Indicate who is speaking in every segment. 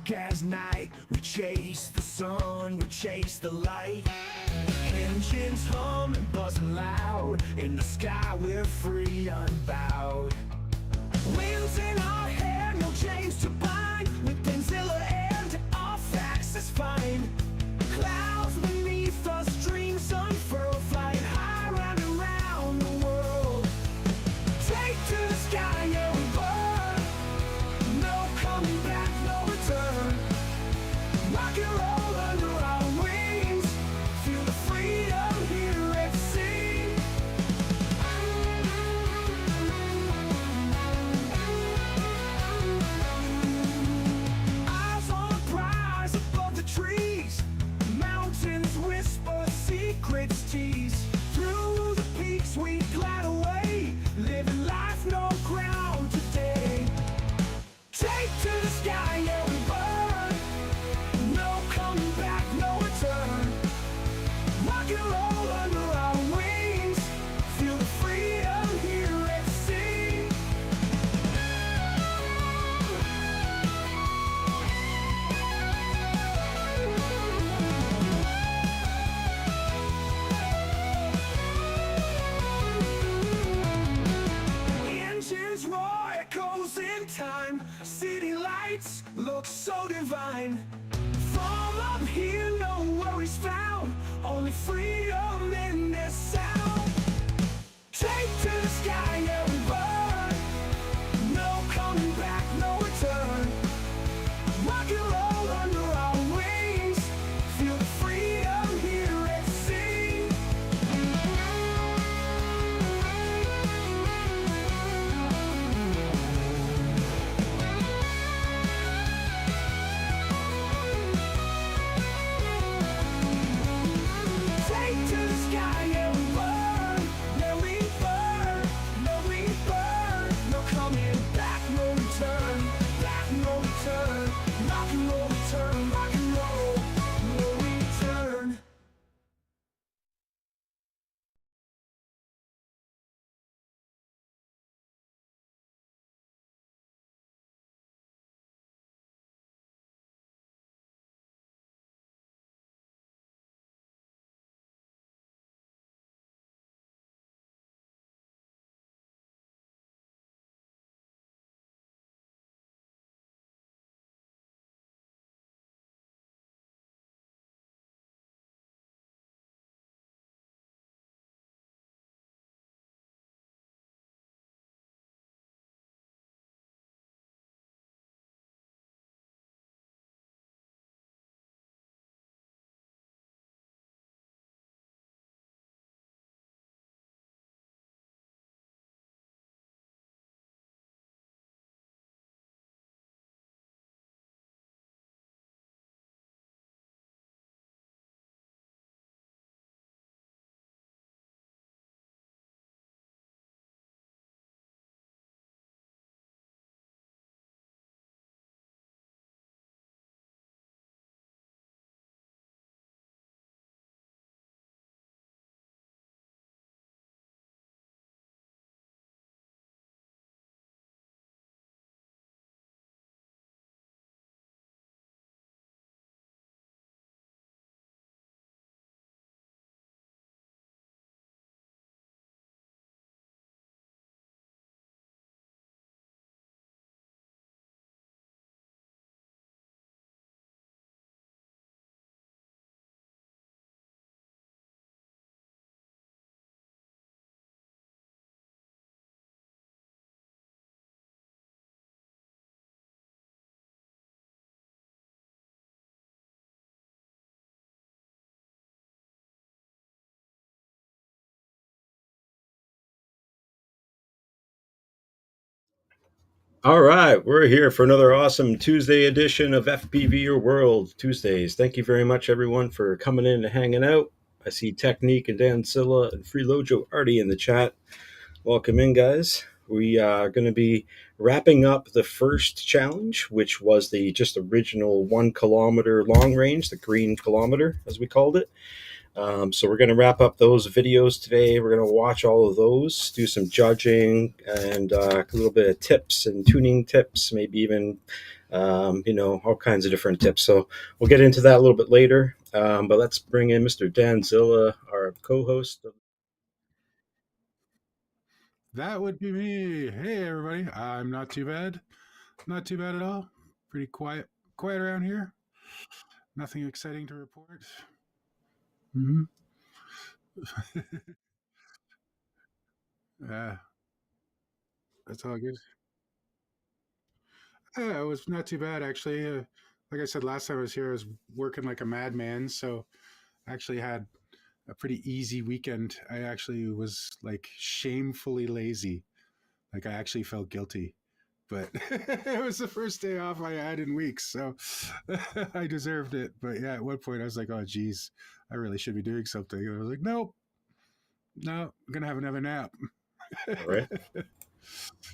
Speaker 1: dark as night. We chase the sun, we chase the light. Engines hum and buzzing loud. In the sky we're free, unbowed. Winds in our hair, no chains to bind. With Danzilla and our facts is fine. Clouds beneath us, dreams unfurl. Flying high round and round the world. Take to the sky, yeah we burn. No coming back, no return. Rock and roll under our wings. Feel the freedom here at sea. Eyes on the prize above the trees. Mountains whisper secrets tease. Through the peaks we glide away. Living life, no ground today. Take to the sky, yeah we burn. No coming back, no return. Rock and roll under our wings. Feel the freedom here at sea. Engines roar, echoes in time. City lights look so divine. From up here, no worries found. Only freedom in this sound. Take to the sky, yeah we burn. No coming back, no return. Rock and roll under our wings. Feel the freedom here at sea. Take to the sky, yeah we burn. Yeah we burn. No we burn. No coming back, no return. Back, no return. Rock and roll return. Rock and roll, no return.
Speaker 2: All right, we're here for another awesome Tuesday edition of FPV Your World Tuesdays. Thank you very much, everyone, for coming in and hanging out. I see Technique and Danzilla and Freelojo already in the chat. Welcome in, guys. We are going to be wrapping up the first challenge, which was the just original 1 kilometer long range, the green kilometer, as we called it. So we're going to wrap up those videos today. We're going to watch all of those, do some judging, and a little bit of tips and tuning tips, maybe even all kinds of different tips. So we'll get into that a little bit later. But let's bring in Mr. Danzilla, our co-host.
Speaker 3: That would be me. Hey, everybody. I'm not too bad. Not too bad at all. Pretty quiet around here. Nothing exciting to report. Mm-hmm. uh, that's all good. Yeah, it was not too bad, actually. Like I said last time I was here, I was working like a madman. So I actually had a pretty easy weekend. I actually was like shamefully lazy. Like I actually felt guilty. But it was the first day off I had in weeks, so I deserved it. But yeah, at one point I was like, "Oh, geez, I really should be doing something." And I was like, "Nope, no, I'm gonna have another nap."
Speaker 2: All right,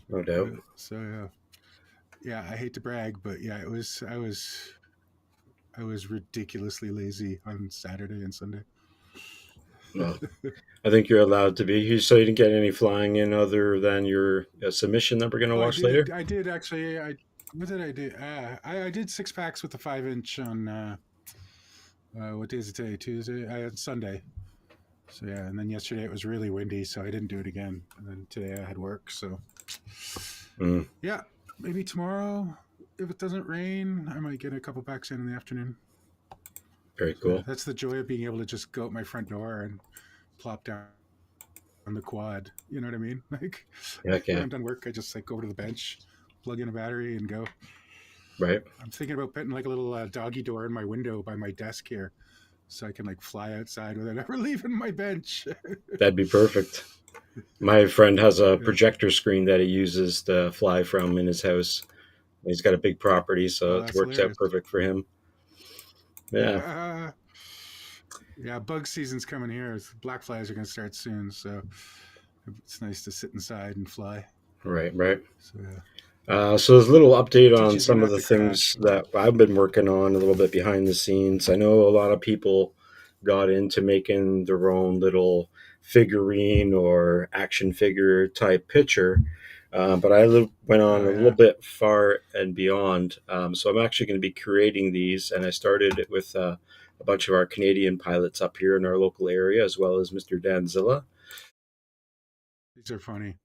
Speaker 2: no doubt.
Speaker 3: So yeah, I hate to brag, but yeah, it was. I was ridiculously lazy on Saturday and Sunday.
Speaker 2: Well, I think you're allowed to be. So you didn't get any flying in other than your submission that we're going to
Speaker 3: Oh, I
Speaker 2: watch later.
Speaker 3: did. I did actually. I what did I do? I did 6 packs with the 5 inch on what day is it today? Tuesday, Sunday. So yeah, and then yesterday it was really windy, so I didn't do it again. And then today I had work, so
Speaker 2: Mm,
Speaker 3: yeah, maybe tomorrow if it doesn't rain, I might get a couple packs in the afternoon.
Speaker 2: very
Speaker 3: So yeah,
Speaker 2: cool.
Speaker 3: that's the joy of being able to just go out my front door and plop down on the quad. You know what I mean? Like
Speaker 2: Heck
Speaker 3: when
Speaker 2: yeah,
Speaker 3: I'm done work, I just like go over to the bench, plug in a battery, and go.
Speaker 2: right.
Speaker 3: I'm thinking about putting like a little doggy door in my window by my desk here, so I can like fly outside without ever leaving my bench.
Speaker 2: That'd be perfect. My friend has a
Speaker 3: Yeah.
Speaker 2: projector screen that he uses to fly from in his house. He's got a big property, so
Speaker 3: Oh,
Speaker 2: it
Speaker 3: that's
Speaker 2: works out
Speaker 3: hilarious.
Speaker 2: perfect for him. Yeah,
Speaker 3: Yeah. Yeah, bug season's coming here. Black flies are going to start soon, so it's nice to sit inside and fly.
Speaker 2: right, right.
Speaker 3: So yeah,
Speaker 2: So there's a little update on
Speaker 3: teaches you
Speaker 2: some of
Speaker 3: not
Speaker 2: the
Speaker 3: to crash.
Speaker 2: things that I've been working on a little bit behind the scenes. I know a lot of people got into making their own little figurine or action figure type picture, but went on
Speaker 3: Oh
Speaker 2: a little
Speaker 3: yeah,
Speaker 2: bit far and beyond. So I'm actually going to be creating these, and I started it with a bunch of our Canadian pilots up here in our local area, as well as Mr. Danzilla.
Speaker 3: these are funny.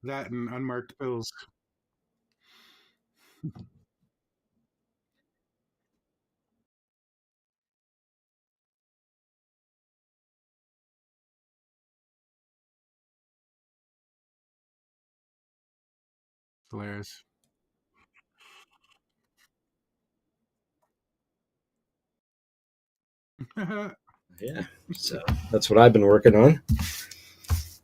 Speaker 3: That and unmarked pills. Hilarious.
Speaker 2: Yeah, so that's what I've been working on.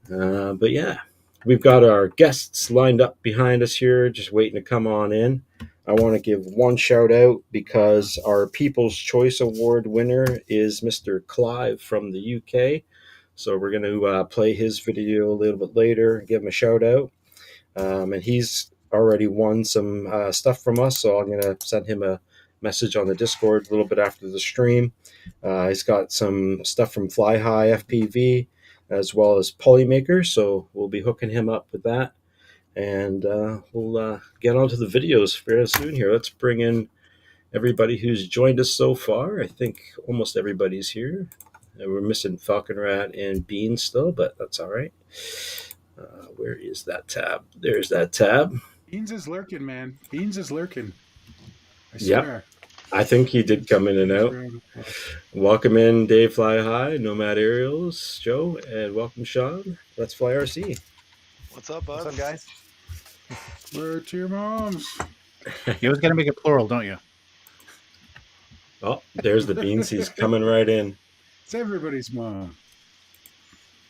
Speaker 2: But yeah, we've got our guests lined up behind us here, just waiting to come on in. I want to give one shout out
Speaker 3: Yeah.
Speaker 2: because our People's Choice Award winner is Mr. Clive from the UK. So we're going to play his video a little bit later, give him a shout out. And he's already won some stuff from us, so I'm going to send him a message on the Discord a little bit after the stream. He's got some stuff from Fly High FPV as well as Polymaker, so we'll be hooking him up with that. And we'll get on to the videos very soon here. Let's bring in everybody who's joined us so far. I think almost everybody's here. We're missing Falconrad and Beans still, but that's all right. Where is that tab? There's that tab.
Speaker 3: Beans is lurking, man. Beans is lurking. I
Speaker 2: Yep.
Speaker 3: swear.
Speaker 2: I think he did come in and
Speaker 3: Beans
Speaker 2: out.
Speaker 3: around.
Speaker 2: Welcome in, Dave Fly High, Nomad Aerials, Joe, and welcome, Sean. Let's fly RC.
Speaker 4: What's up,
Speaker 5: What's
Speaker 4: buds?
Speaker 5: up, guys?
Speaker 3: Word to your moms.
Speaker 5: You always got to make it plural, don't you?
Speaker 2: Oh, there's the Beans. He's coming right in.
Speaker 3: It's everybody's mom.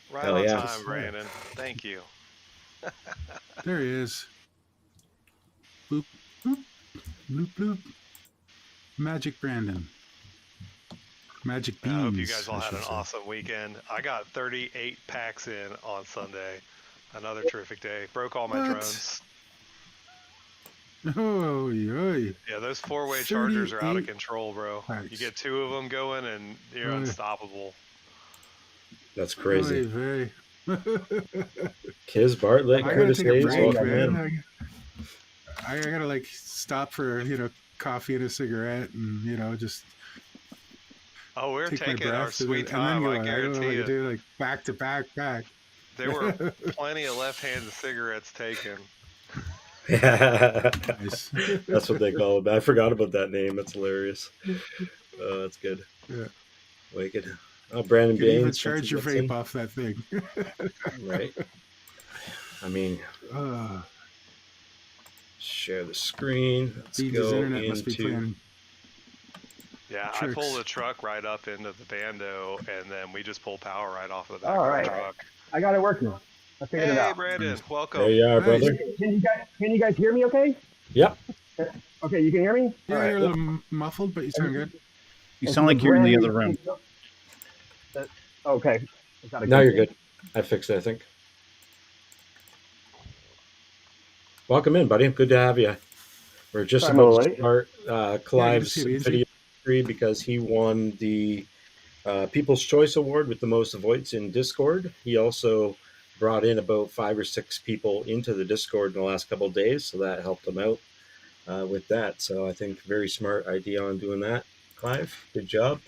Speaker 4: Right
Speaker 2: Hell
Speaker 4: on
Speaker 2: yeah.
Speaker 4: time, Brandon. Thank you.
Speaker 3: There he is. Boop, boop, bloop, bloop. Magic Brandon. Magic Beans.
Speaker 4: I hope you guys all
Speaker 3: I
Speaker 4: had
Speaker 3: should
Speaker 4: an
Speaker 3: say.
Speaker 4: awesome weekend. I got 38 packs in on Sunday. Another terrific day. Broke all my
Speaker 3: What?
Speaker 4: drones.
Speaker 3: Oh, yoy.
Speaker 4: Yeah, those 4-way chargers are out of
Speaker 3: 38
Speaker 4: control, bro.
Speaker 3: packs.
Speaker 4: You get 2 of them going and you're
Speaker 3: Oy.
Speaker 4: unstoppable.
Speaker 2: That's crazy.
Speaker 3: Oy vey.
Speaker 2: Kiz Bartlett,
Speaker 3: I gotta
Speaker 2: Curtis
Speaker 3: take a
Speaker 2: Hayes,
Speaker 3: break,
Speaker 2: welcome in.
Speaker 3: man. I gotta like stop for coffee and a cigarette, and just
Speaker 4: Oh, we're
Speaker 3: take my
Speaker 4: taking our
Speaker 3: breath,
Speaker 4: sweet
Speaker 3: and
Speaker 4: time,
Speaker 3: then
Speaker 4: I
Speaker 3: go. I don't know
Speaker 4: guarantee
Speaker 3: what to
Speaker 4: you.
Speaker 3: do, like back to back.
Speaker 4: There were plenty of left-handed cigarettes taken.
Speaker 3: Nice.
Speaker 2: That's what they call it. I forgot about that name. That's hilarious. That's good.
Speaker 3: Yeah.
Speaker 2: Wicked. Oh, Brandon
Speaker 3: You can even
Speaker 2: Beans.
Speaker 3: charge your vape off that thing.
Speaker 2: Right. I mean,
Speaker 3: Uh,
Speaker 2: share the screen. Let's
Speaker 3: Beans'
Speaker 2: go
Speaker 3: internet must be
Speaker 2: into.
Speaker 3: playing.
Speaker 4: Yeah, I
Speaker 3: Tricks.
Speaker 4: pull the truck right up into the bando, and then we just pull power right off of the back
Speaker 6: All
Speaker 4: of
Speaker 6: right.
Speaker 4: the truck.
Speaker 6: I got it working. I figured it
Speaker 4: Hey,
Speaker 6: out.
Speaker 4: Brandon, welcome.
Speaker 2: There you are,
Speaker 3: Nice.
Speaker 2: brother.
Speaker 6: Can you guys hear me okay?
Speaker 2: Yep.
Speaker 6: Okay, you can hear me?
Speaker 3: Yeah,
Speaker 6: All right.
Speaker 3: you're a little muffled, but you sound good.
Speaker 5: You
Speaker 6: And
Speaker 5: sound
Speaker 6: so
Speaker 5: like you're in the
Speaker 6: Brandon
Speaker 5: other room.
Speaker 6: thinks- Okay. Is that a
Speaker 2: Now you're
Speaker 6: thing?
Speaker 2: good. I fixed it, I think. Welcome in, buddy. Good to have you. We're just
Speaker 6: Sorry, I'm a
Speaker 2: about
Speaker 6: little
Speaker 2: to start
Speaker 3: Yeah, good to
Speaker 2: Clive's
Speaker 3: see you, Beansy.
Speaker 2: video tree because he won the People's Choice Award with the most votes in Discord. He also brought in about 5 or 6 people into the Discord in the last couple of days, so that helped him out with that. So I think very smart idea on doing that, Clive. Good job.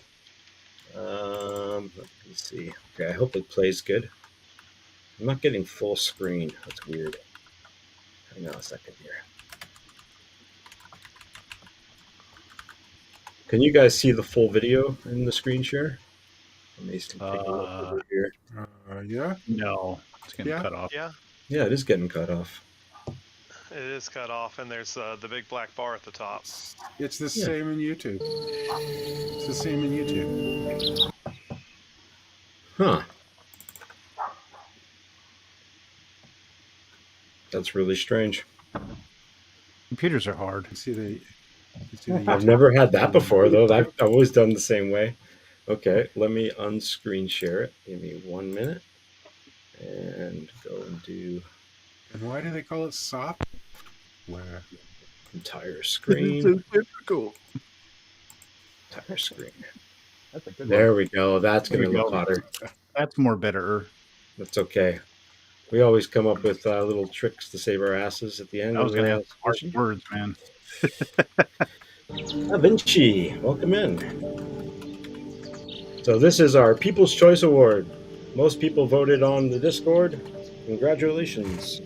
Speaker 2: Let me see. Okay, I hope it plays good. I'm not getting full screen. That's weird. Hang on a second here. Can you guys see the full video in the screen share? Let me take a look over here.
Speaker 3: Yeah.
Speaker 5: No, it's getting
Speaker 3: Yeah.
Speaker 5: cut off.
Speaker 4: Yeah,
Speaker 2: Yeah, it is getting cut off.
Speaker 4: it is cut off, and there's the big black bar at the top.
Speaker 3: It's the
Speaker 2: Yeah.
Speaker 3: same in YouTube. It's the same in YouTube.
Speaker 2: Huh. That's really strange.
Speaker 5: Computers are hard.
Speaker 3: You see the
Speaker 2: I've never had that before, though. I've always done the same way. Okay, let me unscreen share it. Give me 1 minute. And go and do
Speaker 3: And why do they call it software?
Speaker 2: entire screen.
Speaker 5: difficult.
Speaker 2: Entire screen.
Speaker 6: That's a good
Speaker 2: There
Speaker 6: one.
Speaker 2: we go. That's going to
Speaker 5: There we
Speaker 2: look
Speaker 5: go.
Speaker 2: hotter.
Speaker 5: That's more better.
Speaker 2: That's okay. We always come up with little tricks to save our asses at the end.
Speaker 5: I was
Speaker 2: of
Speaker 5: going to
Speaker 2: the
Speaker 5: have harsh words, man.
Speaker 2: Da Vinci, welcome in. So this is our People's Choice Award. Most people voted on the Discord. Congratulations.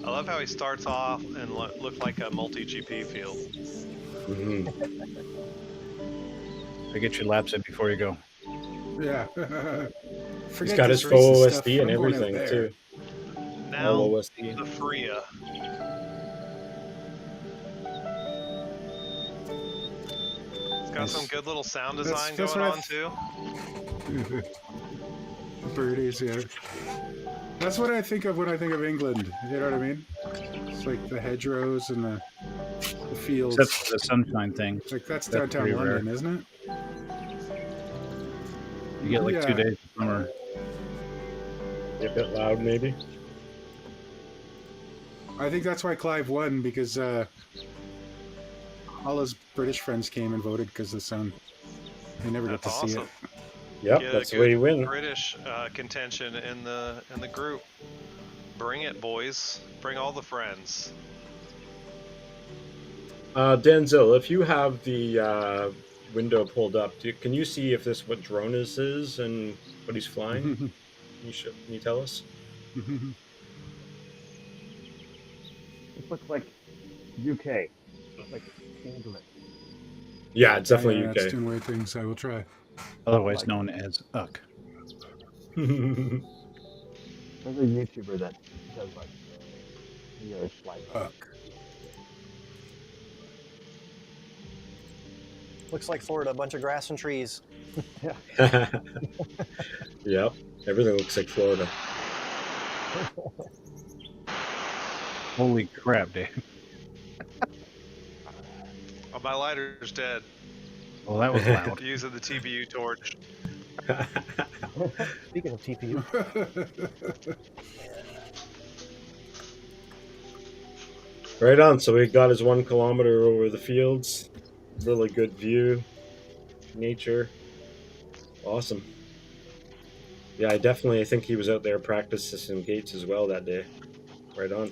Speaker 4: I love how he starts off and looked like a multi-GP field.
Speaker 2: Mhm.
Speaker 5: I get your laps in before you go.
Speaker 3: Yeah.
Speaker 2: He's
Speaker 3: Forget
Speaker 2: got
Speaker 3: this
Speaker 2: his full
Speaker 3: racing
Speaker 2: OSD
Speaker 3: stuff.
Speaker 2: and
Speaker 3: I'm going out
Speaker 2: everything
Speaker 3: there.
Speaker 2: too.
Speaker 4: Now,
Speaker 2: All OSD.
Speaker 4: the Freya. It's got some good little sound design
Speaker 3: That's
Speaker 4: going
Speaker 3: what
Speaker 4: on too.
Speaker 3: Birdies, yeah. That's what I think of when I think of England. You know what I mean? It's like the hedgerows and the fields.
Speaker 5: Except for the sunshine thing.
Speaker 3: Like that's
Speaker 5: that's
Speaker 3: downtown
Speaker 5: pretty rare.
Speaker 3: London, isn't it?
Speaker 5: You get like 2
Speaker 3: Yeah.
Speaker 5: days of summer.
Speaker 2: A bit loud, maybe.
Speaker 3: I think that's why Clive won, because all his British friends came and voted because of the sun. They never get
Speaker 4: That's
Speaker 3: to see
Speaker 4: awesome.
Speaker 3: it.
Speaker 2: Yep,
Speaker 4: Get a
Speaker 2: that's the
Speaker 4: good
Speaker 2: way you win.
Speaker 4: British contention in the group. Bring it, boys. Bring all the friends.
Speaker 2: Danzilla, if you have the window pulled up, can you see if what drone this is and what he's flying? Can you tell us?
Speaker 6: This looks like UK. Looks like England.
Speaker 2: Yeah, it's definitely
Speaker 3: Yeah, it's
Speaker 2: UK.
Speaker 3: doing weird things. I will try.
Speaker 5: Otherwise known as UCK.
Speaker 6: There's a YouTuber that does like slide.
Speaker 3: Fuck.
Speaker 7: Looks like Florida, a bunch of grass and trees.
Speaker 2: Yep, everything looks like Florida.
Speaker 5: Holy crap, Dave.
Speaker 4: Oh, my lighter's dead.
Speaker 5: Well, that was loud.
Speaker 4: Using the TPU torch.
Speaker 7: Speaking of TPU,
Speaker 2: Right on. So we got his 1 kilometer over the fields. Really good view. Nature. Awesome. Yeah, I think he was out there practicing some gates as well that day. Right on.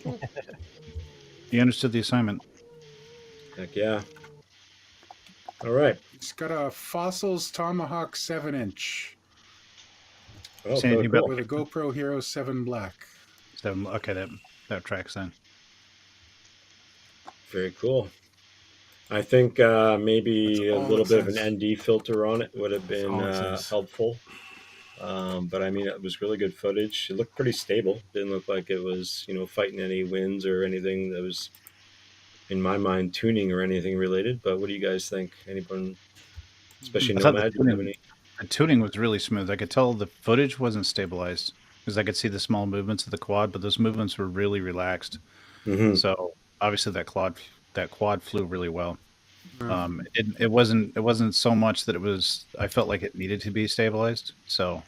Speaker 5: He understood the assignment.
Speaker 2: Heck yeah. All right.
Speaker 3: He's got a Fossils Tomahawk 7-inch
Speaker 2: Oh,
Speaker 5: Say anything about
Speaker 3: with a GoPro Hero 7 Black.
Speaker 5: okay, that tracks then.
Speaker 2: very cool. I think maybe a
Speaker 3: That's all
Speaker 2: little
Speaker 3: it
Speaker 2: bit of an
Speaker 3: says.
Speaker 2: ND filter on it would have
Speaker 3: That's
Speaker 2: been
Speaker 3: all it says.
Speaker 2: helpful. But I mean, it was really good footage. It looked pretty stable. Didn't look like it was, fighting any winds or anything that was, in my mind, tuning or anything related. But what do you guys think? Anyone, especially
Speaker 5: I thought
Speaker 2: Nomad, do you have any?
Speaker 5: the tuning was really smooth. I could tell the footage wasn't stabilized because I could see the small movements of the quad, but those movements were really relaxed.
Speaker 2: Mm-hmm.
Speaker 5: So obviously that quad flew really well. It wasn't so much that I felt like it needed to be stabilized. So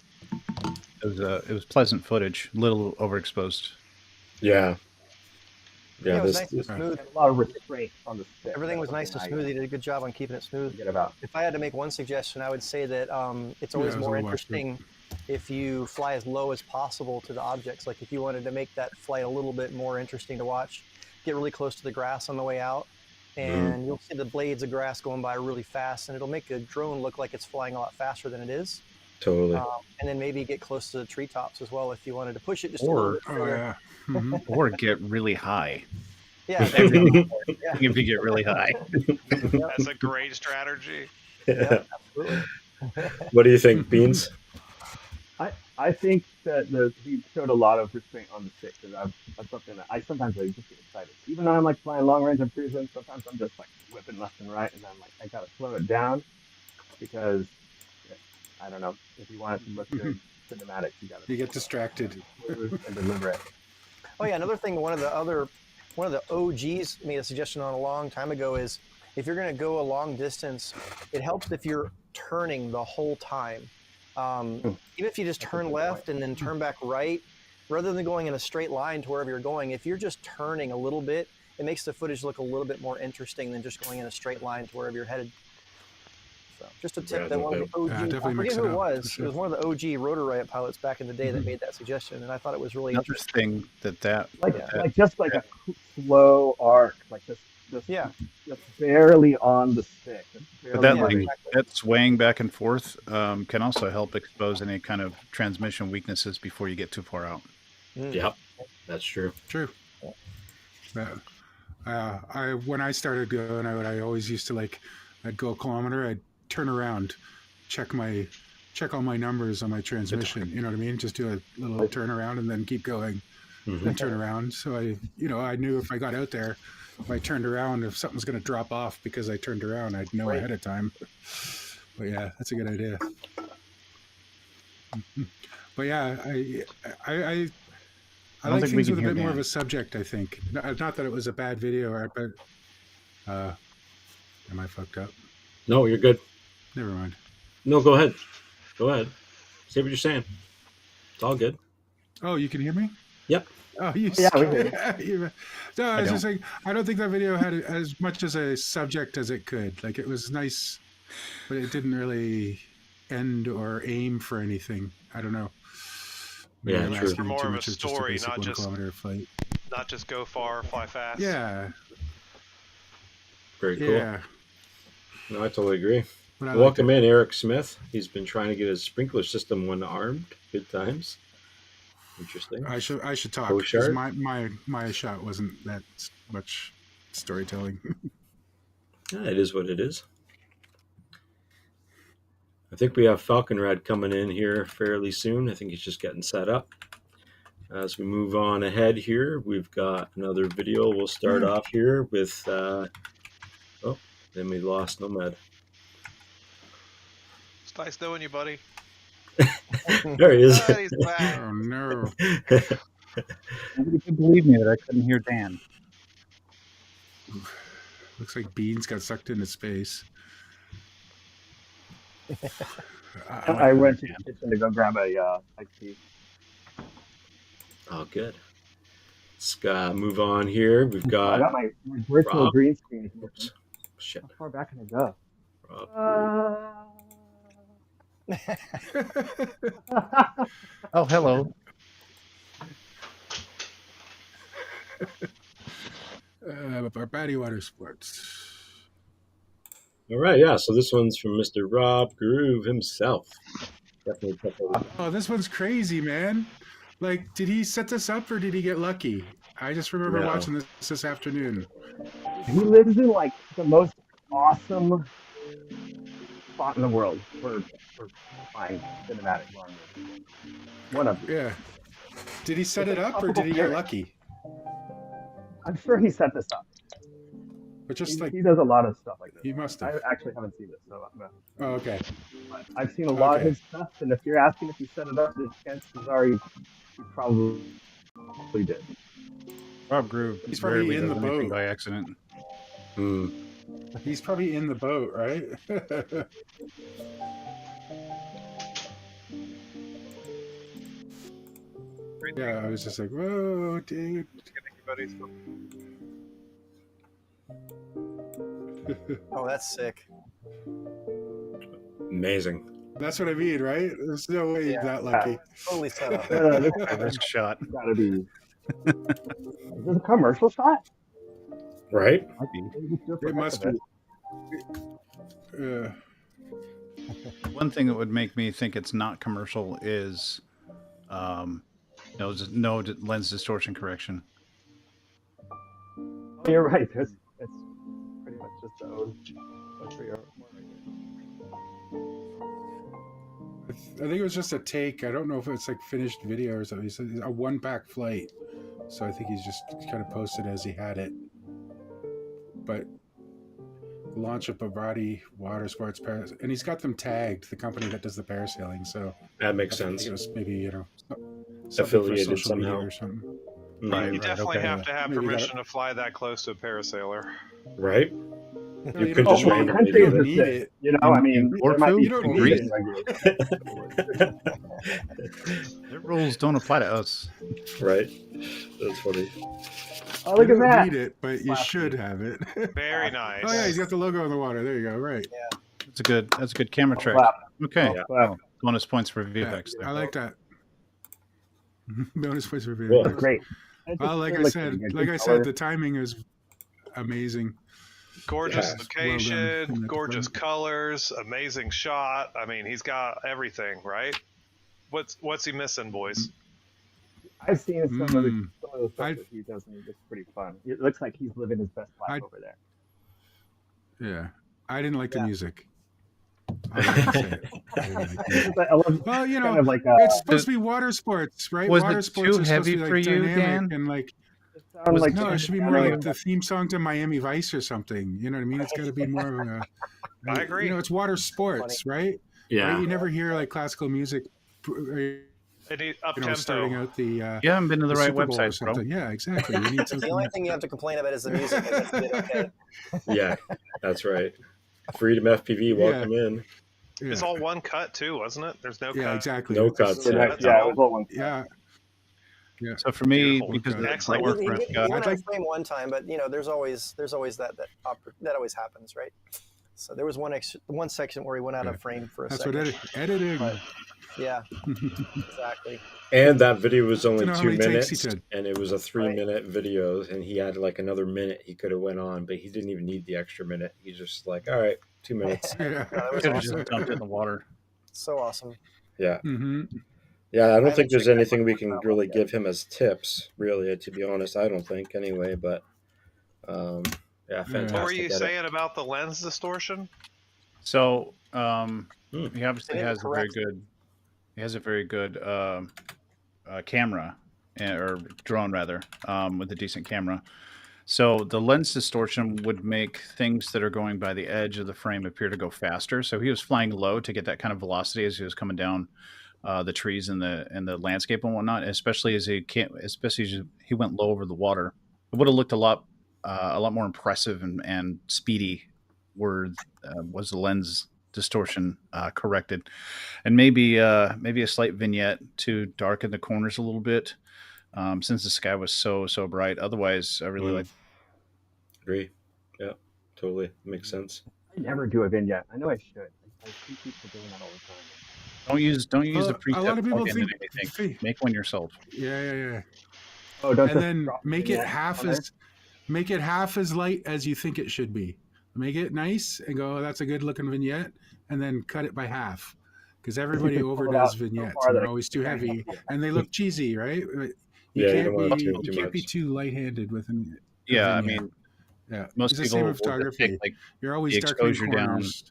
Speaker 5: it was pleasant footage, a little overexposed.
Speaker 2: Yeah.
Speaker 7: yeah,
Speaker 2: Yeah.
Speaker 7: it was
Speaker 2: This,
Speaker 7: nice and smooth.
Speaker 6: A lot of restraint on the stick.
Speaker 7: Everything was
Speaker 6: That's
Speaker 7: nice and
Speaker 6: something
Speaker 7: smooth. He did a good job on keeping it smooth.
Speaker 6: Forget about.
Speaker 7: If I had to make one suggestion, I would say that it's always
Speaker 3: it was
Speaker 7: more
Speaker 3: all washed
Speaker 7: interesting if you fly as low as possible to the objects. Like if you wanted to make that flight a little bit more interesting to watch, get really close to the grass on the way out, and you'll see the blades of grass going by really fast, and it'll make a drone look like it's flying a lot faster than it is.
Speaker 2: totally.
Speaker 7: And then maybe get close to the treetops as well if you wanted to push it just a
Speaker 5: Or-
Speaker 7: little bit
Speaker 3: Oh,
Speaker 7: further.
Speaker 3: yeah. Mhm.
Speaker 5: Or get really high.
Speaker 7: Yeah,
Speaker 5: If you get really high.
Speaker 4: That's a great strategy.
Speaker 7: yeah, absolutely.
Speaker 2: What do you think, Beans?
Speaker 6: I think that he showed a lot of restraint on the stick, and that's something that I sometimes just get excited. Even though I'm like flying long range and cruising, sometimes I'm just like whipping left and right, and I'm like, I gotta slow it down because I don't know, if you want it to look good cinematic, you gotta.
Speaker 3: You get distracted.
Speaker 6: Smooth and deliberate.
Speaker 7: Oh yeah, another thing. One of the OGs made a suggestion on a long time ago is if you're going to go a long distance, it helps if you're turning the whole time. Even if you just turn left and then turn back right, rather than going in a straight line to wherever you're going, if you're just turning a little bit, it makes the footage look a little bit more interesting than just going in a straight line to wherever you're headed. So just a tip
Speaker 2: Yeah,
Speaker 7: that one of the OG,
Speaker 3: definitely
Speaker 7: I forget
Speaker 3: mix
Speaker 7: who
Speaker 3: it
Speaker 7: it
Speaker 3: up,
Speaker 7: was.
Speaker 3: for sure.
Speaker 7: It was one of the OG Rotor Riot pilots back in the day that made that suggestion, and I thought it was really
Speaker 5: Another
Speaker 7: interesting.
Speaker 5: thing that
Speaker 6: Like just like a slow arc, like just
Speaker 7: Yeah.
Speaker 6: just barely on the stick. Just
Speaker 5: but
Speaker 6: barely
Speaker 5: that
Speaker 6: on the
Speaker 5: like that swaying back and forth can also help expose any kind of transmission weaknesses before you get too far out.
Speaker 2: Yep, that's true.
Speaker 3: True. When I started going out, I always used to I'd go a kilometer, I'd turn around, check all my numbers on my transmission. You know what I mean? Just do a little turnaround and then keep going, then turn around. So I knew if I got out there, if I turned around, if something's going to drop off because I turned around, I'd know ahead of time. But yeah, that's a good idea. But yeah, I
Speaker 5: don't
Speaker 3: like
Speaker 5: think we
Speaker 3: things
Speaker 5: can
Speaker 3: with a
Speaker 5: hear
Speaker 3: bit more of
Speaker 5: Dan.
Speaker 3: a subject, I think. Not that it was a bad video, but am I fucked up?
Speaker 2: No, you're good.
Speaker 3: Never mind.
Speaker 2: No, go ahead. Go ahead. Say what you're saying. It's all good.
Speaker 3: Oh, you can hear me?
Speaker 2: Yep.
Speaker 3: Oh, you
Speaker 6: Yeah, we hear
Speaker 3: No, I was
Speaker 5: don't.
Speaker 3: just saying, I don't think that video had as much as a subject as it could. Like, it was nice, but it didn't really end or aim for anything. I don't know. Maybe
Speaker 2: Yeah,
Speaker 3: I'm
Speaker 2: true.
Speaker 3: asking
Speaker 4: More
Speaker 3: too
Speaker 4: of a
Speaker 3: much. It's just a
Speaker 4: story,
Speaker 3: basic
Speaker 4: not
Speaker 3: 1
Speaker 4: just-
Speaker 3: kilometer flight.
Speaker 4: Not just go far, fly fast.
Speaker 3: Yeah,
Speaker 2: Very cool.
Speaker 3: yeah.
Speaker 2: No, I totally agree.
Speaker 3: But I
Speaker 2: Welcome in, Eric Smith. He's been trying to get his sprinkler system one armed. Good times. Interesting.
Speaker 3: I should talk.
Speaker 2: Cohost
Speaker 3: 'Cause
Speaker 2: shard?
Speaker 3: my shot wasn't that much storytelling.
Speaker 2: Yeah, it is what it is. I think we have Falconrad coming in here fairly soon. I think he's just getting set up. As we move on ahead here, we've got another video. We'll start off here with. Then we lost Nomad.
Speaker 4: It's nice knowing you, buddy.
Speaker 2: There he is.
Speaker 4: Ah, he's back.
Speaker 3: Oh no!
Speaker 5: Nobody could believe me that I couldn't hear Dan.
Speaker 3: Looks like Beans got sucked into space.
Speaker 6: I went to the kitchen to go grab a iced tea.
Speaker 2: Oh, good. Let's move on here. We've
Speaker 6: I
Speaker 2: got
Speaker 6: got my virtual
Speaker 2: Rob.
Speaker 6: green screen.
Speaker 2: Oops. Shit.
Speaker 6: How far back can I go?
Speaker 2: Rob.
Speaker 5: Oh, hello.
Speaker 3: Barbati Water Sports.
Speaker 2: All right, yeah. So this one's from Mr. Rob Groove himself. Definitely check that out.
Speaker 3: Oh, this one's crazy, man. Like, did he set this up or did he get lucky? I just remember
Speaker 2: No.
Speaker 3: watching this afternoon.
Speaker 6: He lives in like the most awesome spot in the world for flying cinematic long movies. One of them.
Speaker 3: Yeah. Did he set it up or did he get lucky?
Speaker 6: I'm sure he set this up.
Speaker 3: But just like
Speaker 6: He does a lot of stuff like this.
Speaker 3: he must
Speaker 6: I
Speaker 3: have.
Speaker 6: actually haven't seen it, so
Speaker 3: Oh, okay.
Speaker 6: but I've seen a lot of
Speaker 3: Okay.
Speaker 6: his stuff, and if you're asking if he set it up, the chances are he probably did.
Speaker 5: Rob Groove.
Speaker 3: He's probably
Speaker 5: rarely
Speaker 3: in
Speaker 5: does
Speaker 3: the
Speaker 5: anything
Speaker 3: boat.
Speaker 5: by accident.
Speaker 2: Hmm.
Speaker 3: He's probably in the boat, right? Yeah, I was just like, whoa, dude.
Speaker 7: Oh, that's sick.
Speaker 3: Amazing. That's what I mean, right? There's no way he's that lucky.
Speaker 7: Totally set up.
Speaker 6: This
Speaker 5: shot.
Speaker 6: Gotta be. Is this a commercial shot?
Speaker 2: Right?
Speaker 3: It must be.
Speaker 5: One thing that would make me think it's not commercial is no lens distortion correction.
Speaker 6: You're right. It's pretty much just the O3 or more right
Speaker 3: I think it was just a take. I don't know if it's like finished video or something. He said a one-pack flight. So I think he's just kind of posted as he had it. But launch of Bavati Water Sports Paris, and he's got them tagged, the company that does the parasailing. So
Speaker 2: That makes
Speaker 3: I think
Speaker 2: sense.
Speaker 3: it was maybe something for
Speaker 2: Affiliated
Speaker 3: social media
Speaker 2: somehow.
Speaker 3: or something.
Speaker 4: You definitely
Speaker 5: okay.
Speaker 4: have to have
Speaker 3: Maybe
Speaker 4: permission to fly that close to a parasailer.
Speaker 2: Right?
Speaker 3: No,
Speaker 2: You
Speaker 3: you
Speaker 2: could
Speaker 3: don't
Speaker 2: just
Speaker 3: need
Speaker 6: What
Speaker 3: it.
Speaker 2: randomly
Speaker 6: country
Speaker 3: You
Speaker 6: is
Speaker 3: don't
Speaker 6: this
Speaker 3: need
Speaker 6: in?
Speaker 3: it.
Speaker 6: You know, I mean, there might be
Speaker 3: You don't need
Speaker 6: Canadian
Speaker 3: it.
Speaker 6: regulations.
Speaker 5: Their rules don't apply to us.
Speaker 2: Right? That's funny.
Speaker 6: Oh, look
Speaker 3: You
Speaker 6: at
Speaker 3: don't
Speaker 6: that!
Speaker 3: need it, but you should have it.
Speaker 4: Very nice.
Speaker 3: Oh yeah, he's got the logo on the water. There you go. Right.
Speaker 5: That's a good camera trick.
Speaker 6: Clap.
Speaker 5: Okay.
Speaker 2: Yeah.
Speaker 6: Clap.
Speaker 5: Bonus points for
Speaker 3: Yeah,
Speaker 5: VFX there.
Speaker 3: I like that. Bonus points for
Speaker 2: Cool.
Speaker 3: video.
Speaker 6: That's great. It
Speaker 3: Well,
Speaker 6: just-
Speaker 3: like
Speaker 6: it
Speaker 3: I
Speaker 6: looks
Speaker 3: said,
Speaker 6: really good.
Speaker 3: like
Speaker 6: Good
Speaker 3: I
Speaker 6: color.
Speaker 3: said, the timing is amazing.
Speaker 4: Gorgeous
Speaker 2: Yeah.
Speaker 3: Well
Speaker 4: location,
Speaker 3: done.
Speaker 4: gorgeous colors, amazing shot. I mean, he's got everything, right? What's he missing, boys?
Speaker 6: I've seen some of the stuff
Speaker 3: I-
Speaker 6: that he does, and it's pretty fun. It looks like he's living his best life over there.
Speaker 3: Yeah, I didn't like the
Speaker 7: Yeah.
Speaker 3: music. I'm gonna say it. I didn't like the music.
Speaker 6: I love
Speaker 3: Well, you
Speaker 6: kind
Speaker 3: know,
Speaker 6: of like
Speaker 3: it's supposed to be water sports, right?
Speaker 5: Was
Speaker 3: Water
Speaker 5: it
Speaker 3: sports
Speaker 5: too
Speaker 3: is supposed
Speaker 5: heavy
Speaker 3: to be, like,
Speaker 5: for you,
Speaker 3: dynamic
Speaker 5: Dan?
Speaker 3: and like
Speaker 6: sound like
Speaker 3: no, it should be more
Speaker 6: piano
Speaker 3: like
Speaker 6: and-
Speaker 3: the theme song to Miami Vice or something. You know what I mean? It's got to be more of a.
Speaker 4: I agree.
Speaker 3: You know, it's water sports, right?
Speaker 2: Yeah.
Speaker 3: Right? You never hear like classical music.
Speaker 4: And he up
Speaker 3: You know, starting
Speaker 4: tempo.
Speaker 3: out the.
Speaker 5: You haven't been to the right
Speaker 3: Super Bowl or
Speaker 5: website, bro.
Speaker 3: something. Yeah, exactly. You need
Speaker 7: The
Speaker 3: something.
Speaker 7: only thing you have to complain about is the music. And that's it, okay.
Speaker 2: Yeah, that's right. Freedom FPV, welcome in.
Speaker 3: Yeah,
Speaker 4: It's all one cut too, wasn't it? There's no
Speaker 3: yeah,
Speaker 4: cut.
Speaker 3: exactly.
Speaker 2: No cuts.
Speaker 4: So
Speaker 2: Yeah.
Speaker 4: that's
Speaker 6: Yeah,
Speaker 4: all.
Speaker 6: it was all one.
Speaker 3: Yeah,
Speaker 5: So for me,
Speaker 4: Beautiful.
Speaker 5: because the
Speaker 4: Excellent
Speaker 5: network
Speaker 4: work.
Speaker 5: where I've
Speaker 7: You
Speaker 5: got-
Speaker 7: went
Speaker 3: I'd
Speaker 7: on
Speaker 3: like-
Speaker 7: frame one time, but you know, there's always that always happens, right? So there was one section where he went out of frame for a
Speaker 3: that's
Speaker 7: second.
Speaker 3: what editing.
Speaker 7: But, yeah, exactly.
Speaker 2: And that video was only
Speaker 3: To know how
Speaker 2: 2
Speaker 3: many takes he
Speaker 2: minutes,
Speaker 3: took.
Speaker 2: and it was a 3-minute video, and he had like another minute he could have went on, but he didn't even need the extra minute. He's just like, all right, 2 minutes.
Speaker 3: Yeah.
Speaker 7: No, that was
Speaker 5: could have
Speaker 7: awesome.
Speaker 5: just dumped it in the water.
Speaker 7: So awesome.
Speaker 2: Yeah.
Speaker 3: hmm
Speaker 2: Yeah, I don't
Speaker 7: haven't
Speaker 2: think there's
Speaker 7: checked that
Speaker 2: anything we
Speaker 7: one
Speaker 2: can
Speaker 7: out
Speaker 2: really
Speaker 7: yet.
Speaker 2: give him as tips, really, to be honest. I don't think, anyway, but yeah, fantastic.
Speaker 4: What were you
Speaker 2: edit.
Speaker 4: saying about the lens distortion?
Speaker 5: So he
Speaker 7: They
Speaker 5: obviously
Speaker 7: didn't
Speaker 5: has a very
Speaker 7: correct
Speaker 5: good. He has a very good camera or drone rather, with a decent camera. So the lens distortion would make things that are going by the edge of the frame appear to go faster. So he was flying low to get that kind of velocity as he was coming down. the trees and the landscape and whatnot. Especially as he went low over the water, it would have looked a lot more impressive and speedy. Was the lens distortion corrected, and maybe a slight vignette to darken the corners a little bit, since the sky was so bright. Otherwise, I really like.
Speaker 2: Agree. Yeah, totally makes sense.
Speaker 6: I never do a vignette. I know I should. I see people doing that all the time.
Speaker 5: Don't use the preset
Speaker 3: a lot of people
Speaker 5: plugin
Speaker 3: think
Speaker 5: in anything. Make one yourself.
Speaker 3: Yeah.
Speaker 6: Oh, don't
Speaker 3: And then
Speaker 6: drop
Speaker 3: make it
Speaker 6: vignette
Speaker 3: half
Speaker 6: on there?
Speaker 3: as light as you think it should be. Make it nice and go, that's a good looking vignette, and then cut it by half. Because everybody
Speaker 6: pull it
Speaker 3: overdoes
Speaker 6: out so
Speaker 3: vignettes
Speaker 6: far
Speaker 3: and
Speaker 6: that
Speaker 3: they're
Speaker 6: I
Speaker 3: always too
Speaker 6: can't
Speaker 3: heavy
Speaker 6: help it.
Speaker 3: and they look cheesy, right? You
Speaker 2: You don't want too
Speaker 3: can't be
Speaker 2: much.
Speaker 3: too light-handed with a
Speaker 5: Yeah, I
Speaker 3: vignette.
Speaker 5: mean,
Speaker 3: Yeah,
Speaker 5: most
Speaker 3: it's the
Speaker 5: people
Speaker 3: same
Speaker 5: will
Speaker 3: with
Speaker 5: just
Speaker 3: photography.
Speaker 5: pick like
Speaker 3: You're always
Speaker 5: the
Speaker 3: darkening
Speaker 5: exposure down
Speaker 3: corners.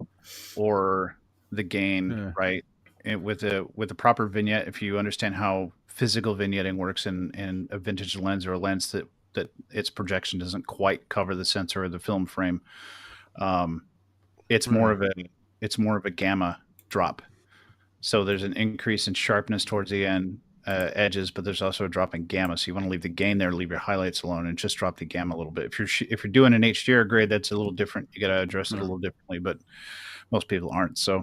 Speaker 5: or the gain,
Speaker 3: Yeah.
Speaker 5: right? And with the proper vignette, if you understand how physical vignetting works in a vintage lens or a lens that its projection doesn't quite cover the sensor or the film frame, it's more of a gamma drop. So there's an increase in sharpness towards the end edges, but there's also a drop in gamma. So you want to leave the gain there, leave your highlights alone, and just drop the gamma a little bit. If you're doing an HDR grade, that's a little different. You got to address it a little differently, but most people aren't. So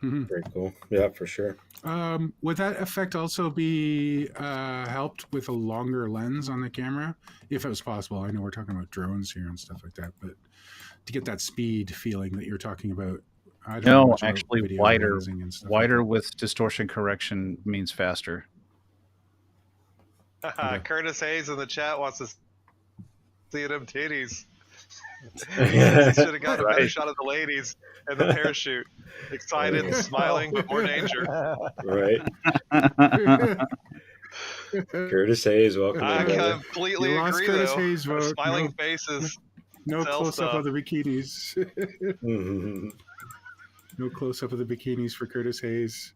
Speaker 2: Very cool. Yeah, for sure.
Speaker 3: Would that effect also be helped with a longer lens on the camera, if it was possible? I know we're talking about drones here and stuff like that, but to get that speed feeling that you're talking about, I don't know
Speaker 5: no,
Speaker 3: much about
Speaker 5: actually,
Speaker 3: video
Speaker 5: wider
Speaker 3: lensing and stuff like that.
Speaker 5: with distortion correction means faster.
Speaker 4: Curtis Hayes in the chat wants to see them titties. He says he should have got a better shot of the ladies and the parachute. Excited and smiling, but more danger.
Speaker 2: Right. Curtis Hayes, welcome.
Speaker 4: I
Speaker 2: brother.
Speaker 4: completely
Speaker 3: You lost
Speaker 4: agree,
Speaker 3: Curtis
Speaker 4: though.
Speaker 3: Hayes' vote.
Speaker 4: Smiling faces.
Speaker 3: No
Speaker 4: Sell
Speaker 3: close up
Speaker 4: stuff.
Speaker 3: of the bikinis.
Speaker 2: Mhm.
Speaker 3: No close up of the bikinis for Curtis Hayes.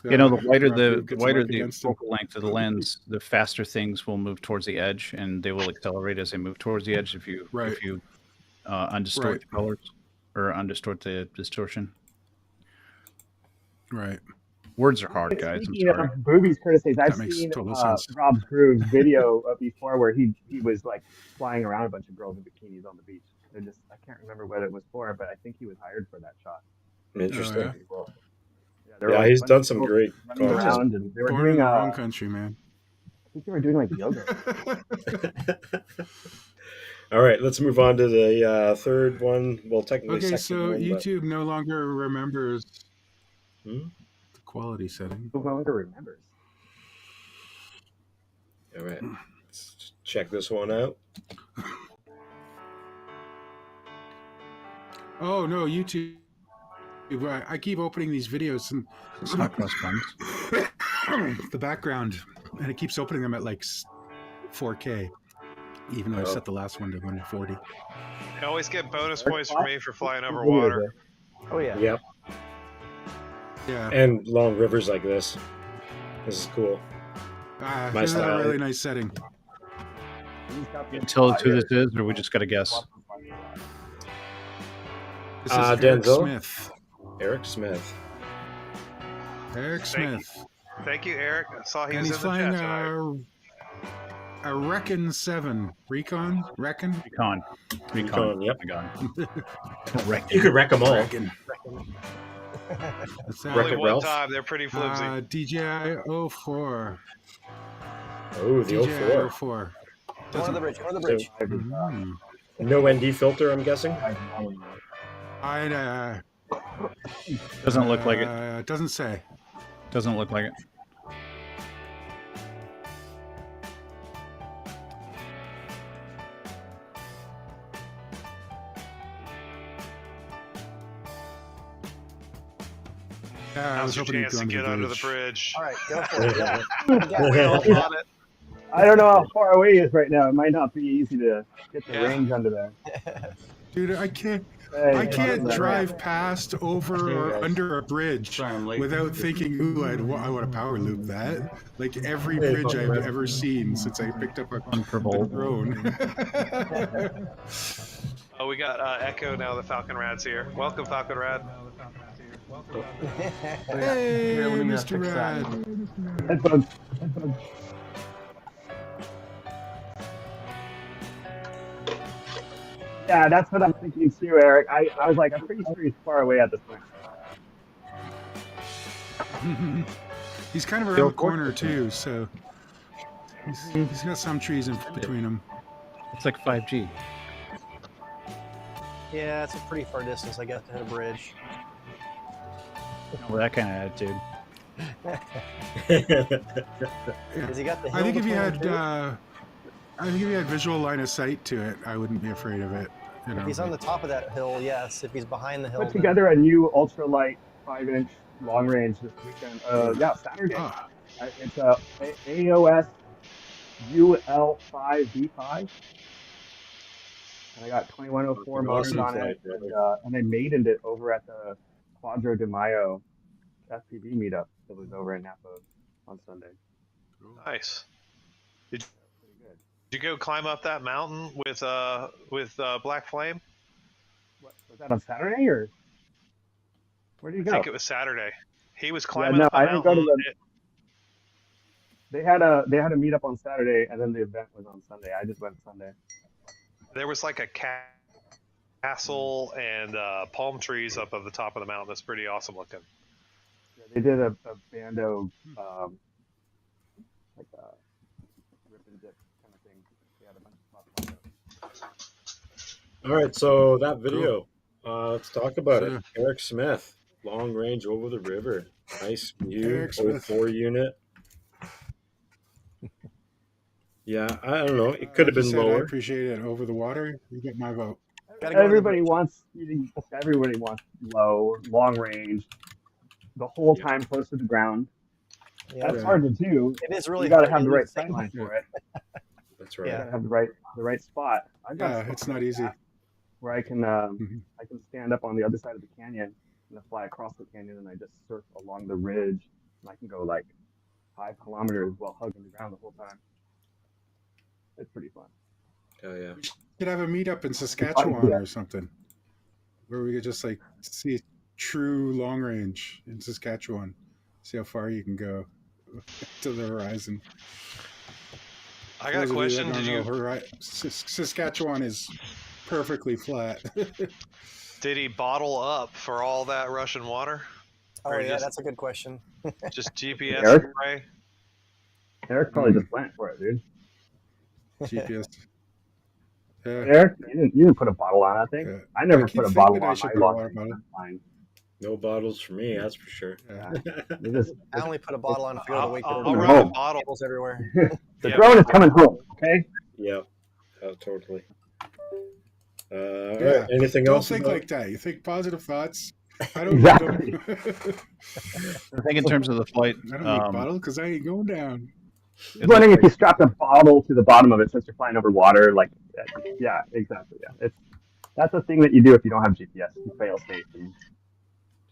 Speaker 5: You know, the wider
Speaker 3: Rob
Speaker 5: the
Speaker 3: Group gets
Speaker 5: wider
Speaker 3: marked
Speaker 5: the
Speaker 3: against him.
Speaker 5: focal length of the lens, the faster things will move towards the edge, and they will accelerate as they move towards the edge. If you
Speaker 3: Right.
Speaker 5: undistort
Speaker 3: Right.
Speaker 5: the colors or undistort the distortion.
Speaker 3: Right.
Speaker 5: Words are hard, guys. I'm
Speaker 6: Speaking
Speaker 5: sorry.
Speaker 6: of boobies, Curtis Hayes, I've
Speaker 3: That makes
Speaker 6: seen
Speaker 3: total sense.
Speaker 6: Rob Groove's video before where he was like flying around a bunch of girls in bikinis on the beach. They're just, I can't remember what it was for, but I think he was hired for that shot.
Speaker 2: Interesting.
Speaker 3: yeah?
Speaker 6: Pretty cool. They were
Speaker 2: Yeah,
Speaker 6: like
Speaker 2: he's
Speaker 6: a bunch
Speaker 2: done
Speaker 6: of
Speaker 2: some
Speaker 6: girls
Speaker 2: great
Speaker 6: running
Speaker 2: content.
Speaker 6: around, and they were
Speaker 3: Born in
Speaker 6: doing
Speaker 3: the wrong country, man.
Speaker 6: I think they were doing like yoga.
Speaker 2: All right, let's move on to the third one. Well, technically,
Speaker 3: Okay,
Speaker 2: second
Speaker 3: so
Speaker 2: one, but-
Speaker 3: YouTube no longer remembers
Speaker 2: Hmm?
Speaker 3: the quality setting.
Speaker 6: Who no longer remembers?
Speaker 2: All right, let's check this one out.
Speaker 3: Oh no, YouTube! I keep opening these videos and
Speaker 5: Hot cross buns.
Speaker 3: the background, and it keeps opening them at like 4K, even though I set the last one to 140.
Speaker 4: You always get bonus points for me for flying over water.
Speaker 7: Oh yeah.
Speaker 2: Yep,
Speaker 3: Yeah,
Speaker 2: and long rivers like this. This is cool. My
Speaker 3: this is a
Speaker 2: style.
Speaker 3: really nice setting.
Speaker 5: Tell us who this is, or we just got to guess.
Speaker 3: This is Eric
Speaker 2: Danzilla?
Speaker 3: Smith.
Speaker 2: Eric Smith.
Speaker 3: Eric
Speaker 4: Thank
Speaker 3: Smith,
Speaker 4: Thank you, Eric. I saw he
Speaker 3: and
Speaker 4: was
Speaker 3: he's
Speaker 4: in the
Speaker 3: flying
Speaker 4: chat tonight.
Speaker 3: a Recon 7. Recon?
Speaker 5: Recon.
Speaker 2: Yep.
Speaker 5: Oh my God.
Speaker 2: You could wreck them all.
Speaker 3: Recon. What's that?
Speaker 2: Wreck
Speaker 4: Only
Speaker 2: It
Speaker 4: one
Speaker 2: Ralph?
Speaker 4: time. They're pretty flimsy.
Speaker 3: DJI 04.
Speaker 2: Oh, the
Speaker 3: DJI
Speaker 2: 04.
Speaker 3: 04.
Speaker 7: One of the bridge. One of the bridge.
Speaker 3: Mhm.
Speaker 2: No ND filter, I'm guessing.
Speaker 3: I
Speaker 5: Doesn't look like it.
Speaker 3: Doesn't say.
Speaker 5: Doesn't look like it.
Speaker 3: Yeah, I
Speaker 4: Now's
Speaker 3: was
Speaker 4: your
Speaker 3: hoping you'd
Speaker 4: chance
Speaker 3: go
Speaker 4: to get under the
Speaker 3: bridge.
Speaker 4: bridge.
Speaker 7: All right, go for it. Yeah.
Speaker 4: We all got it.
Speaker 6: I don't know how far away he is right now. It might not be easy to get the range under there.
Speaker 3: Dude, I can't
Speaker 6: Hey,
Speaker 3: drive past, over, or under a bridge without thinking, ooh, I want to power loop that. Like every bridge I've ever seen since I picked up a drone.
Speaker 4: Oh, we got Echo now. The Falconrad's here. Welcome, Falconrad.
Speaker 3: Hey,
Speaker 6: Here, let me
Speaker 3: Mr.
Speaker 6: fix that.
Speaker 3: Rad.
Speaker 6: Headphones. Headphones. Yeah, that's what I'm thinking too, Eric. I was like, I'm pretty sure he's far away at this point.
Speaker 3: He's kind of around the corner too, so he's got some trees in between him.
Speaker 5: It's like 5G.
Speaker 7: Yeah, it's a pretty far distance, I guess, to hit a bridge.
Speaker 5: With that kind of attitude.
Speaker 7: Has he got the hill
Speaker 3: I think if you
Speaker 7: between
Speaker 3: had,
Speaker 7: them,
Speaker 3: I think if you had visual line of sight to it, I wouldn't be afraid of it. You know,
Speaker 7: if he's on the top of that hill, yes. If he's behind the hill,
Speaker 6: Put together a new ultralight 5-inch long range this weekend. Yeah, Saturday.
Speaker 3: Ah,
Speaker 6: It's a AOS UL5V5. And I got 2104 motors
Speaker 2: Awesome
Speaker 6: on
Speaker 2: flight,
Speaker 6: it.
Speaker 2: brother.
Speaker 6: And I maidened it over at the Quadro de Mayo FPV meetup that was over in Napa on Sunday.
Speaker 4: Nice.
Speaker 6: Pretty good.
Speaker 4: Did you go climb up that mountain with Black Flame?
Speaker 6: What, was that on Saturday or where did you
Speaker 4: I
Speaker 6: go?
Speaker 4: think it was Saturday. He was climbing
Speaker 6: no,
Speaker 4: up a
Speaker 6: I didn't go to
Speaker 4: mountain.
Speaker 6: They had a meetup on Saturday and then the event was on Sunday. I just went Sunday.
Speaker 4: There was like a castle and palm trees up at the top of the mountain. That's pretty awesome looking.
Speaker 6: Yeah, they did a bando like a rip and dip kind of thing. They had a bunch of spots.
Speaker 2: All right, so that video, let's talk about
Speaker 3: Sure.
Speaker 2: it. Eric Smith, long range over the river. Nice view,
Speaker 3: Eric Smith.
Speaker 2: 04 unit. Yeah, I don't know. It could have
Speaker 3: like
Speaker 2: been
Speaker 3: you said, I
Speaker 2: lower.
Speaker 3: appreciate it. Over the water, you get my vote.
Speaker 7: Gotta go to the
Speaker 6: Everybody wants low, long range, the whole time close to the ground.
Speaker 7: Yeah,
Speaker 6: That's hard to do.
Speaker 7: it is really
Speaker 6: You got to
Speaker 7: hard.
Speaker 6: have the
Speaker 7: You
Speaker 6: right
Speaker 7: lose sight.
Speaker 6: sightline for it.
Speaker 2: That's right.
Speaker 6: You
Speaker 7: Yeah.
Speaker 6: got to have the right spot. I've got a
Speaker 3: Yeah,
Speaker 6: spot
Speaker 3: it's not
Speaker 6: like
Speaker 3: easy.
Speaker 6: that where I can stand up on the other side of the canyon and I fly across the canyon and I just surf along the ridge and I can go like 5 kilometers while hugging the ground the whole time. It's pretty fun.
Speaker 2: Oh, yeah.
Speaker 3: We could have a meetup in Saskatchewan or something, where we could just like see true long range in Saskatchewan. See how far you can go to the horizon.
Speaker 4: I got a question. Did you
Speaker 3: Saskatchewan is perfectly flat.
Speaker 4: did he bottle up for all that Russian water?
Speaker 7: Oh
Speaker 4: Or
Speaker 7: yeah,
Speaker 4: just-
Speaker 7: that's a good question.
Speaker 4: Just GPS
Speaker 6: Eric?
Speaker 4: spray?
Speaker 6: Eric probably just went for it, dude.
Speaker 3: GPS. Yeah.
Speaker 6: Eric, you didn't put a bottle on that thing.
Speaker 3: Yeah.
Speaker 6: I never
Speaker 3: I keep
Speaker 6: put a bottle
Speaker 3: thinking I
Speaker 6: on
Speaker 3: should
Speaker 6: my
Speaker 3: put a
Speaker 6: long
Speaker 3: water
Speaker 6: range.
Speaker 3: bottle.
Speaker 6: That's fine.
Speaker 2: No bottles for me, that's for sure.
Speaker 3: Yeah.
Speaker 6: You just,
Speaker 7: I only put a bottle on if you go to the wake.
Speaker 4: I'll
Speaker 6: Coming
Speaker 4: run the
Speaker 6: home.
Speaker 4: bottle.
Speaker 7: Tables everywhere.
Speaker 6: the
Speaker 4: Yeah.
Speaker 6: drone is coming home, okay?
Speaker 2: Yeah, totally. All
Speaker 3: Yeah.
Speaker 2: right, anything
Speaker 3: Don't
Speaker 2: else?
Speaker 3: think
Speaker 2: about-
Speaker 3: like that. You think positive thoughts. I don't.
Speaker 6: Exactly.
Speaker 5: I think in terms of the flight,
Speaker 3: I don't need bottle because I ain't going down.
Speaker 6: I was wondering if you strapped a bottle to the bottom of it since you're flying over water. Like, yeah, exactly. Yeah, that's a thing that you do if you don't have GPS. You fail safe,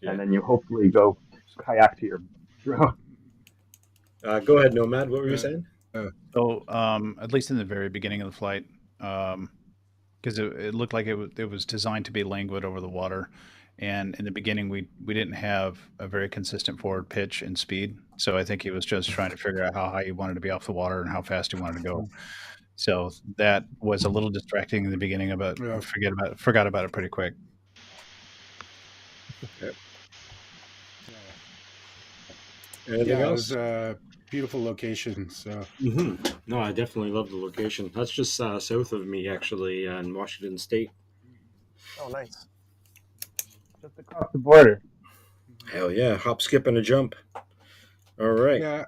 Speaker 6: and then you hopefully go kayak to your drone.
Speaker 2: Go ahead, Nomad. What were you saying?
Speaker 5: So, at least in the very beginning of the flight, because it looked like it was designed to be languid over the water, and in the beginning we didn't have a very consistent forward pitch and speed. So I think he was just trying to figure out how high he wanted to be off the water and how fast he wanted to go. So that was a little distracting in the beginning, but
Speaker 3: Yeah.
Speaker 5: forgot about it pretty quick.
Speaker 2: Anything
Speaker 3: Yeah, it
Speaker 2: else?
Speaker 3: was a beautiful location. So
Speaker 2: No, I definitely love the location. That's just south of me, actually, in Washington State.
Speaker 7: Oh, nice.
Speaker 6: Just across the border.
Speaker 2: Hell yeah, hop, skip, and a jump. All right.
Speaker 3: yeah,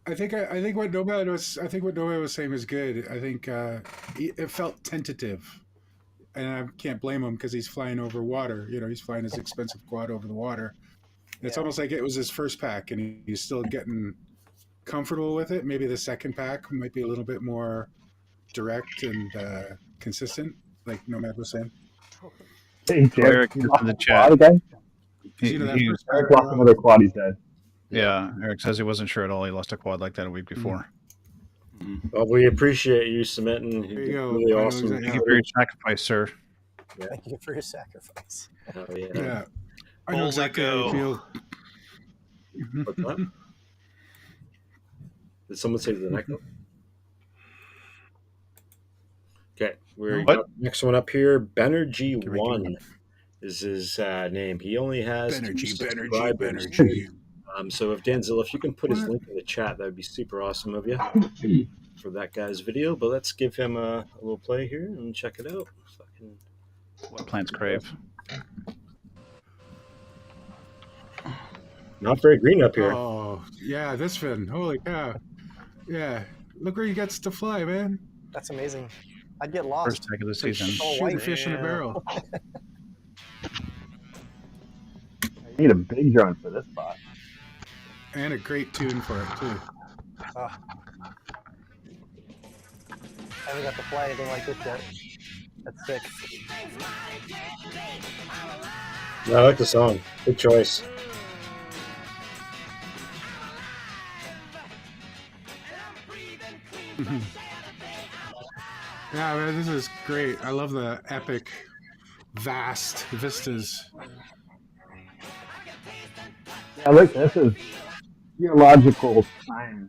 Speaker 3: I think what Nomad was saying was good. I think it felt tentative, and I can't blame him because he's flying over water. You know, he's flying his expensive quad over the water. It's almost like it was his first pack, and he's still getting comfortable with it. Maybe the second pack might be a little bit more direct and consistent, like Nomad was saying.
Speaker 6: Hey,
Speaker 5: Eric
Speaker 6: you
Speaker 5: is
Speaker 6: lost
Speaker 5: in the
Speaker 6: a
Speaker 5: chat.
Speaker 6: quad again?
Speaker 3: You know, that
Speaker 5: He-
Speaker 3: first
Speaker 6: Eric
Speaker 3: pack,
Speaker 6: lost another quad, he said.
Speaker 5: yeah, Eric says he wasn't sure at all. He lost a quad like that a week before.
Speaker 2: Well, we appreciate you submitting.
Speaker 3: There you go.
Speaker 2: Really
Speaker 3: I know
Speaker 2: awesome.
Speaker 3: exactly
Speaker 5: Thank you for your sacrifice, sir.
Speaker 7: Thank you for your sacrifice.
Speaker 2: Hell yeah.
Speaker 3: Yeah. I know
Speaker 4: Boldly
Speaker 3: exactly how you
Speaker 4: go.
Speaker 3: feel.
Speaker 2: What's that? Did someone say the next one? Okay, we're
Speaker 3: No.
Speaker 2: got the next one up here.
Speaker 3: Give me-
Speaker 2: Benergy1 is his name. He only has 2 subscribers. So if Danzilla, if you can put his
Speaker 3: What?
Speaker 2: link in the chat, that would be super awesome of you for that guy's video. But let's give him a little play here and check it out. Fucking
Speaker 5: What plants crave?
Speaker 2: not very green up here.
Speaker 3: Oh, yeah, this fin. Holy cow. Yeah. Look where he gets to fly, man.
Speaker 7: That's amazing. I'd get lost.
Speaker 5: First tag of the
Speaker 3: It's like
Speaker 5: season.
Speaker 7: Oh,
Speaker 3: shooting
Speaker 7: white.
Speaker 3: fish in a
Speaker 4: Yeah.
Speaker 3: barrel.
Speaker 6: I need a big drone for this spot.
Speaker 3: And a great tune for it, too.
Speaker 7: I haven't got to fly anything like this yet. That's sick.
Speaker 2: I like the song. Good choice.
Speaker 3: Yeah, man, this is great. I love the epic, vast vistas.
Speaker 6: Yeah, look, this is geological time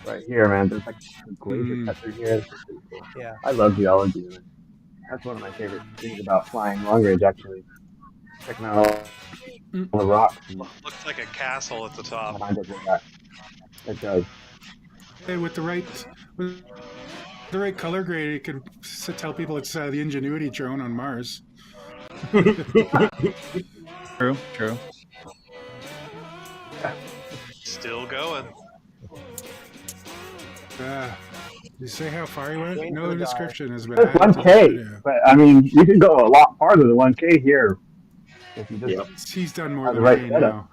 Speaker 6: right here, man. There's like a glacier cut through here. This is pretty cool.
Speaker 7: Yeah.
Speaker 6: I love geology. Man. That's one of my favorite things about flying long range, actually. Checking out all the rocks and
Speaker 4: Looks like a castle at the top.
Speaker 6: behind it like that. It does.
Speaker 3: Hey, with the right color grade, you can tell people it's the Ingenuity drone on Mars.
Speaker 5: True, true.
Speaker 4: Still going.
Speaker 3: You say how far he went?
Speaker 7: Waiting for
Speaker 3: No
Speaker 7: the guy.
Speaker 3: description has been
Speaker 6: It's
Speaker 3: added to the
Speaker 6: 1K,
Speaker 3: video.
Speaker 6: but I mean, you can go a lot farther than 1K here if you just
Speaker 2: Yep.
Speaker 3: He's done more
Speaker 6: Have
Speaker 3: than
Speaker 6: the right
Speaker 3: me
Speaker 6: setup.
Speaker 3: now.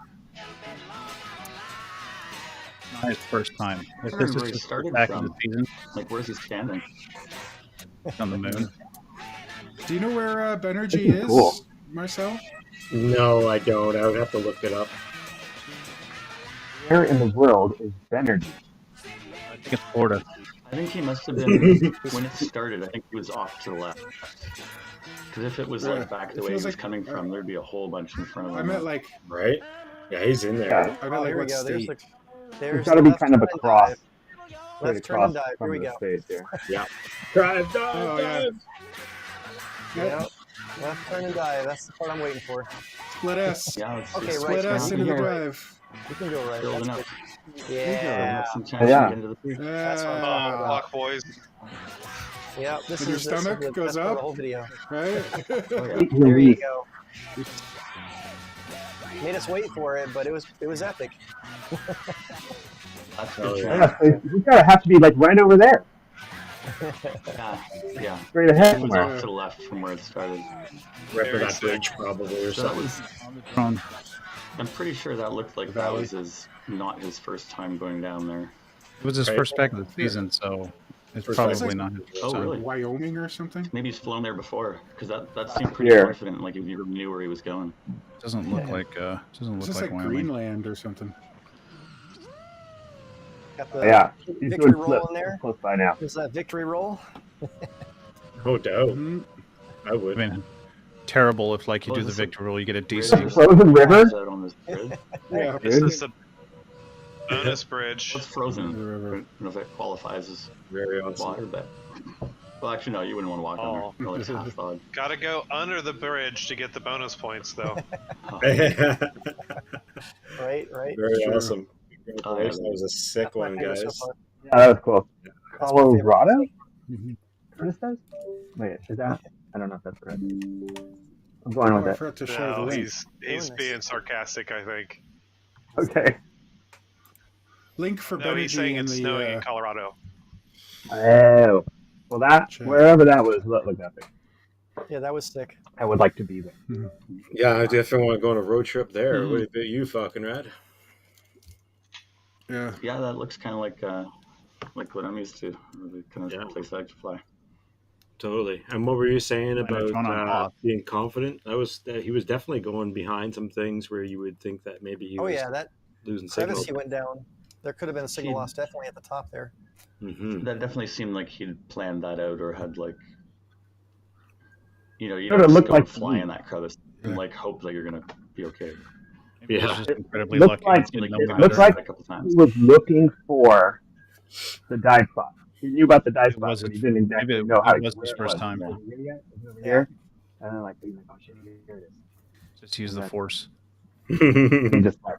Speaker 5: Not his first time. If
Speaker 8: wondering
Speaker 5: this is
Speaker 8: where he
Speaker 5: his
Speaker 8: started
Speaker 5: back of
Speaker 8: from.
Speaker 5: the season
Speaker 8: Like, where's he standing?
Speaker 5: on the moon.
Speaker 3: Do you know where Benergy is,
Speaker 6: Cool.
Speaker 3: Marcel?
Speaker 2: No, I don't. I would have to look it up.
Speaker 6: where in the world is Benergy?
Speaker 5: I think it's Florida.
Speaker 8: I think he must have been, when it started, I think he was off to the left. Because if it was
Speaker 3: Yeah,
Speaker 8: like back
Speaker 3: it
Speaker 8: the way he
Speaker 3: feels
Speaker 8: was
Speaker 3: like-
Speaker 8: coming from, there'd be a whole bunch in front of him.
Speaker 3: I meant like,
Speaker 2: Right? Yeah, he's in there.
Speaker 6: Yeah.
Speaker 3: I meant
Speaker 7: Oh,
Speaker 3: like
Speaker 7: here we
Speaker 3: what
Speaker 7: go. There's
Speaker 3: state?
Speaker 7: there's
Speaker 6: It's got to be
Speaker 7: left
Speaker 6: kind of
Speaker 7: turn
Speaker 6: a
Speaker 7: and
Speaker 6: cross.
Speaker 7: dive.
Speaker 6: Straight
Speaker 7: Left turn
Speaker 6: across
Speaker 7: and dive. Here
Speaker 6: from
Speaker 7: we
Speaker 6: the
Speaker 7: go.
Speaker 6: stage here.
Speaker 2: Drive, dive,
Speaker 3: Oh, yeah.
Speaker 2: dive.
Speaker 7: Yeah. Left turn and dive. That's the part I'm waiting for.
Speaker 3: Split S.
Speaker 8: Yeah, it's
Speaker 7: Okay,
Speaker 8: just
Speaker 7: right.
Speaker 3: Split S into the drive.
Speaker 7: You can go right.
Speaker 8: building
Speaker 7: That's
Speaker 8: up.
Speaker 7: good. Yeah.
Speaker 8: Some chance
Speaker 6: Yeah.
Speaker 8: to get into the free.
Speaker 7: That's what I'm
Speaker 4: Oh,
Speaker 7: talking about.
Speaker 4: walk, boys.
Speaker 7: Yeah. This
Speaker 3: When your
Speaker 7: is
Speaker 3: stomach
Speaker 7: the
Speaker 3: goes
Speaker 7: best part of
Speaker 3: up?
Speaker 7: the whole video.
Speaker 3: Right?
Speaker 8: Oh, yeah.
Speaker 6: Great
Speaker 7: There you
Speaker 6: relief.
Speaker 7: go. Made us wait for it, but it was epic.
Speaker 8: That's
Speaker 2: Oh,
Speaker 8: good
Speaker 2: yeah.
Speaker 8: chance.
Speaker 6: Yeah, so you gotta have to be like right over there,
Speaker 8: Yeah.
Speaker 6: straight ahead
Speaker 8: It was
Speaker 6: somewhere.
Speaker 8: off to the left from where it started.
Speaker 2: Right for
Speaker 4: Very
Speaker 2: that
Speaker 4: sick.
Speaker 2: bridge, probably, or
Speaker 8: So that
Speaker 2: something.
Speaker 8: was,
Speaker 5: Drone.
Speaker 8: I'm pretty sure that looked like that
Speaker 3: Valley.
Speaker 8: was not his first time going down there.
Speaker 5: It was his
Speaker 2: Right.
Speaker 5: first back of the season, so it's
Speaker 2: First
Speaker 5: probably
Speaker 3: back.
Speaker 5: not his first
Speaker 8: Oh,
Speaker 5: time.
Speaker 8: really?
Speaker 3: Wyoming or something?
Speaker 8: Maybe he's flown there before, because that seemed pretty
Speaker 6: Here.
Speaker 8: confident, like he knew where he was going.
Speaker 5: Doesn't look
Speaker 7: Yeah.
Speaker 5: like doesn't
Speaker 3: Is
Speaker 5: look
Speaker 3: this
Speaker 5: like
Speaker 3: like
Speaker 5: Wyoming.
Speaker 3: Greenland or something?
Speaker 7: Got the
Speaker 6: Yeah, he's
Speaker 7: victory
Speaker 6: doing
Speaker 7: roll
Speaker 6: flips
Speaker 7: in there.
Speaker 6: close by now.
Speaker 7: There's that victory roll.
Speaker 2: No doubt.
Speaker 3: Mhm.
Speaker 2: I would.
Speaker 5: I mean, terrible if like you
Speaker 8: Oh,
Speaker 5: do
Speaker 8: is
Speaker 5: the
Speaker 8: this a-
Speaker 5: victory roll, you get a
Speaker 8: Where's
Speaker 5: DC.
Speaker 8: this-
Speaker 6: Frozen river?
Speaker 8: Is that on this bridge?
Speaker 3: Yeah.
Speaker 4: This
Speaker 6: Dude.
Speaker 4: is the bonus bridge.
Speaker 8: What's
Speaker 3: The
Speaker 8: frozen? I
Speaker 3: river.
Speaker 8: don't know if it qualifies as
Speaker 2: Very awesome.
Speaker 8: water, but well, actually, no, you wouldn't want to walk
Speaker 4: Oh.
Speaker 8: on there. No, it's half thawed.
Speaker 4: Gotta go under the bridge to get the bonus points, though.
Speaker 2: Very
Speaker 7: Right.
Speaker 3: Sure.
Speaker 2: awesome. Congratulations. That was a sick
Speaker 7: That's my
Speaker 2: one,
Speaker 7: favorite so
Speaker 2: guys.
Speaker 7: far.
Speaker 6: Yeah, that was cool.
Speaker 7: That's my favorite.
Speaker 6: Colorado?
Speaker 3: Mhm.
Speaker 6: What is that? Wait, is that? I don't know if that's correct. I'm going
Speaker 3: Oh,
Speaker 6: with
Speaker 3: I
Speaker 6: it.
Speaker 3: forgot to share the
Speaker 4: No,
Speaker 3: link.
Speaker 4: he's
Speaker 7: Goodness.
Speaker 4: being sarcastic, I think.
Speaker 6: Okay.
Speaker 3: Link for
Speaker 4: No, he's
Speaker 3: Benergy
Speaker 4: saying
Speaker 3: in
Speaker 4: it's
Speaker 3: the
Speaker 4: snowing in Colorado.
Speaker 6: Oh. Well, that,
Speaker 3: Check.
Speaker 6: wherever that was, that looked epic.
Speaker 7: Yeah, that was sick.
Speaker 6: I would like to be there.
Speaker 2: Yeah, I definitely want to go on a road trip there.
Speaker 3: Mhm.
Speaker 2: What about you, Falconrad?
Speaker 3: Yeah.
Speaker 8: Yeah, that looks kind of like what I'm used to. The kind of
Speaker 2: Yeah.
Speaker 8: place I like to fly.
Speaker 2: Totally. And what were you saying
Speaker 5: Might have
Speaker 2: about
Speaker 5: gone on off.
Speaker 2: being confident? He was definitely going behind some things where you would think that maybe he
Speaker 7: Oh
Speaker 2: was
Speaker 7: yeah, that
Speaker 2: losing signal.
Speaker 7: crevice he went down. There could have been a signal
Speaker 8: He-
Speaker 7: loss definitely at the top there.
Speaker 2: Mm-hmm.
Speaker 8: That definitely seemed like he'd planned that out or had like, you
Speaker 6: Sort of
Speaker 8: don't just
Speaker 6: looked
Speaker 8: go
Speaker 6: like
Speaker 8: and fly
Speaker 6: me.
Speaker 8: in that crevice. and like hope that you're gonna be okay.
Speaker 5: Maybe
Speaker 2: Yeah.
Speaker 5: he's just incredibly
Speaker 6: Looks
Speaker 5: lucky.
Speaker 6: like-
Speaker 5: and
Speaker 8: Like,
Speaker 5: nobody
Speaker 6: it looks like
Speaker 8: a couple times.
Speaker 6: he was looking for the dive spot. He knew about the dive spot,
Speaker 5: wasn't-
Speaker 6: but he didn't exactly
Speaker 5: maybe it-
Speaker 6: know how
Speaker 5: it
Speaker 6: to
Speaker 5: was
Speaker 6: get
Speaker 5: his
Speaker 6: where it
Speaker 5: first
Speaker 6: was.
Speaker 5: time.
Speaker 6: Is it over here? Is it over
Speaker 7: Yeah.
Speaker 6: here? And then like, he's like, oh shit, here it is.
Speaker 5: Just use the force.
Speaker 6: And he just like,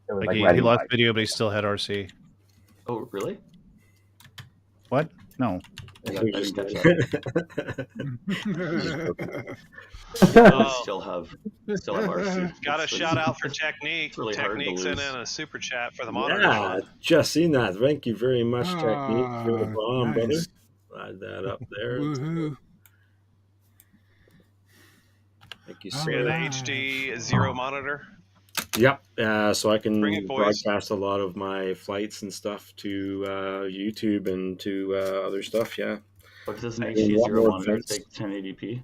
Speaker 6: it was
Speaker 5: Like
Speaker 6: like,
Speaker 5: he
Speaker 6: riding a
Speaker 5: lost
Speaker 6: bike.
Speaker 5: video, but he still had RC.
Speaker 8: Oh, really?
Speaker 5: What? No.
Speaker 8: I
Speaker 2: We
Speaker 8: didn't
Speaker 2: just-
Speaker 8: catch that. I still have RC.
Speaker 4: Got a
Speaker 8: It's-
Speaker 4: shout out for Technique.
Speaker 8: it's really hard to
Speaker 4: Technique sent
Speaker 8: lose.
Speaker 4: in a super chat for the monitor.
Speaker 2: Yeah, just seen that. Thank you very much, Technique. You're the
Speaker 3: Ah,
Speaker 2: bomb, brother.
Speaker 3: nice.
Speaker 2: Slide that up there.
Speaker 3: Woohoo.
Speaker 2: Thank you,
Speaker 3: All
Speaker 4: For
Speaker 2: sir.
Speaker 4: the
Speaker 3: right.
Speaker 4: HD Zero monitor.
Speaker 2: Yep. So I can
Speaker 4: Bring it, boys.
Speaker 2: broadcast a lot of my flights and stuff to YouTube and to other stuff. Yeah.
Speaker 8: But does an
Speaker 2: I mean, what
Speaker 8: HD0
Speaker 2: more
Speaker 8: monitor
Speaker 2: fence?
Speaker 8: take 1080p?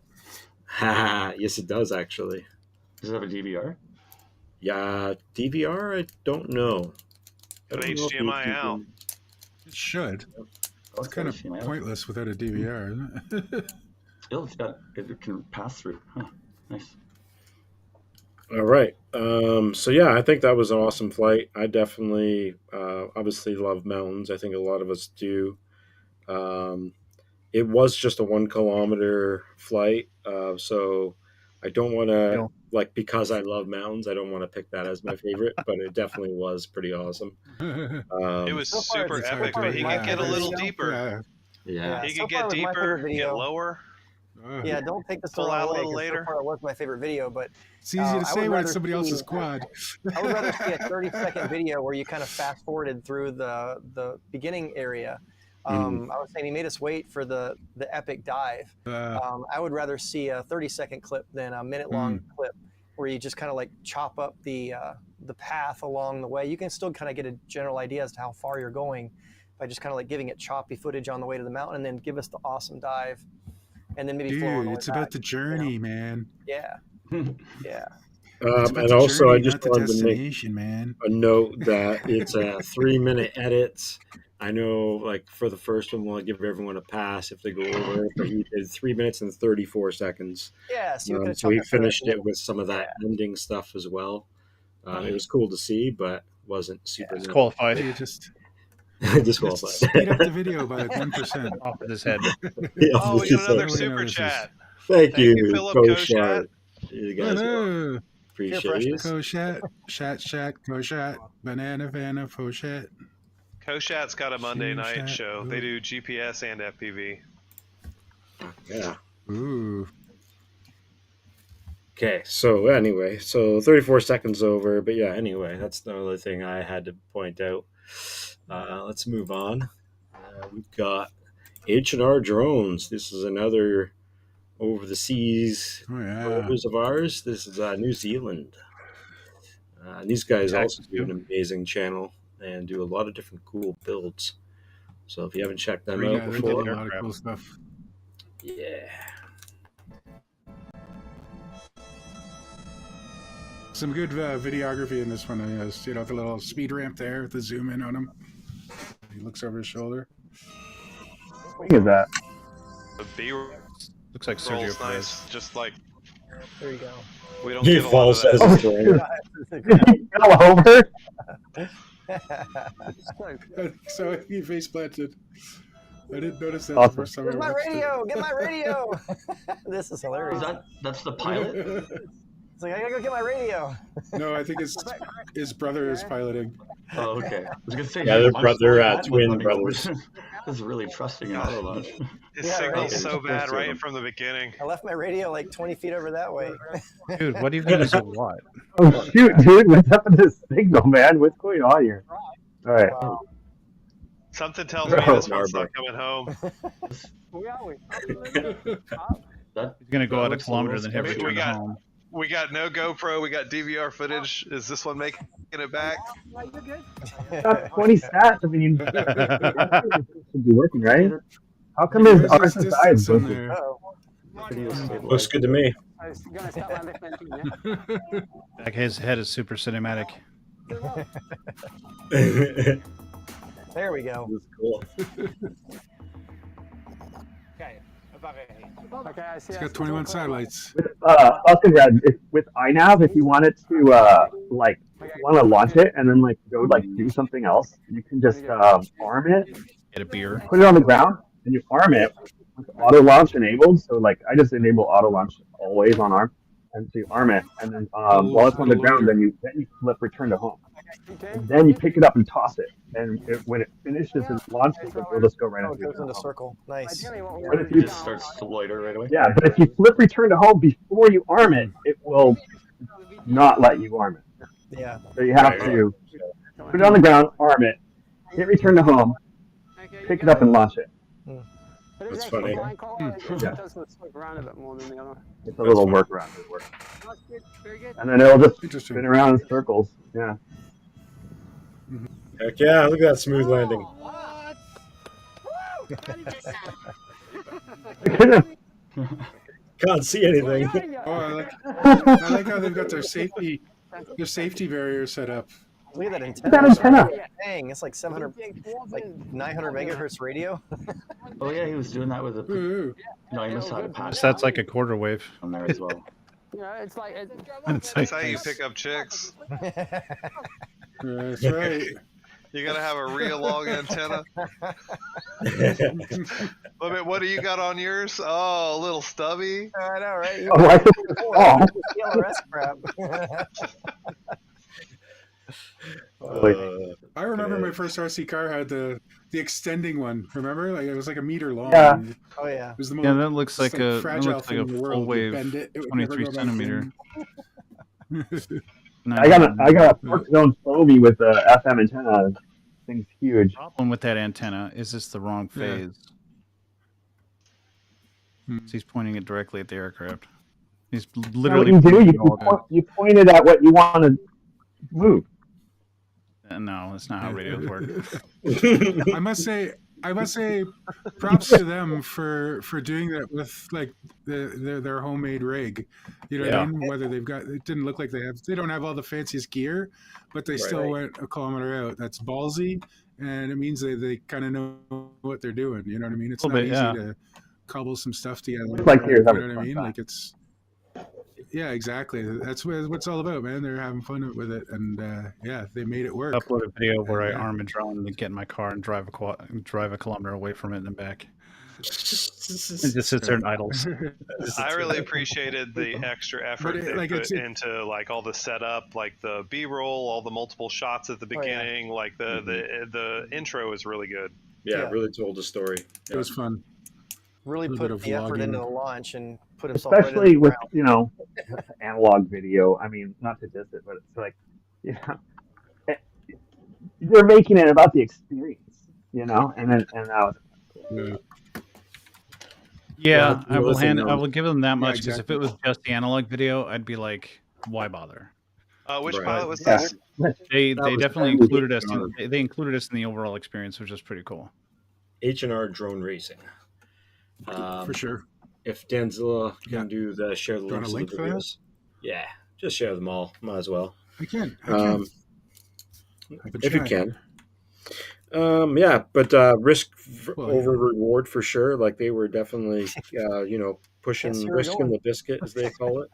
Speaker 2: Haha, yes, it does actually.
Speaker 8: Does it have a DVR?
Speaker 2: Yeah, DVR. I don't know. I
Speaker 4: An
Speaker 2: don't know if you
Speaker 4: HDMI
Speaker 2: can-
Speaker 4: out.
Speaker 3: It should.
Speaker 8: Oh,
Speaker 3: It's kind of
Speaker 8: HDMI out.
Speaker 3: pointless without a DVR, isn't it?
Speaker 8: Still, it can pass through. Huh. Nice.
Speaker 2: All right. So yeah, I think that was an awesome flight. I definitely, obviously love mountains. I think a lot of us do. It was just a 1 kilometer flight, so I don't want to because I love mountains. I don't want to pick that as my favorite, but it definitely was pretty awesome.
Speaker 4: It was
Speaker 7: So far,
Speaker 4: super
Speaker 3: it's hard
Speaker 4: epic,
Speaker 3: to-
Speaker 4: but he
Speaker 3: yeah,
Speaker 4: could get a little
Speaker 3: it's-
Speaker 4: deeper.
Speaker 2: Yeah.
Speaker 4: He
Speaker 7: so
Speaker 4: could
Speaker 7: far
Speaker 4: get
Speaker 7: was my favorite
Speaker 4: deeper, get
Speaker 7: video.
Speaker 4: lower.
Speaker 7: Yeah, don't take this the
Speaker 4: Pull
Speaker 7: wrong
Speaker 4: out a
Speaker 7: way,
Speaker 4: little
Speaker 7: 'cause
Speaker 4: later.
Speaker 7: So far, it was my favorite video, but
Speaker 3: It's easy
Speaker 7: I
Speaker 3: to say
Speaker 7: would
Speaker 3: when
Speaker 7: rather
Speaker 3: it's somebody else's
Speaker 7: see-
Speaker 3: quad.
Speaker 7: I would rather see a 30-second video where you kind of fast forwarded through the beginning area. I was saying he made us wait for the epic dive. I would rather see a 30-second clip than a minute-long clip where you just kind of like chop up the path along the way. You can still kind of get a general idea as to how far you're going by just kind of like giving it choppy footage on the way to the mountain, and then give us the awesome dive, and then maybe flow on the
Speaker 3: Dude,
Speaker 7: way
Speaker 3: it's
Speaker 7: back.
Speaker 3: about the journey, man.
Speaker 7: Yeah, yeah.
Speaker 3: It's about
Speaker 2: And
Speaker 3: the
Speaker 2: also,
Speaker 3: journey,
Speaker 2: I just
Speaker 3: not the
Speaker 2: wanted to make
Speaker 3: destination, man.
Speaker 2: a note that it's a 3-minute edit. I know, like for the first one, we'll give everyone a pass if they go over it, but he did 3 minutes and 34 seconds.
Speaker 7: Yeah, so you could have
Speaker 2: So he
Speaker 7: chopped it down
Speaker 2: finished
Speaker 7: to-
Speaker 2: it with some of that ending stuff as well. It was cool to see, but wasn't super.
Speaker 5: It's qualified.
Speaker 3: You just
Speaker 2: Disqualified.
Speaker 3: speed up the video by like 1%.
Speaker 5: Off with his head.
Speaker 2: Yeah,
Speaker 4: Oh, we got another
Speaker 3: Nobody
Speaker 4: super
Speaker 3: notices.
Speaker 4: chat.
Speaker 2: Thank
Speaker 4: Thank you,
Speaker 2: you,
Speaker 4: Philip
Speaker 2: Koshat. You guys
Speaker 3: Hello.
Speaker 2: appreciate it.
Speaker 3: Koshat, Koshat, banana, vanna, Koshat.
Speaker 4: Koshat's got a Monday
Speaker 3: Huge
Speaker 4: night
Speaker 3: chat.
Speaker 4: show. They do GPS and FPV.
Speaker 2: Yeah.
Speaker 3: Ooh.
Speaker 2: Okay, so anyway, 34 seconds over, but yeah, anyway, that's the only thing I had to point out. Let's move on. We've got H&R Drones. This is another over the seas
Speaker 3: Oh, yeah.
Speaker 2: rovers of ours. This is New Zealand. These guys also do an amazing channel and do a lot of different cool builds. So if you haven't checked them out
Speaker 3: They do
Speaker 2: before,
Speaker 3: a lot of cool stuff.
Speaker 2: yeah.
Speaker 3: Some good videography in this one. You know, the little speed ramp there with the zoom in on him. He looks over his shoulder.
Speaker 6: What is that?
Speaker 4: The B
Speaker 5: Looks like Sergio
Speaker 4: roll's
Speaker 5: Perez.
Speaker 4: nice. Just like
Speaker 7: There you go.
Speaker 4: we don't
Speaker 2: He
Speaker 4: get a lot of
Speaker 2: falls as
Speaker 4: that.
Speaker 2: a trainer.
Speaker 6: Fell over?
Speaker 3: So he face planted. I didn't notice that
Speaker 6: Awesome.
Speaker 3: the first time
Speaker 7: Where's
Speaker 3: I
Speaker 7: my
Speaker 3: watched
Speaker 7: radio? Get my radio! This is hilarious.
Speaker 8: That's the pilot?
Speaker 3: it.
Speaker 7: It's like, I gotta go get my radio.
Speaker 3: No, I think his brother is piloting.
Speaker 8: Oh, okay. I was gonna say,
Speaker 2: Yeah, they're
Speaker 8: I'm
Speaker 2: brother,
Speaker 8: so bad
Speaker 2: twin
Speaker 8: with running over.
Speaker 2: brothers.
Speaker 8: This is really trusting in auto launch.
Speaker 4: His
Speaker 7: Yeah,
Speaker 4: signal's
Speaker 7: right.
Speaker 4: so bad
Speaker 8: Just
Speaker 4: right
Speaker 8: them.
Speaker 4: from the beginning.
Speaker 7: I left my radio like 20 feet over that way.
Speaker 5: Dude, what even is a what?
Speaker 6: Oh shoot, dude! What's up with this signal, man? What's going on here? All right.
Speaker 4: Something tells me this one's not coming home.
Speaker 8: That
Speaker 5: He's gonna go out a
Speaker 8: looks
Speaker 5: kilometer,
Speaker 8: little
Speaker 5: then have to
Speaker 4: scary.
Speaker 5: return
Speaker 4: We got-
Speaker 5: home.
Speaker 4: We got no GoPro. We got DVR footage. Is this one making it back?
Speaker 6: Got 20 stats. I mean, should be working, right? How come his
Speaker 3: There's this
Speaker 6: RSSI is
Speaker 3: distance in
Speaker 6: working?
Speaker 3: there.
Speaker 7: Oh,
Speaker 8: video stabilized.
Speaker 2: Looks good to me.
Speaker 5: Like his head is super cinematic.
Speaker 7: there we go.
Speaker 2: That's cool.
Speaker 9: Okay.
Speaker 7: Okay, I see.
Speaker 3: It's got 21 satellites.
Speaker 6: With Falconrad, with iNav, if you wanted to like want to launch it and then like go like do something else, you can just arm it,
Speaker 5: Get a beer.
Speaker 6: put it on the ground, and you arm it with auto launch enabled. So like I just enable auto launch always on arm, and so you arm it, and then while it's on the ground, then you flip return to home, and then you pick it up and toss it, and when it finishes its launch, it'll just go right
Speaker 7: Oh,
Speaker 6: into
Speaker 7: it goes
Speaker 6: your
Speaker 7: in a
Speaker 6: home.
Speaker 7: circle. Nice.
Speaker 6: But if
Speaker 8: It
Speaker 6: you
Speaker 8: just starts to loiter right away.
Speaker 6: yeah, but if you flip return to home before you arm it, it will not let you arm it.
Speaker 7: Yeah.
Speaker 6: So you have to put it on the ground, arm it, hit return to home, pick it up and launch it.
Speaker 2: That's funny.
Speaker 6: Yeah.
Speaker 7: Does swing around a bit more than the other.
Speaker 6: It's a little workaround. It works. And then it'll just
Speaker 3: Interesting.
Speaker 6: spin around in circles. Yeah.
Speaker 2: Heck yeah, look at that smooth landing. Can't see anything.
Speaker 3: Oh, I like how they've got their safety barrier set up.
Speaker 7: Look at that
Speaker 6: Look at that antenna.
Speaker 7: Dang, it's like 700, like 900 megahertz radio.
Speaker 8: Oh yeah, he was doing that with a.
Speaker 3: Ooh.
Speaker 8: No, he must have had a patch
Speaker 5: That's like a quarter wave.
Speaker 8: on there as well.
Speaker 7: It's like
Speaker 4: That's how you pick up chicks.
Speaker 3: That's right.
Speaker 4: You gotta have a real long antenna. What do you got on yours? Oh, a little stubby.
Speaker 7: I know, right?
Speaker 6: Oh, I think oh.
Speaker 7: TLRS crap.
Speaker 3: I remember my first RC car had the extending one. Remember, like it was like a meter long.
Speaker 6: Yeah.
Speaker 7: Oh yeah.
Speaker 3: It was the most
Speaker 5: Yeah, that looks like a
Speaker 3: fragile thing in the
Speaker 5: full
Speaker 3: world. You
Speaker 5: wave
Speaker 3: bend it, it would never
Speaker 5: 23
Speaker 3: go back
Speaker 5: centimeter.
Speaker 3: in.
Speaker 6: I got a torque zone Foamy with a FM antenna. Thing's huge.
Speaker 5: The problem with that antenna is it's the wrong phase.
Speaker 3: Hmm.
Speaker 5: He's pointing it directly at the aircraft. He's
Speaker 6: You know what
Speaker 5: literally
Speaker 6: you do?
Speaker 5: pointing all
Speaker 6: You point it at what you want to move.
Speaker 5: no, that's not how radios work.
Speaker 3: I must say, props to them for doing that with like their homemade rig. You know what I mean? Whether they've got, it didn't look like they don't have all the fanciest gear, but they still went a kilometer out. That's ballsy, and it means they kind of know what they're doing. You know what I mean? It's not easy to cobble some stuff together.
Speaker 6: Like here's
Speaker 3: you know what I mean? Like it's. Yeah, exactly. That's what it's all about, man. They're having fun with it, and they made it work.
Speaker 5: Upload a video where I arm a drone and get in my car and drive a kilometer away from it and then back. It just sits there and idles.
Speaker 4: I really appreciated the extra effort
Speaker 3: But
Speaker 4: they
Speaker 3: like,
Speaker 4: put into like all the setup, like the B-roll, all the multiple shots at the beginning. Like the intro is really good.
Speaker 2: Yeah, it really told the story.
Speaker 3: It was fun.
Speaker 7: Really put the effort into the launch and put himself
Speaker 6: Especially
Speaker 7: right in the
Speaker 6: with analog video. I mean, not to diss it, but it's like you're making it about the experience, and now.
Speaker 5: Yeah, I will give them that much because if it was just the analog video, I'd be like, why bother?
Speaker 4: Which pilot was this?
Speaker 5: They definitely included us. They included us in the overall experience, which was pretty cool.
Speaker 2: H&R Drone Racing.
Speaker 3: For sure.
Speaker 2: If Danzilla can do the share the
Speaker 3: Want
Speaker 2: links
Speaker 3: a link
Speaker 2: of the
Speaker 3: for that?
Speaker 2: videos. Yeah, just share them all. Might as well.
Speaker 3: I can.
Speaker 2: If you can. But risk over reward for sure. Like they were definitely, risking the biscuit as they call it.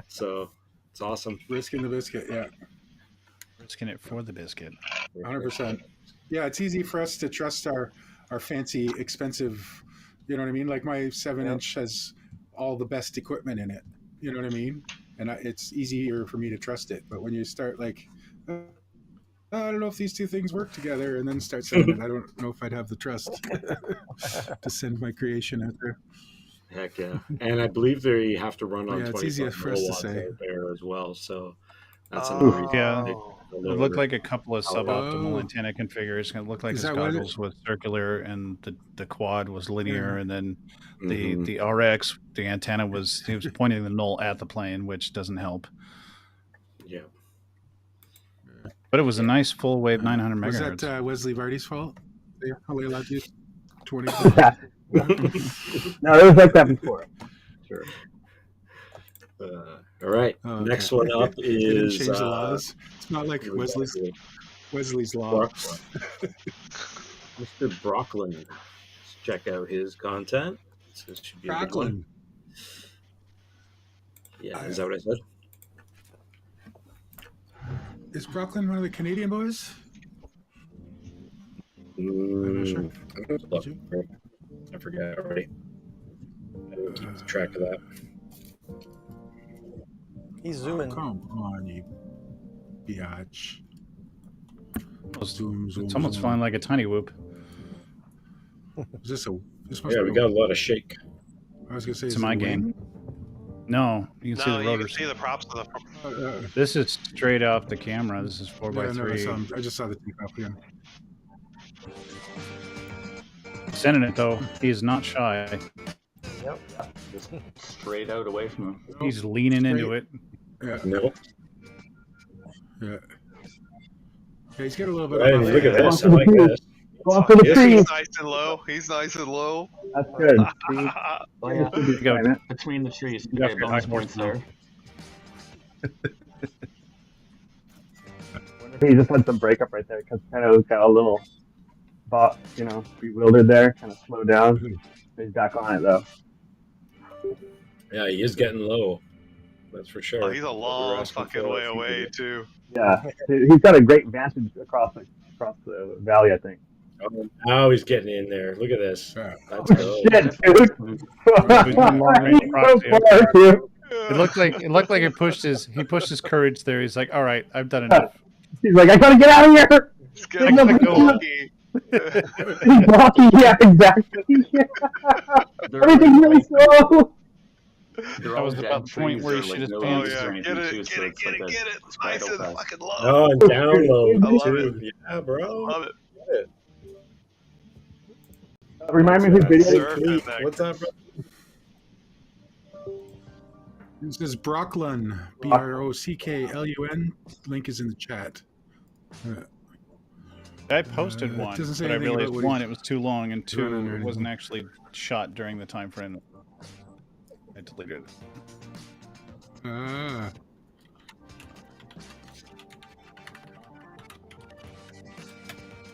Speaker 2: So it's awesome.
Speaker 3: Risking the biscuit, yeah.
Speaker 5: Risking it for the biscuit.
Speaker 3: 100%. Yeah, it's easy for us to trust our fancy, expensive. You know what I mean? Like my 7-inch has all the best equipment in it. You know what I mean? And it's easier for me to trust it. But when you start like, I don't know if these two things work together, and then start sending it, I don't know if I'd have the trust to send my creation out there.
Speaker 2: Heck yeah. And I believe they have to run on 25
Speaker 3: it's easier for us to
Speaker 2: milliwatts
Speaker 3: say.
Speaker 2: out there as well. So that's another reason.
Speaker 5: Yeah.
Speaker 2: They
Speaker 5: It looked like a couple of suboptimal antenna configures. It looked like
Speaker 3: Is
Speaker 5: his
Speaker 3: that what it
Speaker 5: goggles was circular and the quad was linear, and then
Speaker 2: Mhm.
Speaker 5: the RX, the antenna he was pointing the null at the plane, which doesn't help.
Speaker 2: Yeah.
Speaker 5: But it was a nice full wave 900
Speaker 3: Was
Speaker 5: megahertz.
Speaker 3: that Wesley Vardy's fault? They're probably allowed to use 20.
Speaker 6: No, it was like that before. Sure.
Speaker 2: All right. Next one up
Speaker 3: They didn't
Speaker 2: is
Speaker 3: change the laws. It's not like Wesley's law.
Speaker 2: Mr. Brocklin. Let's check out his content. So this should be a good one.
Speaker 3: Brooklyn.
Speaker 2: Yeah, is that what I said?
Speaker 3: Is Brooklyn one of the Canadian boys? I'm not sure.
Speaker 2: I'm gonna look. I forgot already. I didn't keep track of that.
Speaker 7: He's zooming.
Speaker 3: Come on, you biatch.
Speaker 5: It's almost flying like a tiny whoop.
Speaker 3: Is this a? This
Speaker 2: Yeah, we got a lot of shake.
Speaker 3: I was gonna say
Speaker 5: It's
Speaker 3: is
Speaker 5: my
Speaker 3: it a
Speaker 5: game.
Speaker 3: wing?
Speaker 5: No, you can see
Speaker 4: No,
Speaker 5: the
Speaker 4: you can
Speaker 5: rotors.
Speaker 4: see the props of the.
Speaker 5: This is straight off the camera. This is 4x3.
Speaker 3: I just saw the takeoff again.
Speaker 5: Sending it though. He is not shy.
Speaker 7: Yep.
Speaker 8: Just straight out away from him.
Speaker 5: He's leaning into it.
Speaker 3: Yeah.
Speaker 2: No.
Speaker 3: Yeah. Yeah, he's got a little bit
Speaker 2: Right,
Speaker 3: of
Speaker 2: look at
Speaker 6: Go
Speaker 2: this.
Speaker 6: up
Speaker 2: I
Speaker 6: to the
Speaker 2: like
Speaker 6: trees.
Speaker 2: this.
Speaker 6: Go up to the
Speaker 2: Yes,
Speaker 6: trees.
Speaker 4: He's nice and low. He's nice and low.
Speaker 6: That's good. See?
Speaker 8: Oh yeah,
Speaker 5: You go.
Speaker 6: Climate.
Speaker 8: between the trees.
Speaker 5: You got
Speaker 8: Okay,
Speaker 5: your
Speaker 8: bonus
Speaker 5: high
Speaker 8: points
Speaker 5: horse
Speaker 8: there.
Speaker 6: He just let them break up right there because kind of got a little, bewildered there. Kind of slowed down. He's back on it though.
Speaker 2: Yeah, he is getting low. That's for sure.
Speaker 4: Oh, he's a
Speaker 2: What we were
Speaker 4: long
Speaker 2: asking
Speaker 4: fucking
Speaker 2: for
Speaker 4: way
Speaker 2: a few
Speaker 4: away
Speaker 2: minutes.
Speaker 4: too.
Speaker 6: Yeah, he's got a great vantage across the valley, I think.
Speaker 2: Oh, now he's getting in there. Look at this.
Speaker 3: Yeah.
Speaker 2: Let's go.
Speaker 6: Shit, dude! He's so far, dude.
Speaker 5: It looked like he pushed his courage there. He's like, all right, I've done enough.
Speaker 6: He's like, I gotta get out of here.
Speaker 4: It's getting
Speaker 6: Let
Speaker 4: like
Speaker 6: go.
Speaker 4: lucky.
Speaker 6: He's blocking. Yeah, exactly.
Speaker 8: They're
Speaker 6: Everything's
Speaker 8: like-
Speaker 6: really slow.
Speaker 8: They're
Speaker 5: That
Speaker 8: all
Speaker 5: was
Speaker 8: dead
Speaker 5: about the point
Speaker 8: trees,
Speaker 5: where he
Speaker 8: they're,
Speaker 5: should
Speaker 8: like,
Speaker 5: have
Speaker 8: no
Speaker 5: panned.
Speaker 4: Oh
Speaker 8: leaves
Speaker 4: yeah,
Speaker 8: or
Speaker 4: get
Speaker 8: anything,
Speaker 4: it,
Speaker 8: too,
Speaker 4: get
Speaker 8: so
Speaker 4: it,
Speaker 8: it's
Speaker 4: get
Speaker 8: like
Speaker 4: it,
Speaker 8: a
Speaker 4: get it. Nice
Speaker 8: spiral
Speaker 4: and
Speaker 8: fest.
Speaker 4: fucking low.
Speaker 2: Oh, and down low
Speaker 6: I
Speaker 2: too. Yeah, bro.
Speaker 4: Love it.
Speaker 6: Remind me of his video.
Speaker 4: Surf
Speaker 2: Hey,
Speaker 4: it back.
Speaker 2: what's up, bro?
Speaker 3: This is Brooklyn. BROCKLUN. Link is in the chat.
Speaker 5: I posted
Speaker 3: It
Speaker 5: one,
Speaker 3: doesn't say
Speaker 5: but I
Speaker 3: anything about
Speaker 5: realized
Speaker 3: what he's
Speaker 5: one, it was too long, and two,
Speaker 3: doing or
Speaker 5: it wasn't
Speaker 3: anything.
Speaker 5: actually shot during the time frame. I deleted it.
Speaker 3: Ah.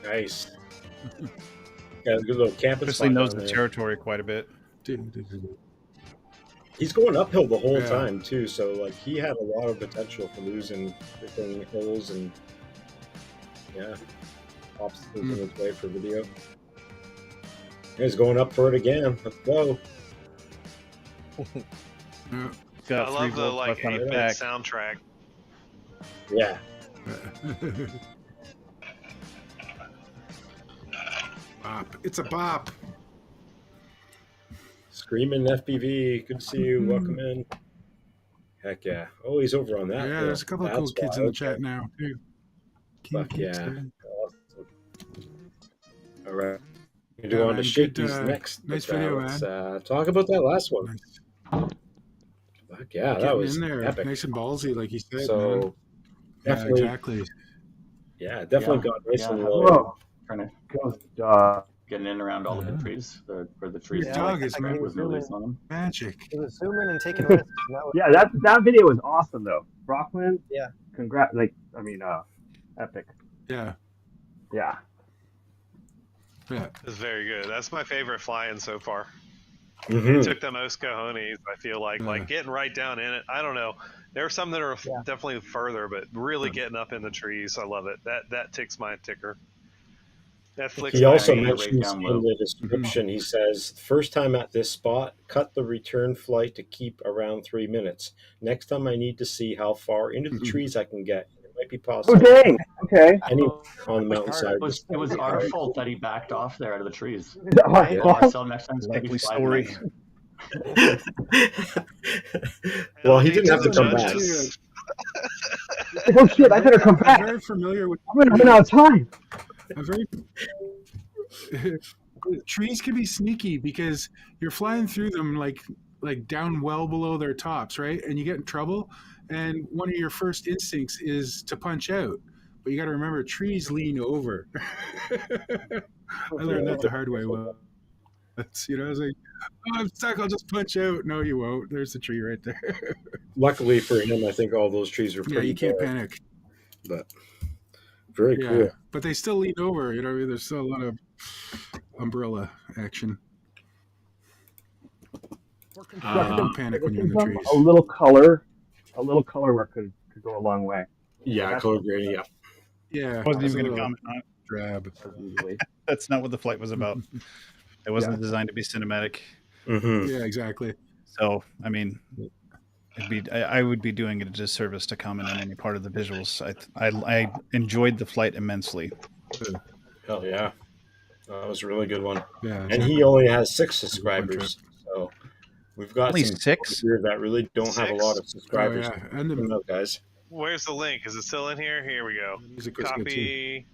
Speaker 2: Nice. Got a good little campus
Speaker 5: Obviously
Speaker 2: spot
Speaker 5: knows
Speaker 2: down
Speaker 5: the
Speaker 2: there.
Speaker 5: territory quite a bit.
Speaker 2: He's going uphill the whole
Speaker 3: Yeah.
Speaker 2: time too, so like he had a lot of potential for losing freaking hills and obstacles in his way for video. He's going up for it again. Let's go.
Speaker 3: Yeah.
Speaker 5: Got
Speaker 4: I
Speaker 5: 3
Speaker 4: love the
Speaker 5: volts
Speaker 4: like
Speaker 5: left on his
Speaker 4: 8-bit
Speaker 5: back.
Speaker 4: soundtrack.
Speaker 2: Yeah.
Speaker 3: Bop. It's a bop.
Speaker 2: Screaming FPV. Good to see you. Welcome in. Heck yeah. Oh, he's over on that.
Speaker 3: Yeah,
Speaker 2: hill.
Speaker 3: there's a couple of
Speaker 2: That's
Speaker 3: cool kids
Speaker 2: why.
Speaker 3: in the
Speaker 2: Okay.
Speaker 3: chat now, too. King
Speaker 2: Fuck
Speaker 3: Kids,
Speaker 2: yeah.
Speaker 3: dude.
Speaker 2: Awesome. All right. We're
Speaker 3: Yeah,
Speaker 2: going to
Speaker 3: man,
Speaker 2: shake
Speaker 3: good,
Speaker 2: these next.
Speaker 3: nice
Speaker 2: but,
Speaker 3: video,
Speaker 2: let's,
Speaker 3: man.
Speaker 2: talk about that last one.
Speaker 3: Nice.
Speaker 2: Fuck yeah, that
Speaker 3: Getting
Speaker 2: was
Speaker 3: in there,
Speaker 2: epic.
Speaker 3: nice and ballsy, like you said, man.
Speaker 2: So
Speaker 3: Yeah,
Speaker 2: definitely,
Speaker 3: exactly.
Speaker 2: definitely got nice and low.
Speaker 6: Whoa.
Speaker 8: Trying to
Speaker 6: Good
Speaker 8: getting in around all
Speaker 3: Yeah.
Speaker 8: the trees, where the trees
Speaker 3: Your
Speaker 8: are,
Speaker 3: dog is
Speaker 7: I mean,
Speaker 8: with no leaves on them.
Speaker 3: magic.
Speaker 7: He was zooming and taking risks. And that was,
Speaker 6: Yeah, that video was awesome though. Brockman.
Speaker 7: Yeah.
Speaker 6: Congrats. Epic.
Speaker 3: Yeah,
Speaker 6: Yeah.
Speaker 3: yeah.
Speaker 4: It's very good. That's my favorite flying so far.
Speaker 2: Mhm.
Speaker 4: It took the most cojones, I feel like
Speaker 3: Yeah.
Speaker 4: getting right down in it. I don't know. There are some that are
Speaker 7: Yeah.
Speaker 4: definitely further, but really getting up in the trees, I love it. That ticks my ticker. Netflix.
Speaker 2: He also
Speaker 8: Yeah, right
Speaker 2: mentions
Speaker 8: down
Speaker 2: in
Speaker 8: low.
Speaker 2: the description, he says, first time at this spot, cut the return flight to keep around 3 minutes. Next time I need to see how far into the
Speaker 3: Mhm.
Speaker 2: trees I can get. It might be
Speaker 6: Oh
Speaker 2: possible.
Speaker 6: dang. Okay.
Speaker 2: Anywhere on the mountainside.
Speaker 8: It was our fault that he backed off there out of the trees.
Speaker 2: Yeah.
Speaker 8: Marcel, next time it's gonna be
Speaker 5: Likely
Speaker 8: 5
Speaker 5: story.
Speaker 8: minutes.
Speaker 2: Well, he didn't have to
Speaker 4: the
Speaker 2: come back.
Speaker 4: judges.
Speaker 6: Oh shit! I better come
Speaker 3: I'm
Speaker 6: back.
Speaker 3: very familiar with.
Speaker 6: I'm gonna run out of time.
Speaker 3: I'm very. Trees can be sneaky because you're flying through them like down well below their tops, right? And you get in trouble, and one of your first instincts is to punch out. But you got to remember, trees lean over. I learned that the hard way. Well, that's I was like, oh, I'm stuck. I'll just punch out. No, you won't. There's the tree right there.
Speaker 2: Luckily for him, I think all those trees were
Speaker 3: Yeah,
Speaker 2: pretty
Speaker 3: you can't
Speaker 2: bare,
Speaker 3: panic.
Speaker 2: but very
Speaker 3: Yeah,
Speaker 2: cool.
Speaker 3: but they still lean over. There's still a lot of umbrella action. Don't panic when you're in the trees.
Speaker 6: A little color work could go a long way.
Speaker 2: Yeah, color grading. Yeah.
Speaker 3: Yeah,
Speaker 5: I wasn't
Speaker 3: it's
Speaker 5: even
Speaker 3: a
Speaker 5: going to
Speaker 3: little
Speaker 5: comment on it.
Speaker 3: drab.
Speaker 6: Usually.
Speaker 5: That's not what the flight was about. It wasn't designed to be cinematic.
Speaker 2: Mm-hmm.
Speaker 3: Yeah, exactly.
Speaker 5: So, I mean, I would be doing it a disservice to comment on any part of the visuals. I enjoyed the flight immensely.
Speaker 2: Hell yeah. That was a really good one.
Speaker 3: Yeah,
Speaker 2: And he only has 6 subscribers.
Speaker 3: trip.
Speaker 2: So we've got
Speaker 5: Only
Speaker 2: some
Speaker 5: 6?
Speaker 2: here that really don't have a lot of subscribers.
Speaker 3: Oh, yeah. And the
Speaker 2: Come out, guys.
Speaker 4: Where's the link? Is it still in here? Here we go.
Speaker 3: music was good too.
Speaker 4: Copy,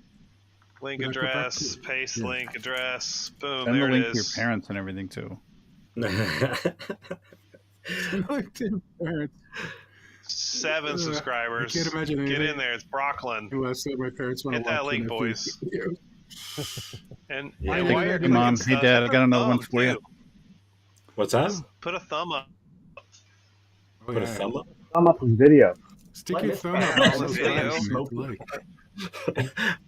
Speaker 4: link
Speaker 3: Can I go back
Speaker 4: address,
Speaker 3: to-
Speaker 4: paste
Speaker 3: yeah.
Speaker 4: link address. Boom,
Speaker 5: Send the
Speaker 4: there
Speaker 5: link
Speaker 4: it
Speaker 5: to your
Speaker 4: is.
Speaker 5: parents and everything, too.
Speaker 3: Like Tim parents.
Speaker 4: 7
Speaker 3: I
Speaker 4: subscribers.
Speaker 3: can't imagine
Speaker 4: Get
Speaker 3: anything
Speaker 4: in there. It's Brooklyn.
Speaker 3: who else said my parents want to
Speaker 4: Hit
Speaker 3: watch
Speaker 4: that link,
Speaker 3: an FPV
Speaker 4: boys.
Speaker 3: video.
Speaker 4: And
Speaker 2: Yeah,
Speaker 4: and
Speaker 2: link-
Speaker 4: while you're
Speaker 5: Hey, Mom.
Speaker 4: clicking
Speaker 5: Hey,
Speaker 4: stuff,
Speaker 5: Dad. I got another one
Speaker 4: thumb,
Speaker 5: for you.
Speaker 4: too.
Speaker 2: What's that?
Speaker 4: Put a thumb up.
Speaker 3: Oh,
Speaker 2: Put a
Speaker 3: yeah.
Speaker 2: thumb up?
Speaker 6: Thumb up his video.
Speaker 3: Stick
Speaker 8: Let
Speaker 3: your
Speaker 8: me-
Speaker 3: thumb up.
Speaker 4: Yeah,
Speaker 3: on those
Speaker 4: video.
Speaker 3: buttons,
Speaker 8: Smoke.
Speaker 3: like.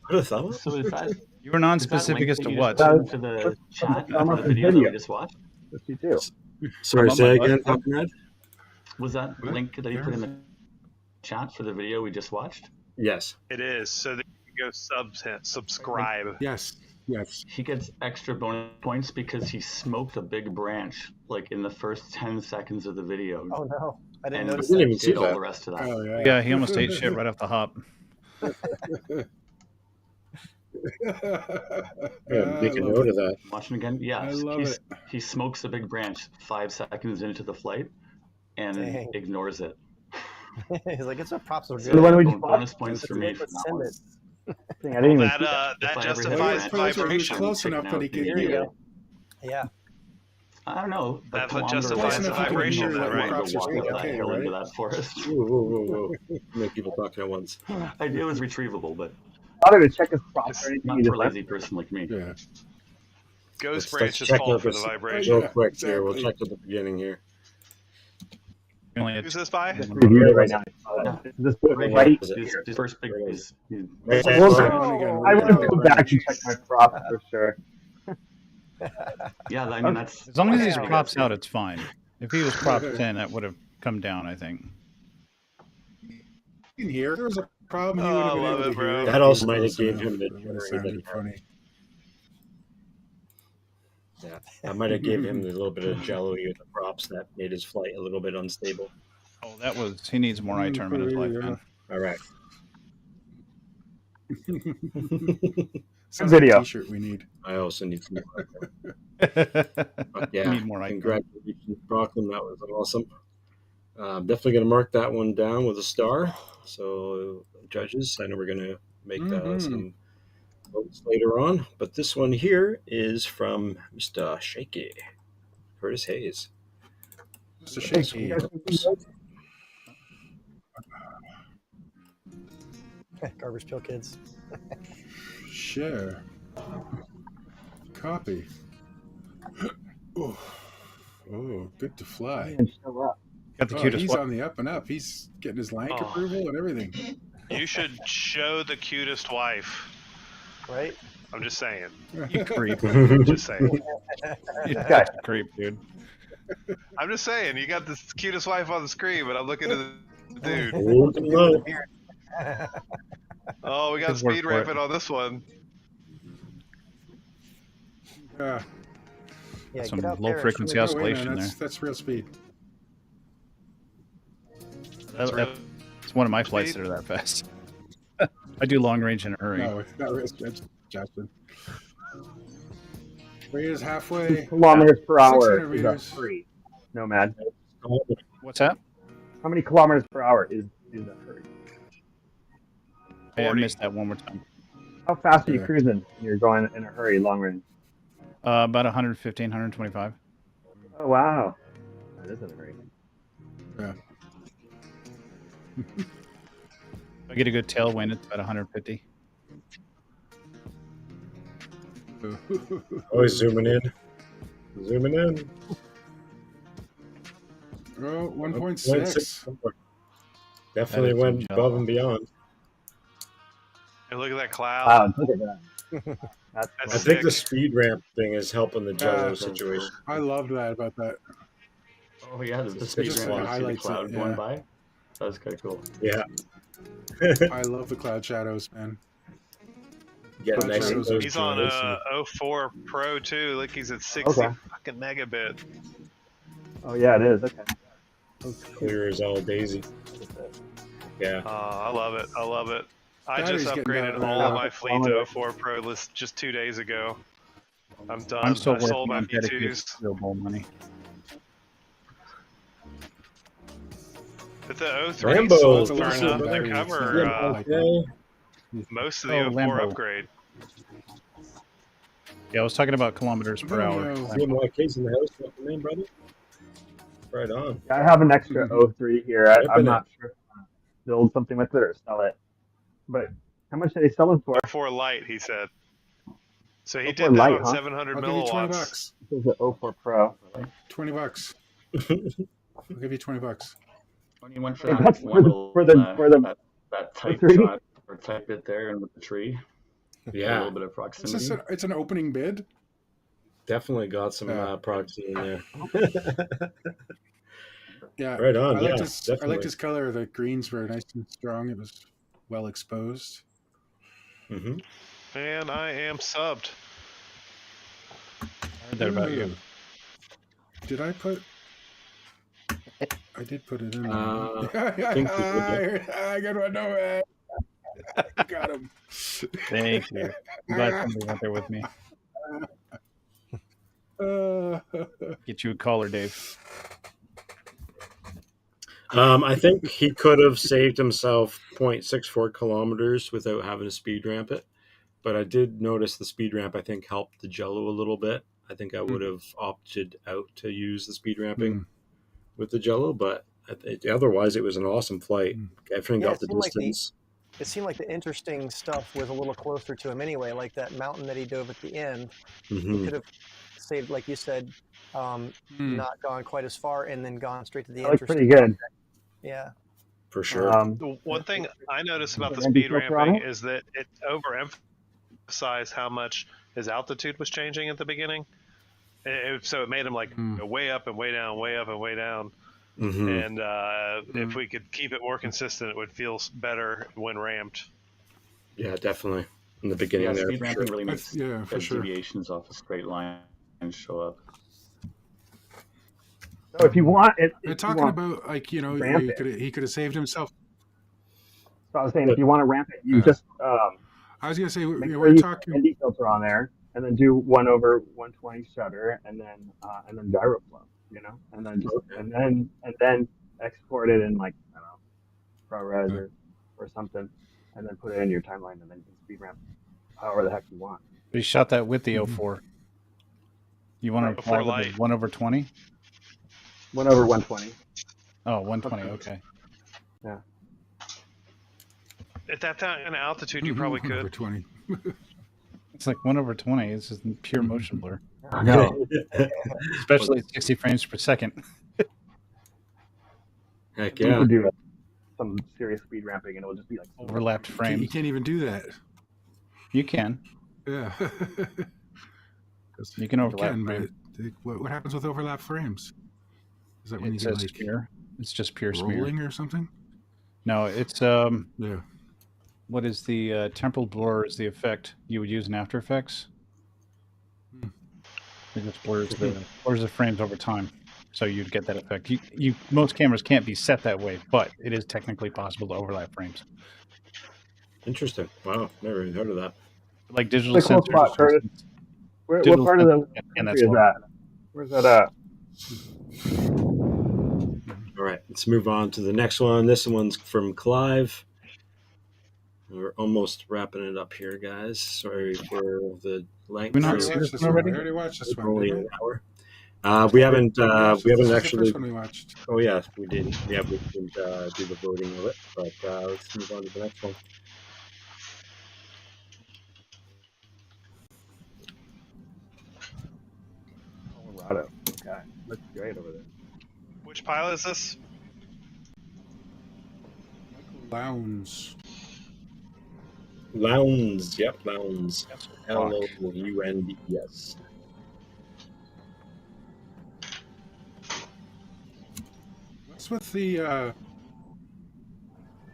Speaker 2: Put a thumb up?
Speaker 8: So is that,
Speaker 5: You were non-specific as to what?
Speaker 8: To the chat
Speaker 6: Thumb
Speaker 8: for
Speaker 6: up
Speaker 8: the
Speaker 6: his
Speaker 8: video that
Speaker 6: video.
Speaker 8: we just watched?
Speaker 6: What you do?
Speaker 2: Sorry,
Speaker 5: Thumb up
Speaker 2: say
Speaker 5: my
Speaker 2: again,
Speaker 5: butt.
Speaker 2: Falconrad?
Speaker 8: Was that
Speaker 3: What?
Speaker 8: link that he put in the chat for the video we just watched?
Speaker 2: Yes.
Speaker 4: It is. So that you can go subscribe.
Speaker 3: Yes, yes.
Speaker 8: He gets extra bonus points because he smoked a big branch like in the first 10 seconds of the video.
Speaker 7: Oh no, I didn't
Speaker 8: and
Speaker 7: notice
Speaker 2: I didn't
Speaker 7: that.
Speaker 2: even see
Speaker 8: did all
Speaker 2: that.
Speaker 8: the rest of that.
Speaker 3: Oh yeah.
Speaker 5: Yeah, he almost ate shit right off the hop.
Speaker 2: Yeah, make a note of that.
Speaker 8: Watching again? Yeah.
Speaker 3: I love it.
Speaker 8: He smokes a big branch 5 seconds into the flight and
Speaker 7: Dang.
Speaker 8: ignores it.
Speaker 7: He's like, it's a props are
Speaker 6: The
Speaker 7: good.
Speaker 6: one we just
Speaker 8: Bonus
Speaker 6: watched.
Speaker 8: points for me for that
Speaker 7: Send
Speaker 8: one.
Speaker 7: it.
Speaker 6: I didn't even
Speaker 4: That
Speaker 6: see that.
Speaker 4: that
Speaker 8: If I ever hit
Speaker 4: justifies
Speaker 8: a branch,
Speaker 3: He was
Speaker 4: vibration.
Speaker 3: close enough that he could
Speaker 7: There you
Speaker 3: hear.
Speaker 7: go. Yeah.
Speaker 8: I don't know. A
Speaker 4: That
Speaker 8: kilometer
Speaker 4: justifies
Speaker 3: the
Speaker 8: away, I couldn't
Speaker 3: vibration,
Speaker 8: even
Speaker 3: then,
Speaker 8: walk
Speaker 3: right?
Speaker 8: up
Speaker 3: Props are
Speaker 8: that
Speaker 3: okay,
Speaker 8: hill into
Speaker 3: right?
Speaker 8: that forest.
Speaker 2: Whoa, whoa, whoa, whoa. Make people talking at once.
Speaker 8: It was retrievable, but
Speaker 6: Bothered to check his props or anything.
Speaker 8: not
Speaker 6: He
Speaker 8: for
Speaker 6: just
Speaker 8: a
Speaker 6: left.
Speaker 8: lazy person like me.
Speaker 3: Yeah.
Speaker 4: Ghost
Speaker 2: Let's
Speaker 4: branches
Speaker 2: check
Speaker 4: fall
Speaker 2: out
Speaker 4: for the
Speaker 2: this
Speaker 4: vibration.
Speaker 2: real
Speaker 3: Yeah,
Speaker 2: quick here. We'll
Speaker 3: exactly.
Speaker 2: check at the beginning here.
Speaker 5: Only had
Speaker 4: Who's this by?
Speaker 6: Just reviewed it right now. This book
Speaker 8: Right
Speaker 6: right
Speaker 2: Is it?
Speaker 6: here.
Speaker 8: His first big piece.
Speaker 2: Right there.
Speaker 6: Well,
Speaker 3: Oh,
Speaker 6: I would have come back and check my props for sure.
Speaker 8: Yeah, I mean that's
Speaker 5: As long as he's
Speaker 7: Wow.
Speaker 5: props out, it's fine. If he was props in, that would have come down, I think.
Speaker 3: You can hear. If there was a problem, he
Speaker 4: Oh,
Speaker 3: would have been
Speaker 4: love
Speaker 3: able
Speaker 4: it,
Speaker 3: to
Speaker 4: bro.
Speaker 3: hear.
Speaker 2: That also
Speaker 3: He was
Speaker 2: might have
Speaker 3: close
Speaker 2: gave
Speaker 3: enough.
Speaker 2: him the
Speaker 3: It would have
Speaker 2: generate that he
Speaker 3: sounded
Speaker 2: had.
Speaker 3: funny.
Speaker 2: Yeah, that might have gave him a little bit of jello with the props that made his flight a little bit unstable.
Speaker 5: Oh, that was. He needs more iTerm in his life, man.
Speaker 2: All right.
Speaker 3: Sounds like
Speaker 6: video.
Speaker 3: a t-shirt we need.
Speaker 2: I also need some more. But yeah,
Speaker 5: Need more iTerm.
Speaker 2: congratulations, Brooklyn. That was awesome. Definitely going to mark that one down with a star. So, judges, I know we're going to make some votes later on. But this one here is from Mr. Shaky, Curtis Hayes.
Speaker 3: Mr. Shaky.
Speaker 7: Garbage Pail Kids.
Speaker 3: Share. Copy. Oh, good to fly.
Speaker 6: And show up.
Speaker 5: Got the
Speaker 3: Oh,
Speaker 5: cutest
Speaker 3: he's
Speaker 5: one.
Speaker 3: on the up and up. He's getting his lank
Speaker 4: Oh.
Speaker 3: approval and everything.
Speaker 4: You should show the cutest wife.
Speaker 7: Right?
Speaker 4: I'm just saying.
Speaker 5: You creep.
Speaker 4: Just saying.
Speaker 5: You
Speaker 6: Okay.
Speaker 5: creep, dude.
Speaker 4: I'm just saying. You got the cutest wife on the screen, but I'm looking at the dude.
Speaker 2: Hold him low.
Speaker 4: Oh, we got
Speaker 5: Good work
Speaker 4: speed
Speaker 5: for it.
Speaker 4: ramping on this one.
Speaker 3: Yeah.
Speaker 7: Yeah,
Speaker 5: Some
Speaker 7: get out
Speaker 5: low
Speaker 7: there and
Speaker 5: frequency
Speaker 7: show me-
Speaker 3: Oh, wait a
Speaker 5: oscillation
Speaker 3: minute,
Speaker 5: there.
Speaker 3: that's real speed.
Speaker 5: It's one of my flights that are that fast. I do long range in a hurry.
Speaker 3: No, not real speed, Justin. Rate is halfway.
Speaker 6: Kilometers per hour
Speaker 3: 600
Speaker 6: is a
Speaker 3: meters.
Speaker 6: hurry. Nomad.
Speaker 5: What's that?
Speaker 6: How many kilometers per hour is a hurry?
Speaker 5: Hey, I
Speaker 4: 40.
Speaker 5: missed that one more time.
Speaker 6: How fast are you
Speaker 3: Yeah.
Speaker 6: cruising when you're going in a hurry, long range?
Speaker 5: About 115, 125.
Speaker 6: Oh wow, that is a hurry.
Speaker 3: Yeah.
Speaker 5: If I get a good tailwind, it's about 150.
Speaker 2: Always zooming in. Zooming in.
Speaker 3: Oh, 1.6.
Speaker 2: Definitely
Speaker 5: That is
Speaker 2: went
Speaker 5: some
Speaker 2: above
Speaker 5: jello.
Speaker 2: and beyond.
Speaker 4: And look at that cloud.
Speaker 6: Wow, look at that. That's
Speaker 4: That's
Speaker 2: I
Speaker 6: fun.
Speaker 2: think the
Speaker 4: sick.
Speaker 2: speed ramp thing is helping the jello
Speaker 3: Yeah.
Speaker 2: situation.
Speaker 3: I loved that about that.
Speaker 8: Oh yeah, the
Speaker 2: Just
Speaker 8: speed
Speaker 2: just
Speaker 8: ramp, you see the
Speaker 3: highlights it,
Speaker 8: cloud
Speaker 3: yeah.
Speaker 8: going by. That was kind of cool.
Speaker 2: Yeah.
Speaker 3: I love the cloud shadows, man.
Speaker 2: Get
Speaker 3: Cloud
Speaker 2: nice and
Speaker 3: shadows are
Speaker 2: close.
Speaker 4: He's on
Speaker 3: joy to see.
Speaker 4: 04 Pro too. Look, he's at 60
Speaker 6: Okay.
Speaker 4: fucking megabit.
Speaker 6: Oh yeah, it is. Okay.
Speaker 2: Clear as all daisy. Yeah.
Speaker 4: I love it. I love it. I
Speaker 3: Battery's
Speaker 4: just
Speaker 3: getting
Speaker 4: upgraded
Speaker 3: down
Speaker 4: all
Speaker 3: there.
Speaker 4: of my fleet to 04 Pro list just 2 days ago. I'm done.
Speaker 5: I'm still
Speaker 4: I sold
Speaker 5: working
Speaker 4: my
Speaker 5: on dedicated
Speaker 4: V2s.
Speaker 5: real bowl money.
Speaker 4: But the 03
Speaker 2: Rambo,
Speaker 4: sold
Speaker 3: that's
Speaker 4: for
Speaker 3: a lot
Speaker 4: enough
Speaker 3: of
Speaker 4: to
Speaker 3: battery.
Speaker 4: cover
Speaker 3: It's not like that.
Speaker 4: most of the
Speaker 5: Oh,
Speaker 4: 04
Speaker 5: Lambo.
Speaker 4: upgrade.
Speaker 5: Yeah, I was talking about kilometers per
Speaker 3: Oh,
Speaker 5: hour.
Speaker 3: no.
Speaker 2: CMYK's in the house. What's the name, brother? Right on.
Speaker 6: I have an extra 03 here. I'm
Speaker 2: Ripping
Speaker 6: not sure if I'm gonna build something with it or sell it. But how much did they sell it for?
Speaker 4: 04 Lite, he said. So he
Speaker 6: 04
Speaker 4: did that
Speaker 6: Lite,
Speaker 4: on
Speaker 6: huh?
Speaker 4: 700
Speaker 3: I'll give you 20
Speaker 4: milliwatts.
Speaker 3: bucks.
Speaker 6: This is an 04 Pro.
Speaker 3: 20 bucks. I'll give you 20 bucks.
Speaker 8: When you went for
Speaker 6: Hey,
Speaker 8: that
Speaker 6: that's
Speaker 8: one
Speaker 6: for the
Speaker 8: that tight
Speaker 6: three?
Speaker 8: shot or tight bit there and with the tree, a
Speaker 2: Yeah.
Speaker 8: little bit of
Speaker 3: It's,
Speaker 8: proximity.
Speaker 3: it's an opening bid.
Speaker 2: Definitely got some
Speaker 3: Yeah.
Speaker 2: proxy in there.
Speaker 3: Yeah.
Speaker 2: Right on.
Speaker 3: I
Speaker 2: Yeah,
Speaker 3: liked his, I
Speaker 2: definitely.
Speaker 3: liked his color. The greens were nice and strong. It was well exposed.
Speaker 2: Mm-hmm.
Speaker 4: And I am subbed.
Speaker 5: I heard that about you.
Speaker 3: Ooh. Did I put? I did put it in there.
Speaker 2: I think you did,
Speaker 3: I got one. No way. I got him.
Speaker 5: Thank you. I'm glad somebody went there with me. Get you a caller, Dave.
Speaker 2: I think he could have saved himself 0.64 kilometers without having to speed ramp it. But I did notice the speed ramp, I think, helped the Jello a little bit. I think I would have opted out to use the speed ramping with the Jello, but otherwise it was an awesome flight. Everything
Speaker 7: Yeah,
Speaker 2: got
Speaker 7: it
Speaker 2: the
Speaker 7: seemed like
Speaker 2: distance.
Speaker 7: It seemed like the interesting stuff was a little closer to him anyway, like that mountain that he dove at the end. He
Speaker 2: Mhm.
Speaker 7: could have saved, like you said, not gone quite as far and then gone straight to the
Speaker 6: That looked
Speaker 7: interesting.
Speaker 6: pretty good.
Speaker 7: Yeah.
Speaker 2: For sure.
Speaker 4: The one thing I noticed about the
Speaker 6: Andy
Speaker 4: speed
Speaker 6: filter on
Speaker 4: ramping
Speaker 6: it?
Speaker 4: is that it overemphasized how much his altitude was changing at the beginning. So it made him like way up and way down, way up and way down.
Speaker 2: Mhm.
Speaker 4: And if we could keep it more consistent, it would feel better when ramped.
Speaker 2: Yeah, definitely. In the beginning
Speaker 8: Yeah,
Speaker 2: there,
Speaker 8: speed
Speaker 2: for
Speaker 8: ramping
Speaker 2: sure.
Speaker 8: really makes
Speaker 3: Yeah, for
Speaker 8: the
Speaker 3: sure.
Speaker 8: deviations off a straight line and show up.
Speaker 6: So if you want it,
Speaker 3: They're talking about, like, you know,
Speaker 6: ramp
Speaker 3: he could have saved himself.
Speaker 6: So I was saying, if you want to ramp it, you just
Speaker 3: I was gonna say
Speaker 6: make sure
Speaker 3: we're
Speaker 6: you
Speaker 3: talking.
Speaker 6: put ND filter on there, and then do 1/120 shutter, and then gyro flow, you know, and then just and then export it in, like, I don't know, ProRes or something, and then put it in your timeline, and then you can speed ramp however the heck you want.
Speaker 5: We shot that with the 04. You want to apply
Speaker 4: 04 Lite.
Speaker 5: the 1/20?
Speaker 6: 1/120.
Speaker 5: Oh, 120. Okay.
Speaker 6: Yeah.
Speaker 4: At that kind of altitude, you probably
Speaker 3: Over
Speaker 4: could.
Speaker 3: 20.
Speaker 5: It's like 1/20. It's just pure motion blur,
Speaker 6: No.
Speaker 5: especially at 60 frames per second.
Speaker 2: Heck
Speaker 6: You
Speaker 2: yeah.
Speaker 6: could do some serious speed ramping, and it will just be like
Speaker 5: Overlapped
Speaker 3: You
Speaker 5: frames.
Speaker 3: can't even do that.
Speaker 5: You can.
Speaker 3: Yeah.
Speaker 5: You can overlap
Speaker 3: but
Speaker 5: frames.
Speaker 3: what happens with overlap frames? Is that when
Speaker 5: It
Speaker 3: you get
Speaker 5: says
Speaker 3: like
Speaker 5: smear. It's just pure smear.
Speaker 3: rolling or something?
Speaker 5: No, it's
Speaker 3: Yeah.
Speaker 5: what is the temporal blur is the effect you would use in After Effects. It just blurs the frames over time, so you'd get that effect. Most cameras can't be set that way, but it is technically possible to overlap frames.
Speaker 2: Interesting. Wow. Never even heard of that.
Speaker 5: Like digital
Speaker 6: It's a cool
Speaker 5: sensors.
Speaker 6: spot, Curtis. What
Speaker 5: Digital
Speaker 6: part of the
Speaker 5: sensors, and
Speaker 6: country
Speaker 5: that's
Speaker 6: is that? Where's that at?
Speaker 2: All right, let's move on to the next one. This one's from Clive. We're almost wrapping it up here, guys. Sorry for the length.
Speaker 5: We
Speaker 3: I
Speaker 5: not
Speaker 3: already
Speaker 5: see
Speaker 3: watched
Speaker 5: this
Speaker 3: this
Speaker 5: one
Speaker 3: one.
Speaker 5: already?
Speaker 3: I already watched this one.
Speaker 2: Only
Speaker 3: didn't
Speaker 2: an
Speaker 3: I?
Speaker 2: hour. We haven't
Speaker 3: This is the
Speaker 2: actually.
Speaker 3: first one we watched.
Speaker 2: Oh yeah, we did. Yeah, we didn't do the voting of it, but let's move on to the next one.
Speaker 6: Colorado. Okay. Looks great over there.
Speaker 4: Which pilot is this?
Speaker 3: Lounge.
Speaker 2: Lounds. Yep, Lounds. Lounds.
Speaker 3: What's with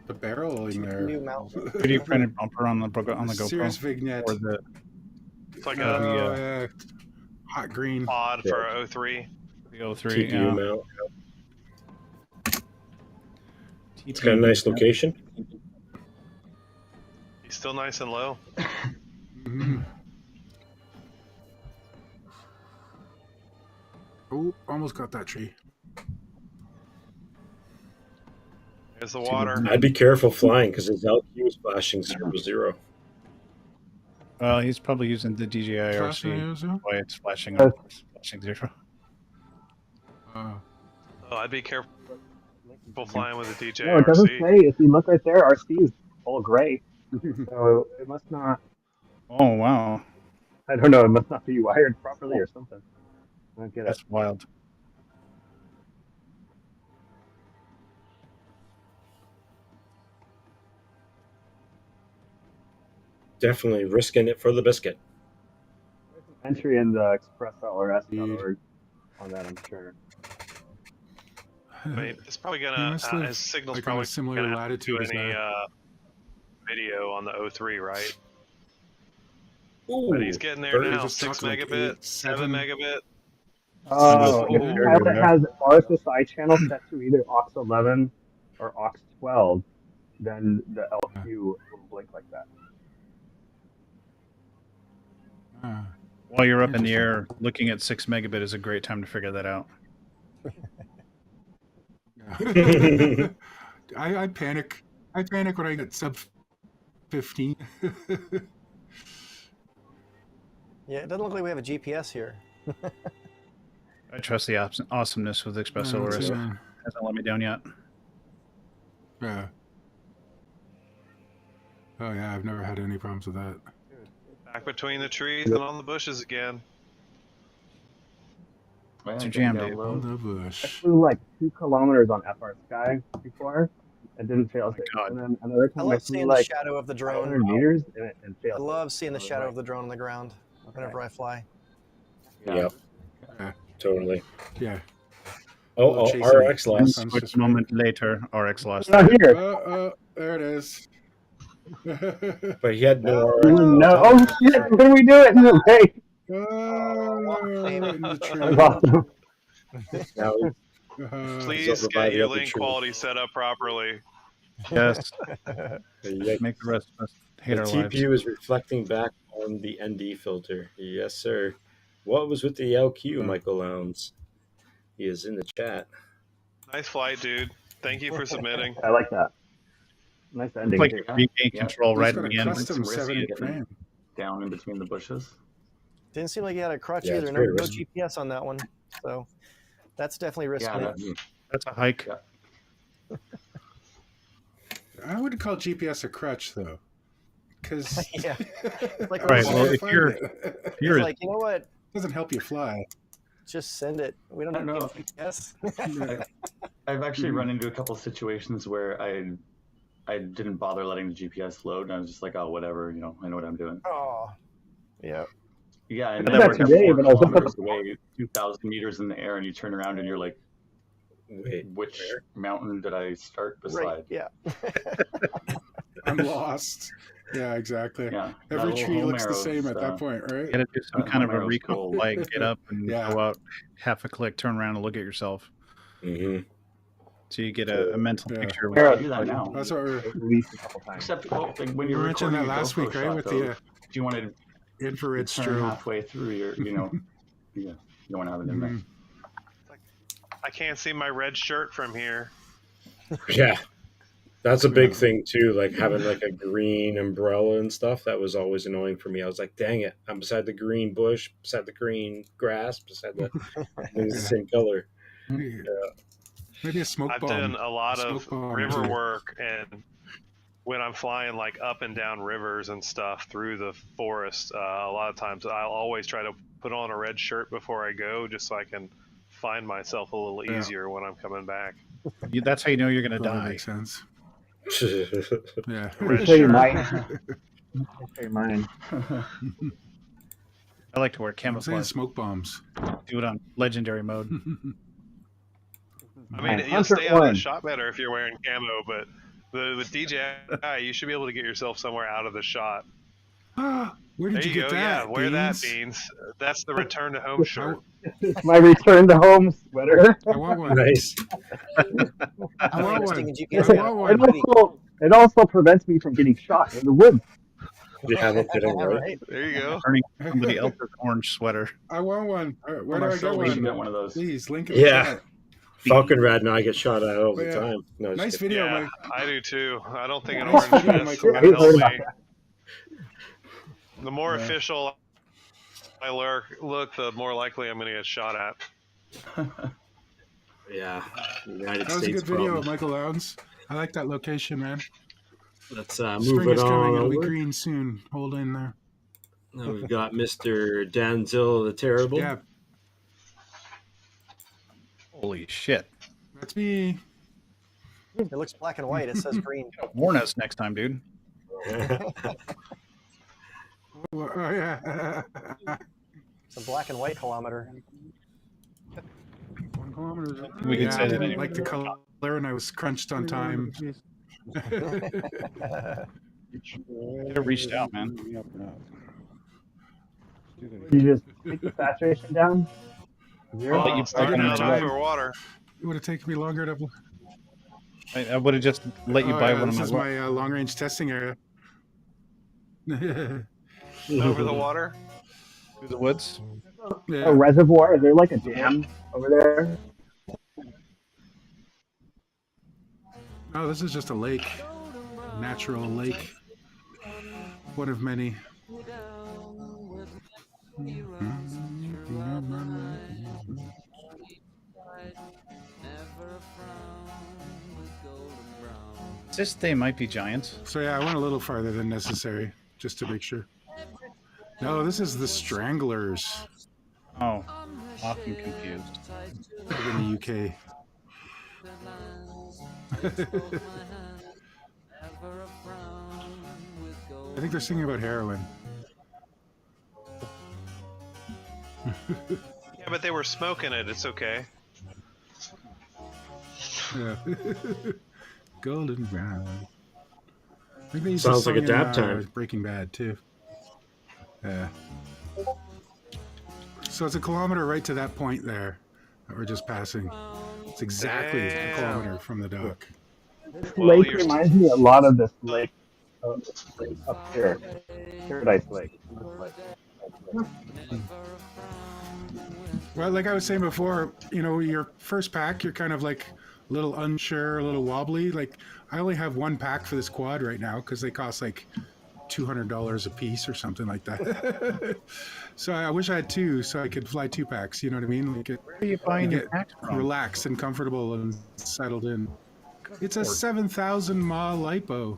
Speaker 3: the barreling there?
Speaker 7: New mount.
Speaker 5: 3D printed bumper on the
Speaker 3: Sears
Speaker 5: GoPro.
Speaker 3: vignette.
Speaker 5: Or the
Speaker 4: It's like
Speaker 3: Oh,
Speaker 4: a
Speaker 3: yeah. Hot green.
Speaker 4: pod for 03.
Speaker 5: the 03.
Speaker 2: TPU
Speaker 5: Yeah.
Speaker 2: mount. It's got a nice location.
Speaker 4: He's still nice and low.
Speaker 3: Mhm. Oh, almost got that tree.
Speaker 4: There's the water.
Speaker 2: I'd be careful flying because his LQ is flashing 0-0.
Speaker 5: Well, he's probably using the DJI
Speaker 3: Flashing
Speaker 5: RC.
Speaker 3: zero, zero?
Speaker 5: That's why it's flashing, flashing 0.
Speaker 3: Oh.
Speaker 4: Oh, I'd be careful flying with a DJI
Speaker 6: No, it doesn't
Speaker 4: RC.
Speaker 6: say. If you look right there, RC is all gray. So it must not.
Speaker 5: Oh, wow.
Speaker 6: I don't know. It must not be wired properly or something. I don't get it.
Speaker 5: That's wild.
Speaker 2: Definitely risking it for the biscuit.
Speaker 6: Entry in the express.rs.org on that, I'm sure.
Speaker 4: I mean, it's probably
Speaker 3: He
Speaker 4: gonna
Speaker 3: must live,
Speaker 4: his signal's
Speaker 3: like, on
Speaker 4: probably
Speaker 3: a similar
Speaker 4: gonna have to
Speaker 3: latitude
Speaker 4: do
Speaker 3: as
Speaker 4: any
Speaker 3: that.
Speaker 4: video on the 03, right?
Speaker 2: Ooh,
Speaker 4: But he's getting there
Speaker 2: Bird
Speaker 4: now.
Speaker 3: just
Speaker 4: 6
Speaker 3: took like
Speaker 4: megabit,
Speaker 3: 8,
Speaker 4: 7
Speaker 3: 7.
Speaker 4: megabit.
Speaker 6: Oh,
Speaker 2: Oh,
Speaker 6: if the pilot has RSSI channel set to either aux11 or aux12, then the LQ will blink like that.
Speaker 3: Ah.
Speaker 5: While you're up in the air, looking at 6 megabit is a great time to figure that out.
Speaker 3: Yeah. I panic. I panic when I get sub 15.
Speaker 7: Yeah, it doesn't look like we have a GPS here.
Speaker 5: I trust the awesomeness with Express ORS. It hasn't let me down yet.
Speaker 3: Yeah. Oh yeah, I've never had any problems with that.
Speaker 4: Back between the trees and on the bushes again.
Speaker 5: It's your jam, Dave.
Speaker 3: On the
Speaker 6: I
Speaker 3: bush.
Speaker 6: flew like 2 kilometers on FR Sky before and didn't fail.
Speaker 5: God.
Speaker 6: And then another
Speaker 7: I
Speaker 6: time I
Speaker 7: love
Speaker 6: flew
Speaker 7: seeing
Speaker 6: like
Speaker 7: the shadow of the drone.
Speaker 6: 500 meters and
Speaker 7: I
Speaker 6: failed.
Speaker 7: love seeing the
Speaker 6: So,
Speaker 7: shadow
Speaker 6: like,
Speaker 7: of the drone on the ground whenever I fly.
Speaker 2: Yep.
Speaker 3: Yeah.
Speaker 2: Totally.
Speaker 3: Yeah.
Speaker 2: Oh,
Speaker 3: Chasing
Speaker 2: RX
Speaker 3: me.
Speaker 5: One
Speaker 2: lost.
Speaker 3: Sounds
Speaker 5: switch
Speaker 3: just
Speaker 5: moment later, RX lost.
Speaker 6: Not here.
Speaker 3: There it is.
Speaker 2: But he had no RX.
Speaker 6: No. Oh shit! What are we doing? No way.
Speaker 3: Right in the
Speaker 6: That
Speaker 3: tree.
Speaker 6: was awesome.
Speaker 2: Now
Speaker 4: Please
Speaker 2: over by
Speaker 4: get
Speaker 2: the
Speaker 4: your
Speaker 2: other
Speaker 4: link
Speaker 2: tree.
Speaker 4: quality set up properly.
Speaker 5: Yes.
Speaker 2: the
Speaker 5: Make the rest of us hate our lives.
Speaker 2: TPU is reflecting back on the ND filter. Yes, sir. What was with the LQ, Michael Lowndes? He is in the chat.
Speaker 4: Nice flight, dude. Thank you for submitting.
Speaker 6: I like that. Nice ending.
Speaker 5: Like
Speaker 6: too.
Speaker 5: regain control
Speaker 3: He's
Speaker 5: right
Speaker 3: got
Speaker 5: at
Speaker 3: a
Speaker 5: the end.
Speaker 3: custom
Speaker 8: Some risk
Speaker 3: 7
Speaker 8: getting
Speaker 3: frame.
Speaker 8: down in between the bushes.
Speaker 7: Didn't seem like you had a crutch
Speaker 2: Yeah,
Speaker 7: either.
Speaker 2: it's
Speaker 7: No,
Speaker 2: very
Speaker 7: no
Speaker 2: risky.
Speaker 7: GPS on that one. So that's definitely risky.
Speaker 8: Yeah,
Speaker 5: That's a hike.
Speaker 8: Yeah.
Speaker 3: I wouldn't call GPS a crutch though, because
Speaker 7: Yeah. It's like,
Speaker 5: Right,
Speaker 7: it's
Speaker 5: well, if you're-
Speaker 7: it's
Speaker 5: You're
Speaker 7: like, you know what?
Speaker 3: doesn't help you fly.
Speaker 7: Just send it. We don't
Speaker 8: I don't
Speaker 7: need GPS.
Speaker 8: I've actually run into a couple situations where I didn't bother letting the GPS load, and I was just like, oh, whatever, you know, I know what I'm doing.
Speaker 7: Oh, yeah.
Speaker 8: Yeah, and
Speaker 6: I
Speaker 8: then
Speaker 6: did
Speaker 8: we're
Speaker 6: that today,
Speaker 8: 4
Speaker 6: but I was looking
Speaker 8: kilometers away, 2,000 meters in the air, and you turn around and you're like,
Speaker 2: Wait,
Speaker 8: which mountain did I start beside?
Speaker 7: Right. Yeah.
Speaker 3: I'm lost. Yeah, exactly.
Speaker 8: Yeah,
Speaker 3: Every
Speaker 8: that
Speaker 3: tree
Speaker 8: little
Speaker 3: looks the
Speaker 8: home
Speaker 3: same at
Speaker 8: arrows,
Speaker 3: that point, right?
Speaker 5: You gotta do some kind of a
Speaker 8: Romero's
Speaker 5: recall,
Speaker 8: gold.
Speaker 5: like get up and
Speaker 3: Yeah.
Speaker 5: go out half a click, turn around and look at yourself.
Speaker 2: Mm-hmm.
Speaker 5: So you get a mental
Speaker 3: Yeah.
Speaker 5: picture.
Speaker 8: Yeah, I
Speaker 5: With
Speaker 8: do that now.
Speaker 3: That's what we're.
Speaker 6: At least a couple times.
Speaker 8: Except like, when
Speaker 3: We
Speaker 8: you're
Speaker 3: mentioned
Speaker 8: recording
Speaker 3: that
Speaker 8: a
Speaker 3: last
Speaker 8: GoPro
Speaker 3: week, right?
Speaker 8: shot,
Speaker 3: With
Speaker 8: though,
Speaker 3: the
Speaker 8: if you want to
Speaker 3: infrared
Speaker 8: turn
Speaker 3: strobe.
Speaker 8: halfway through your, you know, yeah, you don't want to have it in there.
Speaker 3: Mhm.
Speaker 4: I can't see my red shirt from here.
Speaker 2: Yeah. That's a big thing too, like having like a green umbrella and stuff. That was always annoying for me. I was like, dang it, I'm beside the green bush, beside the green grass, beside the things the same color.
Speaker 3: Maybe a smoke
Speaker 4: I've
Speaker 3: bomb.
Speaker 4: done a lot
Speaker 3: Smoke
Speaker 4: of
Speaker 3: bomb,
Speaker 4: river
Speaker 3: too.
Speaker 4: work, and when I'm flying like up and down rivers and stuff through the forest, a lot of times I'll always try to put on a red shirt before I go, just so I can find myself a little
Speaker 3: Yeah.
Speaker 4: easier when I'm coming back.
Speaker 5: That's how you know you're gonna
Speaker 3: Well, that
Speaker 5: die.
Speaker 3: makes sense. Yeah.
Speaker 4: Red
Speaker 6: Show your
Speaker 4: shirt.
Speaker 6: mind. Show your mind.
Speaker 5: I like to wear
Speaker 3: I'm saying
Speaker 5: camouflage.
Speaker 3: smoke bombs.
Speaker 5: Do it on legendary mode.
Speaker 4: I mean, you'll
Speaker 6: Hunter
Speaker 4: stay out of
Speaker 6: one.
Speaker 4: the shot better if you're wearing camo, but with DJI, you should be able to get yourself somewhere out of the shot.
Speaker 3: Where did
Speaker 4: There
Speaker 3: you
Speaker 4: you
Speaker 3: get
Speaker 4: go.
Speaker 3: that?
Speaker 4: Yeah, wear that,
Speaker 3: Beans?
Speaker 4: Beans. That's the return to home shirt.
Speaker 6: It's my return to home sweater.
Speaker 3: I want one.
Speaker 2: Nice.
Speaker 3: I want one.
Speaker 7: Stinging GPS
Speaker 3: I
Speaker 7: got
Speaker 3: want
Speaker 7: it.
Speaker 3: one.
Speaker 6: It also prevents me from getting shot in the woods.
Speaker 2: Yeah, no kidding, right?
Speaker 7: Right.
Speaker 4: There you go.
Speaker 5: Turning somebody else's orange sweater.
Speaker 3: I want one. Where do I
Speaker 8: Marcel,
Speaker 3: get
Speaker 8: we should
Speaker 3: one?
Speaker 8: get one of those.
Speaker 3: Please, link in the
Speaker 2: Yeah.
Speaker 3: chat.
Speaker 2: Falconrad and I get shot at all the
Speaker 3: Yeah.
Speaker 2: time. No, just
Speaker 3: Nice
Speaker 2: kidding.
Speaker 3: video,
Speaker 4: Yeah,
Speaker 3: Mike.
Speaker 4: I do too. I don't think an
Speaker 3: Nice
Speaker 4: orange
Speaker 3: video,
Speaker 4: vest
Speaker 3: Michael.
Speaker 4: would help
Speaker 6: about
Speaker 4: me.
Speaker 6: that.
Speaker 4: The more official I look, the more likely I'm going to get shot at.
Speaker 2: Yeah. United
Speaker 3: That was a
Speaker 2: States
Speaker 3: good video of
Speaker 2: problem.
Speaker 3: Michael Lowndes. I like that location, man.
Speaker 2: Let's move
Speaker 3: Spring
Speaker 2: it
Speaker 3: is coming.
Speaker 2: on
Speaker 3: It'll be
Speaker 2: over.
Speaker 3: green soon. Hold in there.
Speaker 2: Now we've got Mr. Danzilla the Terrible.
Speaker 3: Yeah,
Speaker 5: Holy shit.
Speaker 3: that's me.
Speaker 7: It looks black and white. It says green.
Speaker 5: Warn us next time, dude.
Speaker 3: Oh, yeah.
Speaker 7: It's a black and white kilometer.
Speaker 3: 1 kilometer.
Speaker 5: We can
Speaker 3: Yeah,
Speaker 5: say
Speaker 3: I
Speaker 5: that
Speaker 3: didn't
Speaker 5: anyway.
Speaker 3: like the color, and I was crunched on time.
Speaker 5: Could have reached out, man.
Speaker 6: You just take the saturation down. Zero.
Speaker 5: Well, you
Speaker 4: Starting
Speaker 5: plug
Speaker 4: out
Speaker 5: in the
Speaker 4: over water.
Speaker 3: It would have taken me longer to.
Speaker 5: I would have just let you
Speaker 3: Oh,
Speaker 5: buy
Speaker 3: yeah,
Speaker 5: one of
Speaker 3: this
Speaker 5: my.
Speaker 3: is my long-range testing area.
Speaker 4: Over the water.
Speaker 5: Through the woods.
Speaker 3: Yeah.
Speaker 6: A reservoir. Is there like a dam over there?
Speaker 3: Oh, this is just a lake. Natural lake. One of many.
Speaker 5: This they might be giants.
Speaker 3: So yeah, I went a little farther than necessary, just to make sure. No, this is the Stranglers
Speaker 5: Oh, often confused.
Speaker 3: in the UK. I think they're singing about heroin.
Speaker 4: Yeah, but they were smoking it. It's okay.
Speaker 3: Yeah. Golden Brown. I think they used to
Speaker 2: Sounds like a
Speaker 3: sing
Speaker 2: dab
Speaker 3: in,
Speaker 2: time.
Speaker 3: Breaking Bad too. Yeah. So it's a kilometer right to that point there that we're just passing. It's exactly a
Speaker 4: Damn.
Speaker 3: kilometer from the dock.
Speaker 6: This
Speaker 4: Well,
Speaker 6: lake
Speaker 4: you're-
Speaker 6: reminds me a lot of this lake up here. Paradise Lake.
Speaker 3: Well, like I was saying before, your first pack, you're kind of like a little unsure, a little wobbly. Like I only have one pack for this quad right now because they cost like $200 a piece or something like that. So I wish I had two so I could fly 2 packs. You know what I mean? Like
Speaker 5: Where are you buying your
Speaker 3: get
Speaker 5: packs from?
Speaker 3: relaxed and comfortable and settled in. It's a 7,000 mile lipo.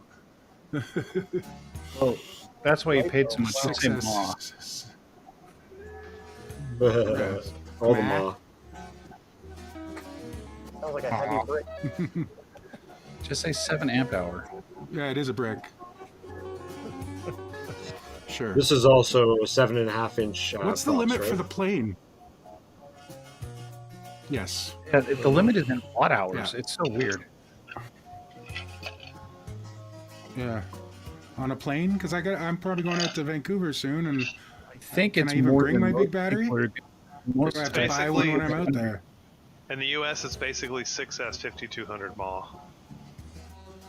Speaker 5: Well, that's why you paid so much. You say Ma.
Speaker 3: Success.
Speaker 2: All the ma.
Speaker 7: Sounds like a heavy brick.
Speaker 5: Just say 7 amp hour.
Speaker 3: Yeah, it is a brick. Sure.
Speaker 2: This is also a 7.5 inch.
Speaker 3: What's the
Speaker 2: box,
Speaker 3: limit
Speaker 2: right?
Speaker 3: for the plane? Yes.
Speaker 5: Yeah, the limit is in watt hours.
Speaker 3: Yeah.
Speaker 5: It's so weird.
Speaker 3: Yeah. On a plane? Because I'm probably going out to Vancouver soon, and
Speaker 5: I think
Speaker 3: Can
Speaker 5: it's
Speaker 3: I even
Speaker 5: more
Speaker 3: bring
Speaker 5: than
Speaker 3: my
Speaker 5: most
Speaker 3: big battery?
Speaker 5: people are- most
Speaker 3: I have to buy one when I'm out there.
Speaker 4: In the U.S., it's basically 6S 5200 mAh,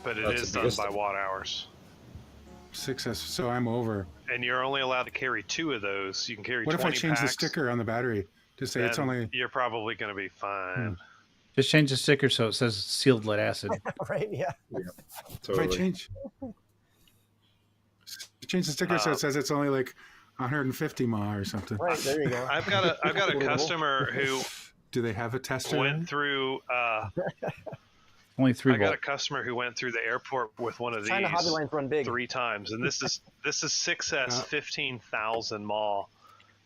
Speaker 4: but it
Speaker 2: That's
Speaker 4: is
Speaker 2: a
Speaker 4: done
Speaker 2: biggest-
Speaker 4: by watt hours.
Speaker 3: 6S, so I'm over.
Speaker 4: And you're only allowed to carry 2 of those. You can carry
Speaker 3: What if
Speaker 4: 20
Speaker 3: I change the
Speaker 4: packs,
Speaker 3: sticker on the battery to say it's
Speaker 4: then
Speaker 3: only?
Speaker 4: You're probably going to be fine.
Speaker 5: Just change the sticker so it says sealed lead acid.
Speaker 7: Right? Yeah.
Speaker 3: If I
Speaker 2: Totally.
Speaker 3: change the sticker so it says it's only like 150 mah or something.
Speaker 7: Right. There you go.
Speaker 4: I've got a customer who
Speaker 3: Do they have a tester?
Speaker 4: went through.
Speaker 5: Only 3
Speaker 4: I got a
Speaker 5: volt.
Speaker 4: customer who went through the airport with one of
Speaker 7: China Hobby
Speaker 4: these
Speaker 7: Lines run big.
Speaker 4: 3 times, and this is 6S 15,000 mAh.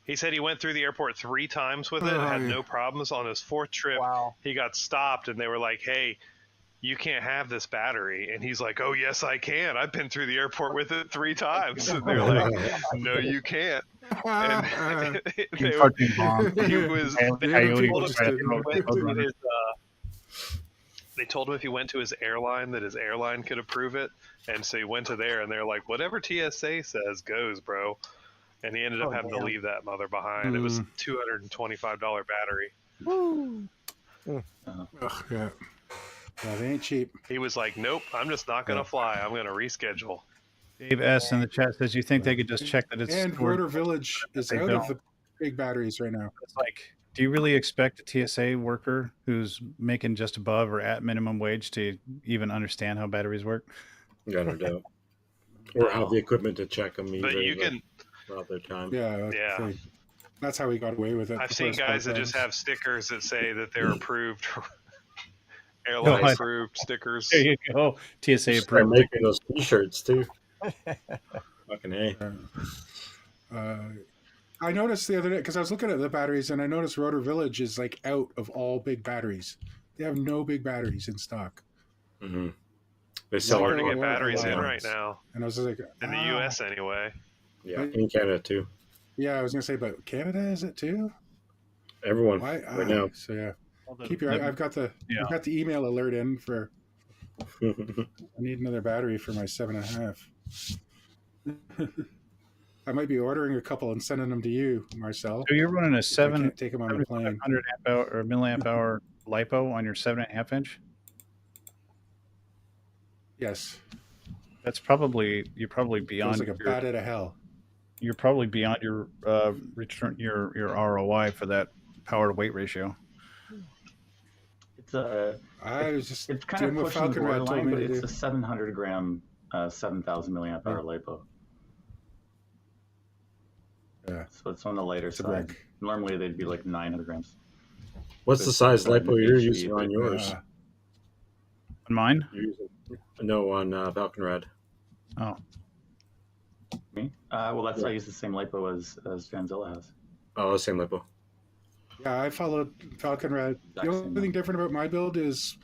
Speaker 4: He said he went through the airport 3 times with it,
Speaker 3: Oh,
Speaker 4: had
Speaker 3: yeah.
Speaker 4: no problems. On his 4th trip,
Speaker 7: Wow.
Speaker 4: he got stopped, and they were like, "Hey, you can't have this battery." And he's like, "Oh yes, I can. I've been through the airport with it 3 times." And they're like, "No, you can't." And they were,
Speaker 5: Fucking bomb.
Speaker 4: he was.
Speaker 5: I
Speaker 3: Yeah,
Speaker 5: owe you
Speaker 3: people
Speaker 5: a
Speaker 3: just
Speaker 5: credit.
Speaker 3: didn't-
Speaker 4: He went through his, they told him if he went to his airline that his airline could approve it, and so he went to there, and they're like, whatever TSA says goes, bro. And he ended up having to leave that mother behind. It was $225 battery.
Speaker 7: Woo.
Speaker 3: Ugh, yeah. Yeah, they ain't cheap.
Speaker 4: He was like, nope, I'm just not going to fly. I'm going to reschedule.
Speaker 5: Dave S. in the chat says, you think they could just check that it's
Speaker 3: And
Speaker 5: stored?
Speaker 3: Rotor Village is
Speaker 5: They
Speaker 3: out
Speaker 5: don't.
Speaker 3: of the big batteries right now.
Speaker 5: It's like, do you really expect a TSA worker who's making just above or at minimum wage to even understand how batteries work?
Speaker 2: Yeah, no doubt. Or have the equipment to check them either.
Speaker 4: But you can,
Speaker 2: throughout their time.
Speaker 3: Yeah, that's how we got away with it.
Speaker 4: I've
Speaker 3: the
Speaker 4: seen
Speaker 3: first
Speaker 4: guys that
Speaker 3: couple
Speaker 4: just
Speaker 3: times.
Speaker 4: have stickers that say that they're approved, airline approved stickers.
Speaker 5: There you go. TSA
Speaker 2: Start
Speaker 5: approved.
Speaker 2: making those T-shirts too. Fucking A.
Speaker 3: I noticed the other day, because I was looking at the batteries, and I noticed Rotor Village is like out of all big batteries. They have no big batteries in stock.
Speaker 2: Mm-hmm. They
Speaker 4: It's
Speaker 2: sell
Speaker 4: hard to
Speaker 3: Or-
Speaker 4: get
Speaker 3: or
Speaker 4: batteries in
Speaker 3: allowance.
Speaker 4: right now,
Speaker 3: And I was like,
Speaker 4: in the U.S. anyway.
Speaker 2: Yeah, in Canada too.
Speaker 3: Yeah, I was gonna say, but Canada is it too?
Speaker 2: Everyone
Speaker 3: Why?
Speaker 2: right now.
Speaker 3: So yeah, keep your. I've got the email alert in for. I need another battery for my 7.5. I might be ordering a couple and sending them to you, Marcel.
Speaker 5: So you're running a
Speaker 3: I can't take them on the plane.
Speaker 5: 700 amp hour or milliamp hour lipo on your 7.5 inch?
Speaker 3: Yes,
Speaker 5: That's probably you're probably
Speaker 3: it
Speaker 5: beyond
Speaker 3: was like a bat out of hell.
Speaker 5: you're probably beyond your return your ROI for that power to weight ratio.
Speaker 8: It's a.
Speaker 3: I was just
Speaker 8: It's kind
Speaker 3: doing
Speaker 8: of
Speaker 3: what
Speaker 8: pushing
Speaker 3: Falconrad told
Speaker 8: borderline,
Speaker 3: me
Speaker 8: but
Speaker 3: to
Speaker 8: it's
Speaker 3: do.
Speaker 8: a 700 gram, 7,000 milliamp hour lipo.
Speaker 3: Yeah,
Speaker 8: So it's on the lighter
Speaker 3: it's a
Speaker 8: side.
Speaker 3: brick.
Speaker 8: Normally they'd be like 900 grams.
Speaker 2: What's the size
Speaker 8: But
Speaker 2: lipo you're
Speaker 8: HV,
Speaker 2: using on
Speaker 8: but,
Speaker 2: yours?
Speaker 5: On mine?
Speaker 2: You're using, no, on Falconrad.
Speaker 5: Oh.
Speaker 8: Me? Well, that's I use the same lipo as Danzilla has.
Speaker 2: Oh, same lipo.
Speaker 3: Yeah, I followed Falconrad. The only thing different about my build is,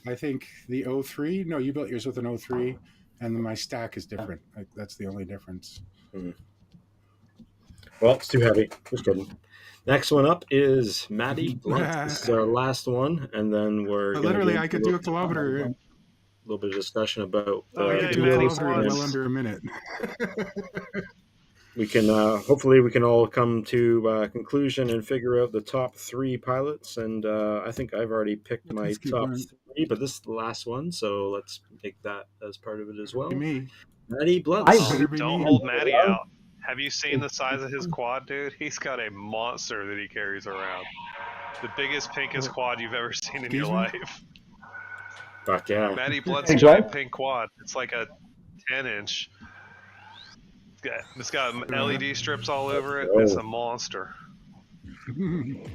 Speaker 3: I think the 03. No, you built yours with an 03, and then my stack is different. Like, that's the only difference.
Speaker 2: Well, it's too heavy. Just kidding. Next one up is Maddie Blunt. This is our last one, and then we're
Speaker 3: But
Speaker 2: gonna
Speaker 3: literally,
Speaker 2: get
Speaker 3: I
Speaker 2: into
Speaker 3: could do a kilometer.
Speaker 2: a little bit of discussion about
Speaker 4: Oh,
Speaker 3: I
Speaker 4: yeah,
Speaker 3: could do a
Speaker 4: Maddie
Speaker 3: kilometer in
Speaker 4: Blunt.
Speaker 3: well under a minute.
Speaker 2: we can hopefully we can all come to a conclusion and figure out the top 3 pilots. And I think I've already picked my
Speaker 3: Let's keep
Speaker 2: top
Speaker 3: going.
Speaker 2: 3, but this is the last one, so let's make that as part of it as well.
Speaker 3: Me.
Speaker 2: Maddie Blunt.
Speaker 3: Better be
Speaker 4: Don't
Speaker 3: me.
Speaker 4: hold Matty out. Have you seen the size of his quad, dude? He's got a monster that he carries around. The biggest, pinkest quad you've ever seen in your
Speaker 3: Excuse me?
Speaker 4: life.
Speaker 2: Fuck yeah.
Speaker 4: Matty Blunt's
Speaker 6: Hey,
Speaker 4: giant
Speaker 6: Glenn?
Speaker 4: pink quad. It's like a 10-inch. It's got LED strips all over it. It's a monster.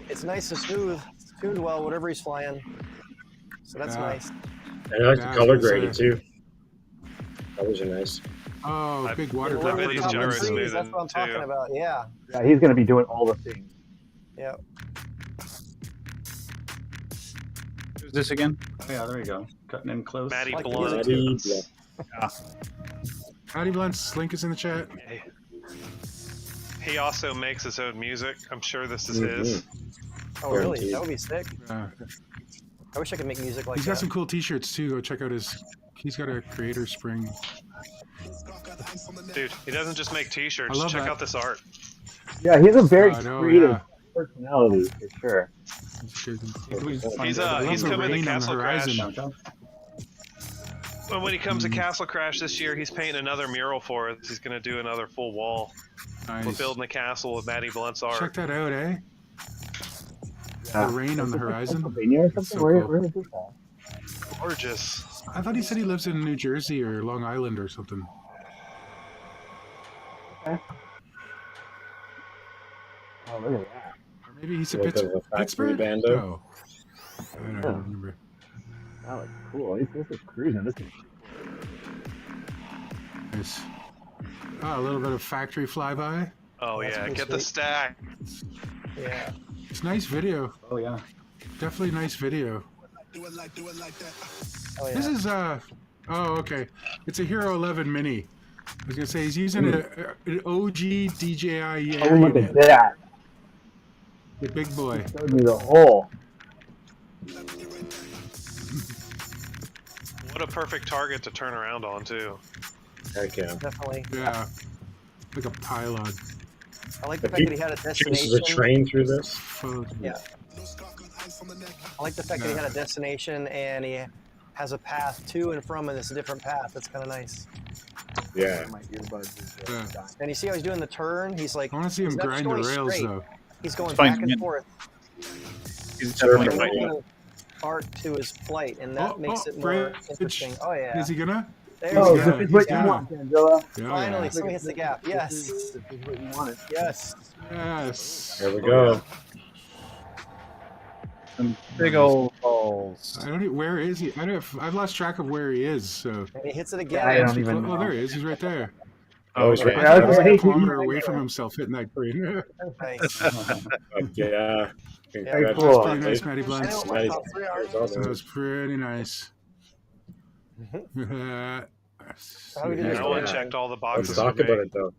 Speaker 7: It's nice and smooth. It's tuned well, whatever he's flying. So that's
Speaker 3: Yeah.
Speaker 7: nice.
Speaker 2: And I like
Speaker 3: Yeah,
Speaker 2: the color
Speaker 3: I was gonna
Speaker 2: graded
Speaker 3: say.
Speaker 2: too. Colors are nice.
Speaker 3: Oh, big water
Speaker 4: I bet he's
Speaker 3: pressure.
Speaker 4: gyro
Speaker 7: Freeze,
Speaker 4: smoothing,
Speaker 7: that's what I'm talking
Speaker 4: too.
Speaker 7: about. Yeah.
Speaker 6: Yeah, he's going to be doing all the things.
Speaker 7: Yeah.
Speaker 5: Who's this again?
Speaker 8: Oh, yeah, there you go. Cutting in close.
Speaker 4: Matty
Speaker 7: Like
Speaker 4: Blunt.
Speaker 2: Maddie
Speaker 7: music.
Speaker 2: Blunt.
Speaker 3: Howdy Blunts, link is in the chat.
Speaker 4: He also makes his own music. I'm sure this is his.
Speaker 7: Oh, really?
Speaker 2: Guaranteed.
Speaker 7: That would be sick. I wish I could make music like
Speaker 3: He's got
Speaker 7: that.
Speaker 3: some cool T-shirts too. Go check out his. He's got a creator spring.
Speaker 4: Dude, he doesn't just make
Speaker 3: I
Speaker 4: t-shirts.
Speaker 3: love
Speaker 4: Check
Speaker 3: that.
Speaker 4: out this art.
Speaker 6: Yeah, he's a very
Speaker 3: I know,
Speaker 6: creative
Speaker 3: yeah.
Speaker 6: personality for sure.
Speaker 4: He's
Speaker 3: I love the
Speaker 4: coming to
Speaker 3: rain on the
Speaker 4: Castle Crash.
Speaker 3: horizon.
Speaker 4: Well, when he comes to Castle Crash this year, he's painting another mural for us. He's going to do another full wall. We're
Speaker 3: Nice.
Speaker 4: building a castle with Matty Blunt's art.
Speaker 3: Check that out, eh?
Speaker 6: Yeah.
Speaker 3: The rain on the horizon.
Speaker 6: Pennsylvania or
Speaker 3: That's
Speaker 6: something?
Speaker 3: so
Speaker 6: where,
Speaker 3: cool.
Speaker 6: where is this at?
Speaker 4: Gorgeous.
Speaker 3: I thought he said he lives in New Jersey or Long Island or something.
Speaker 6: Okay. Oh, look at that.
Speaker 3: Or maybe he's a
Speaker 2: Like a factory
Speaker 3: Pittsburgh.
Speaker 2: bando.
Speaker 3: No, I don't
Speaker 6: Yeah.
Speaker 3: remember.
Speaker 6: That looks cool. This is cruising. This is
Speaker 3: Nice. Oh, a little bit of factory flyby.
Speaker 4: Oh,
Speaker 7: That's
Speaker 4: yeah.
Speaker 7: pretty
Speaker 4: Get the
Speaker 7: sweet.
Speaker 4: stack.
Speaker 7: Yeah.
Speaker 3: It's nice video.
Speaker 8: Oh, yeah.
Speaker 3: Definitely nice video.
Speaker 7: Oh, yeah.
Speaker 3: This is oh, okay. It's a Hero 11 Mini. I was gonna say he's using an OG DJI
Speaker 6: oh,
Speaker 3: Air
Speaker 6: look at
Speaker 3: unit,
Speaker 6: that.
Speaker 3: the big boy.
Speaker 6: Showed me the hole.
Speaker 4: What a perfect target to turn around on too.
Speaker 2: Heck yeah.
Speaker 7: Definitely.
Speaker 3: Yeah, like a pylon.
Speaker 7: I like the
Speaker 2: If
Speaker 7: fact
Speaker 2: he
Speaker 7: that he had a
Speaker 2: chases
Speaker 7: destination.
Speaker 2: a train through this.
Speaker 7: Yeah. I like the fact that he had a destination and he has a path to and from, and it's a different path. That's kind of nice.
Speaker 2: Yeah.
Speaker 6: My earbuds is
Speaker 3: Yeah.
Speaker 6: dying.
Speaker 7: And you see how he's doing the turn? He's like,
Speaker 3: I want to see
Speaker 7: he's
Speaker 3: him
Speaker 7: not just
Speaker 3: grind the
Speaker 7: going
Speaker 3: rails
Speaker 7: straight.
Speaker 3: though.
Speaker 7: He's going
Speaker 5: Fine,
Speaker 7: back and
Speaker 5: man.
Speaker 7: forth.
Speaker 5: He's
Speaker 2: Sure,
Speaker 5: definitely
Speaker 2: right,
Speaker 7: Making
Speaker 2: yeah.
Speaker 7: an arc to his flight, and that makes it more
Speaker 3: bridge.
Speaker 7: interesting. Oh yeah.
Speaker 3: Is he gonna?
Speaker 7: There
Speaker 6: Oh,
Speaker 7: we go.
Speaker 6: this is what you
Speaker 3: Yeah.
Speaker 6: want, Danzilla.
Speaker 3: Yeah,
Speaker 7: Finally,
Speaker 3: yeah.
Speaker 7: somebody hits the gap. Yes.
Speaker 6: This is what you wanted.
Speaker 7: Yes.
Speaker 3: Yes.
Speaker 2: There we go.
Speaker 5: some big old balls.
Speaker 3: I don't. Where is he? I've lost track of where he is. So.
Speaker 7: And he hits it
Speaker 6: I
Speaker 7: again.
Speaker 6: don't even know.
Speaker 3: Oh, there he is. He's right there.
Speaker 2: Oh, he's
Speaker 5: Okay.
Speaker 2: right.
Speaker 3: I thought he was like
Speaker 6: Hey,
Speaker 3: a kilometer
Speaker 6: right
Speaker 3: away
Speaker 6: there.
Speaker 3: from himself hitting that green.
Speaker 7: Nice.
Speaker 2: Yeah.
Speaker 6: Very
Speaker 3: That's
Speaker 6: cool.
Speaker 3: pretty nice, Matty
Speaker 7: I
Speaker 3: Blunts.
Speaker 7: know what my top three are.
Speaker 3: That was pretty nice.
Speaker 7: How do we do this?
Speaker 4: No one checked all the
Speaker 2: Let's
Speaker 4: boxes.
Speaker 2: talk
Speaker 4: with me.
Speaker 2: about it though.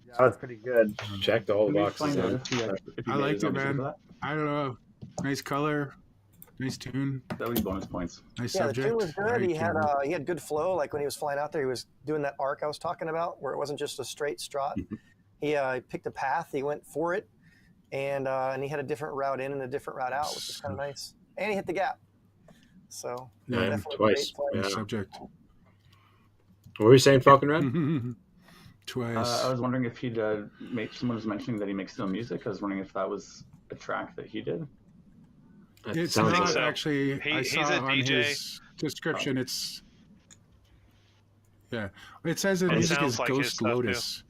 Speaker 6: Yeah, that was pretty good.
Speaker 2: Checked all the
Speaker 8: Can we
Speaker 2: boxes.
Speaker 8: find out
Speaker 2: in.
Speaker 8: if he
Speaker 3: I
Speaker 8: made
Speaker 3: liked
Speaker 8: his
Speaker 3: it,
Speaker 8: own music
Speaker 3: man.
Speaker 8: for that?
Speaker 3: I don't know. Nice color, nice tune,
Speaker 8: That would be bonus points.
Speaker 3: nice
Speaker 7: Yeah, the
Speaker 3: subject.
Speaker 7: tune was good.
Speaker 3: Very
Speaker 7: He had
Speaker 3: tuned.
Speaker 7: he had good flow. Like when he was flying out there, he was doing that arc I was talking about, where it wasn't just a straight strut. He picked a path. He went for it, and he had a different route in and a different route out, which was kind of nice. And he hit the gap. So
Speaker 2: Yeah,
Speaker 7: definitely
Speaker 2: twice.
Speaker 7: great flight.
Speaker 3: Nice
Speaker 2: Yeah.
Speaker 3: subject.
Speaker 2: What were you saying, Falconrad?
Speaker 3: Twice.
Speaker 8: I was wondering if he'd someone was mentioning that he makes his own music. I was wondering if that was a track that he did.
Speaker 2: That
Speaker 3: It's
Speaker 2: sounds
Speaker 3: not
Speaker 2: like
Speaker 4: so.
Speaker 3: actually. I
Speaker 4: He's
Speaker 3: saw
Speaker 4: a
Speaker 3: on
Speaker 4: DJ.
Speaker 3: his description. It's. Yeah, it says the
Speaker 4: It
Speaker 3: music
Speaker 4: sounds
Speaker 3: is
Speaker 4: like his
Speaker 3: Ghost
Speaker 4: stuff, too.
Speaker 3: Lotus.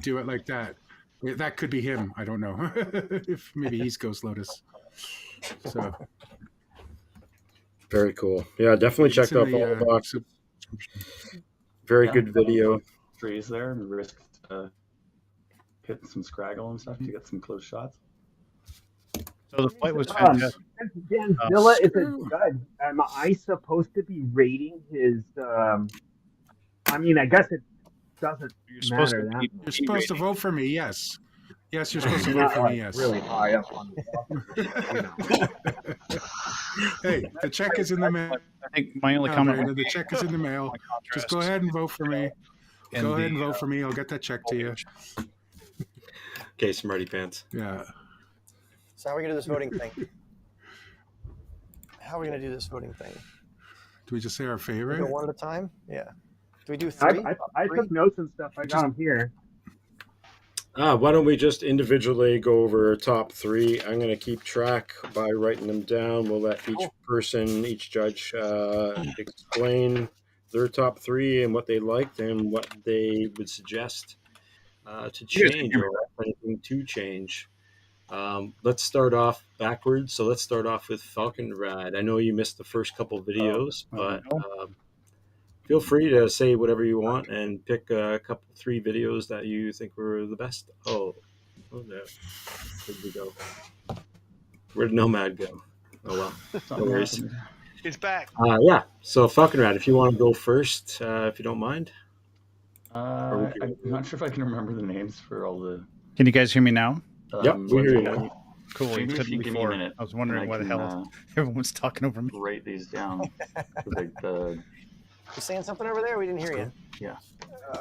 Speaker 3: Do it like that. That could be him. I don't know if maybe he's Ghost Lotus. So
Speaker 2: very cool. Yeah, definitely
Speaker 3: it's
Speaker 2: checked
Speaker 3: in
Speaker 2: off
Speaker 3: the,
Speaker 2: all the boxes.
Speaker 3: subscription.
Speaker 2: Very
Speaker 8: Yeah.
Speaker 2: good video.
Speaker 8: Trees there and risked hitting some scraggle and stuff to get some close shots.
Speaker 5: So the flight was fantastic.
Speaker 6: Danzilla is a judge. Am I supposed to be rating his? I mean, I guess it doesn't
Speaker 5: You're supposed
Speaker 6: matter
Speaker 5: to
Speaker 6: that
Speaker 5: be.
Speaker 3: You're supposed to vote for me. Yes. Yes, you're supposed to vote
Speaker 6: not
Speaker 3: for
Speaker 6: like
Speaker 3: me. Yes.
Speaker 6: really high up on the
Speaker 3: Hey, the check is in the mail.
Speaker 5: I think my only comment
Speaker 3: Brandon,
Speaker 5: would be
Speaker 3: the check is in the mail. Just go
Speaker 5: contrast
Speaker 3: ahead and vote for me.
Speaker 5: in
Speaker 3: Go ahead
Speaker 5: the,
Speaker 3: and vote for me. I'll get that check to you.
Speaker 2: Okay, smarty pants.
Speaker 3: Yeah.
Speaker 7: So how are we gonna do this voting thing? How are we gonna do this voting thing?
Speaker 3: Do we just say our
Speaker 7: We
Speaker 3: favorite?
Speaker 7: go one at a time? Yeah. Do we do three?
Speaker 6: I took notes and stuff. I got them here.
Speaker 2: Why don't we just individually go over top three? I'm going to keep track by writing them down. We'll let each person, each judge, explain their top three and what they liked and what they would suggest to change or anything to change. Let's start off backwards. So let's start off with Falconrad. I know you missed the first couple videos, but feel free to say whatever you want and pick a couple, 3 videos that you think were the best. Oh no. Where'd we go? Where did Nomad go? Oh, well. No worries.
Speaker 4: He's back.
Speaker 2: Yeah. So Falconrad, if you want to go first, if you don't mind.
Speaker 8: I'm not sure if I can remember the names for all the.
Speaker 5: Can you guys hear me now?
Speaker 2: Yep, we hear you now.
Speaker 5: Cool. You
Speaker 8: Maybe if
Speaker 5: couldn't
Speaker 8: you give me a
Speaker 5: before.
Speaker 8: minute,
Speaker 5: I was wondering
Speaker 8: and
Speaker 5: why
Speaker 8: I
Speaker 5: the
Speaker 8: can,
Speaker 5: hell everyone's talking over me.
Speaker 8: write these down. Like the,
Speaker 7: You saying something over there? We didn't hear you.
Speaker 8: yeah.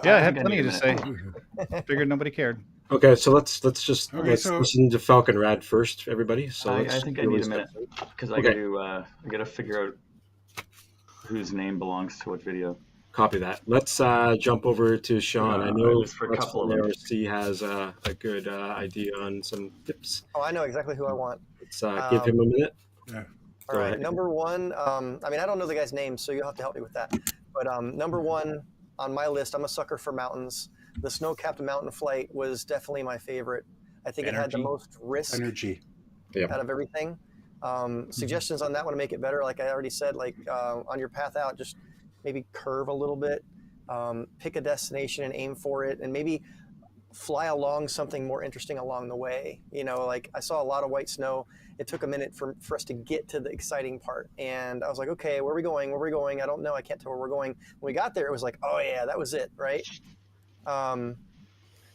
Speaker 5: Yeah, I had
Speaker 8: think I
Speaker 5: plenty
Speaker 8: need
Speaker 5: to
Speaker 8: a
Speaker 5: say. Figured nobody cared.
Speaker 2: Okay, so let's just
Speaker 3: Okay, so-
Speaker 2: listen to Falconrad first, everybody. So
Speaker 8: I
Speaker 2: let's
Speaker 8: think I
Speaker 2: really
Speaker 8: need a minute because I
Speaker 2: Okay.
Speaker 8: got to figure out whose name belongs to what video.
Speaker 2: copy that. Let's jump over to Sean. I know
Speaker 8: just for a couple of them.
Speaker 2: LetsFlyRC has a good idea on some tips.
Speaker 7: Oh, I know exactly who I want.
Speaker 2: Let's give him a minute.
Speaker 7: All
Speaker 2: Go
Speaker 7: right,
Speaker 2: ahead.
Speaker 7: number one. I mean, I don't know the guy's name, so you'll have to help me with that. But number one on my list, I'm a sucker for mountains. The snow-capped mountain flight was definitely my favorite. I think it had the
Speaker 5: Energy.
Speaker 7: most risk
Speaker 3: Energy.
Speaker 7: out of everything. Suggestions on that one to make it better, like I already said, like on your path out, just maybe curve a little bit, pick a destination and aim for it, and maybe fly along something more interesting along the way. You know, like I saw a lot of white snow. It took a minute for us to get to the exciting part. And I was like, okay, where are we going? Where are we going? I don't know. I can't tell where we're going. When we got there, it was like, oh yeah, that was it, right?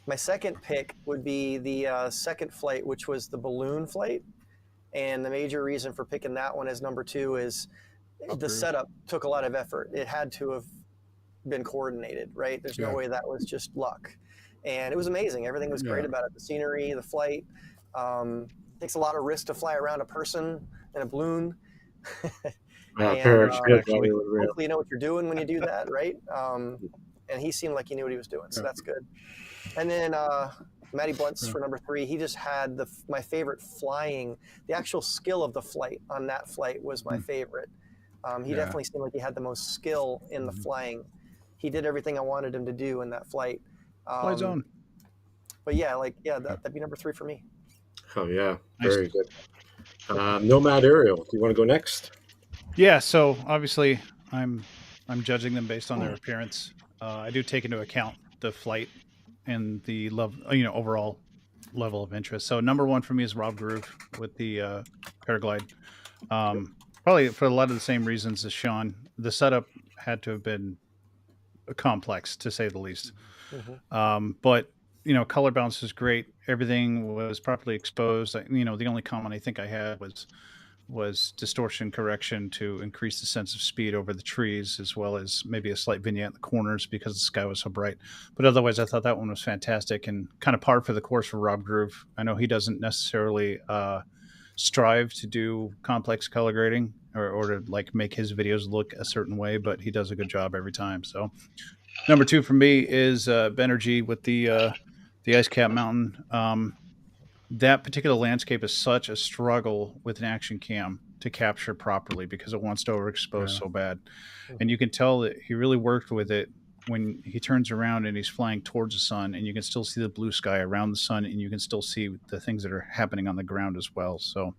Speaker 7: My second pick would be the second flight, which was the balloon flight. And the major reason for picking that one as number two is the setup took a lot of effort. It had to have been coordinated, right? There's no way that was just luck. And it was amazing. Everything was great about it. The scenery, the flight. Takes a lot of risk to fly around a person in a balloon. And hopefully you know what you're doing when you do that, right? And he seemed like he knew what he was doing, so that's good. And then Matty Blunt's for number 3. He just had my favorite flying. The actual skill of the flight on that flight was my favorite. He definitely seemed like he had the most skill in the flying. He did everything I wanted him to do in that flight.
Speaker 5: Fly zone.
Speaker 7: But that'd be number 3 for me.
Speaker 2: Oh yeah, very good. Nomad Aerial, do you want to go next?
Speaker 5: Yeah, so obviously I'm judging them based on their appearance. I do take into account the flight and the overall level of interest. So number 1 for me is Rob Groove with the paraglide. Probably for a lot of the same reasons as Sean. The setup had to have been complex, to say the least. But color balance was great. Everything was properly exposed. The only comment I think I had was distortion correction to increase the sense of speed over the trees, as well as maybe a slight vignette in the corners because the sky was so bright. But otherwise, I thought that one was fantastic and kind of par for the course for Rob Groove. I know he doesn't necessarily strive to do complex color grading or to like make his videos look a certain way, but he does a good job every time. So number 2 for me is Benergy with the Ice Cap Mountain. That particular landscape is such a struggle with an action cam to capture properly because it wants to overexpose so bad. And you can tell that he really worked with it when he turns around and he's flying towards the sun, and you can still see the blue sky around the sun, and you can still see the things that are happening on the ground as well. So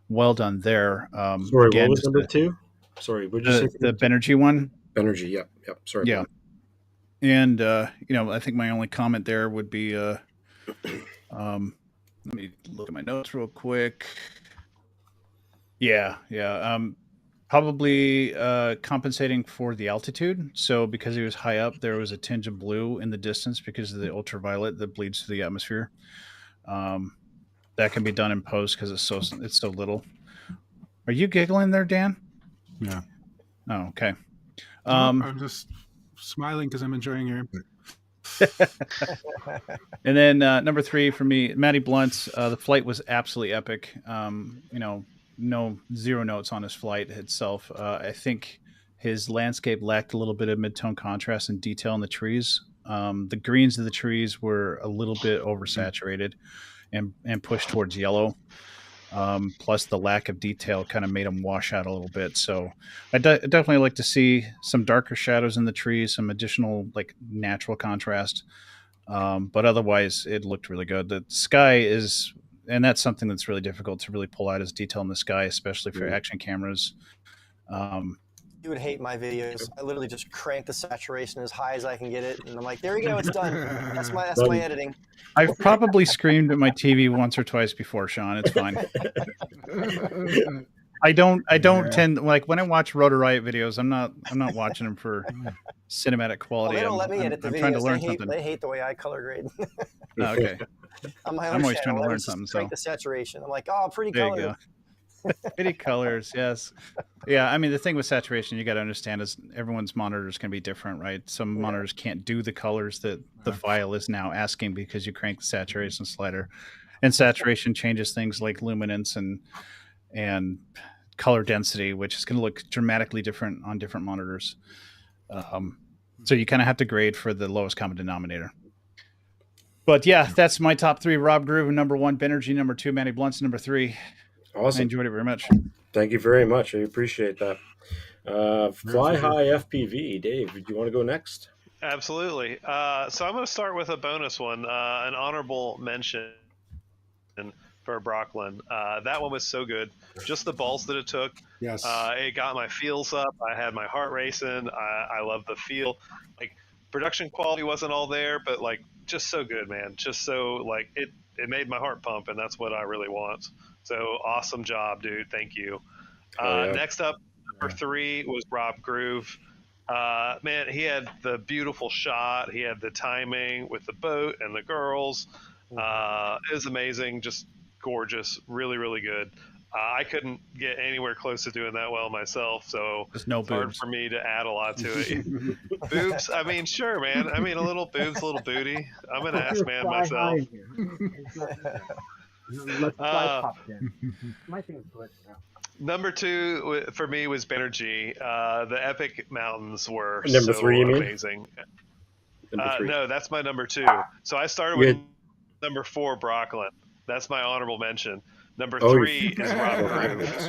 Speaker 5: well done there.
Speaker 2: Sorry, again, what was number 2? Sorry, what did you say?
Speaker 5: The Benergy one?
Speaker 2: Benergy, yep. Sorry.
Speaker 5: Yeah. And, I think my only comment there would be, let me look at my notes real quick. Probably compensating for the altitude. So because he was high up, there was a tinge of blue in the distance because of the ultraviolet that bleeds through the atmosphere. That can be done in post because it's so little. Are you giggling there, Dan?
Speaker 3: Yeah.
Speaker 5: Oh, okay.
Speaker 3: I'm just smiling because I'm enjoying your input.
Speaker 5: And then number 3 for me, Matty Blunt's. The flight was absolutely epic. Zero notes on his flight itself. I think his landscape lacked a little bit of mid-tone contrast and detail in the trees. The greens of the trees were a little bit oversaturated and pushed towards yellow. Plus the lack of detail kind of made them wash out a little bit. So I definitely like to see some darker shadows in the trees, some additional like natural contrast. But otherwise it looked really good. The sky is, and that's something that's really difficult to really pull out, is detail in the sky, especially for action cameras.
Speaker 7: You would hate my videos. I literally just crank the saturation as high as I can get it, and I'm like, there you go, it's done. That's my editing.
Speaker 5: I've probably screamed at my TV once or twice before, Sean. It's fine. I don't tend, like, when I watch Rotor Riot videos, I'm not watching them for cinematic quality.
Speaker 7: Well, they don't let me edit the videos.
Speaker 5: Trying to learn something.
Speaker 7: They hate the way I color grade.
Speaker 5: Okay.
Speaker 7: I'm
Speaker 5: always trying to learn something.
Speaker 7: Crank the saturation. I'm like, oh, pretty color.
Speaker 5: There you go. Pretty colors, yes. Yeah, I mean, the thing with saturation you got to understand is everyone's monitors can be different, right? Some monitors can't do the colors that the file is now asking because you crank the saturation slider, and saturation changes things like luminance and color density, which is going to look dramatically different on different monitors. So you kind of have to grade for the lowest common denominator. But yeah, that's my top 3. Rob Groove, number 1, Benergy, number 2, Matty Blunt's number 3.
Speaker 2: Awesome.
Speaker 5: I enjoyed it very much.
Speaker 2: Thank you very much. I appreciate that. Fly High FPV. Dave, do you want to go next?
Speaker 4: Absolutely. So I'm going to start with a bonus one, an honorable mention for Brocklin. That one was so good. Just the balls that it took.
Speaker 3: Yes.
Speaker 4: It got my feels up. I had my heart racing. I love the feel. Like, production quality wasn't all there, but like just so good, man. Just so like it made my heart pump, and that's what I really want. So awesome job, dude. Thank you. Next up, number 3 was Rob Groove. Man, he had the beautiful shot. He had the timing with the boat and the girls. It was amazing. Just gorgeous. Really, really good. I couldn't get anywhere close to doing that well myself, so
Speaker 5: There's no
Speaker 4: it's hard
Speaker 5: boobs.
Speaker 4: for me to add a lot to it. Boobs? I mean, sure, man. I mean, a little boobs, a little booty. I'm an ass man
Speaker 6: Fly
Speaker 4: myself.
Speaker 6: high in here. Let's fly
Speaker 4: Uh,
Speaker 6: pop in. My thing's glitching out.
Speaker 4: Number 2 for me was Banerjee. The Epic Mountains were
Speaker 2: Number
Speaker 4: so
Speaker 2: 3, you mean?
Speaker 4: amazing.
Speaker 2: Number 3.
Speaker 4: No, that's my number 2. So I started
Speaker 2: You
Speaker 4: with
Speaker 2: had-
Speaker 4: number 4, Brockland. That's my honorable mention. Number
Speaker 2: Oh,
Speaker 4: 3 is Rob Grooves.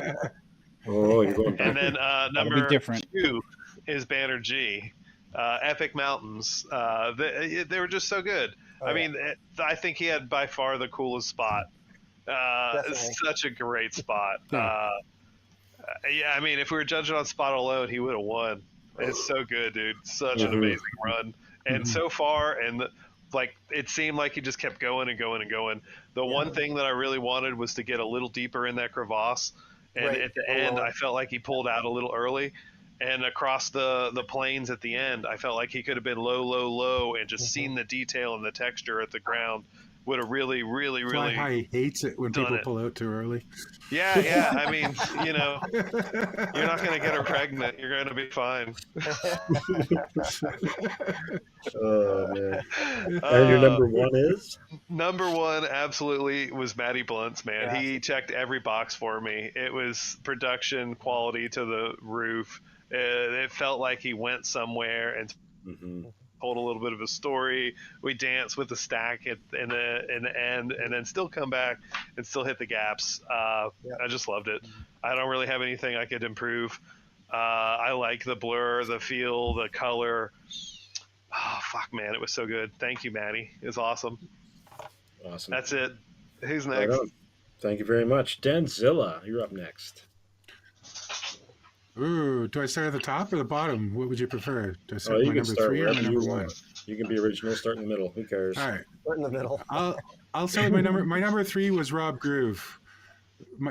Speaker 2: Oh, you're going back.
Speaker 4: And then
Speaker 5: be
Speaker 4: number
Speaker 5: different.
Speaker 4: 2 is Banerjee. Epic Mountains. They were just so good.
Speaker 7: Oh,
Speaker 4: I mean, I think he had by far the coolest spot.
Speaker 7: Definitely.
Speaker 4: Such a great spot.
Speaker 3: Yeah.
Speaker 4: Yeah, I mean, if we were judging on spot alone, he would have won. It's so good, dude. Such an amazing run. And so far, like it seemed like he just kept going and going and going. The one thing that I really wanted was to get a little deeper in that crevasse. And
Speaker 7: Right.
Speaker 4: at the end, I felt like he pulled out a little early. And across the plains at the end, I felt like he could have been low, low, low, and just seen the detail and the texture at the ground. Would have really, really,
Speaker 3: Fly
Speaker 4: really.
Speaker 3: High hates it when
Speaker 4: done
Speaker 3: people
Speaker 4: it.
Speaker 3: pull out too early.
Speaker 4: Yeah. I mean, you're not going to get her pregnant. You're going to be fine.
Speaker 2: Oh, man. And your number 1 is?
Speaker 4: Number 1 absolutely was Matty Blunt's, man.
Speaker 7: Yeah.
Speaker 4: He checked every box for me. It was production quality to the roof. It felt like he went somewhere and
Speaker 2: Mm-hmm.
Speaker 4: told a little bit of a story. We danced with the stack in the end, and then still come back and still hit the gaps. I just loved it. I don't really have anything I could improve. I like the blur, the feel, the color. Oh, fuck, man. It was so good. Thank you, Maddie. It was awesome.
Speaker 2: Awesome.
Speaker 4: That's it. Who's
Speaker 2: Right
Speaker 4: next?
Speaker 2: on. Thank you very much. Danzilla, you're up next.
Speaker 3: Ooh, do I start at the top or the bottom? What would you prefer? Do I
Speaker 2: Oh,
Speaker 3: start with
Speaker 2: you
Speaker 3: my
Speaker 2: can
Speaker 3: number
Speaker 2: start
Speaker 3: 3 or my
Speaker 2: wherever you
Speaker 3: number 1?
Speaker 2: want. You can be original, start in the middle. Who cares?
Speaker 3: All right.
Speaker 7: Right in the middle.
Speaker 3: I'll start with my number. My number 3 was Rob Groove.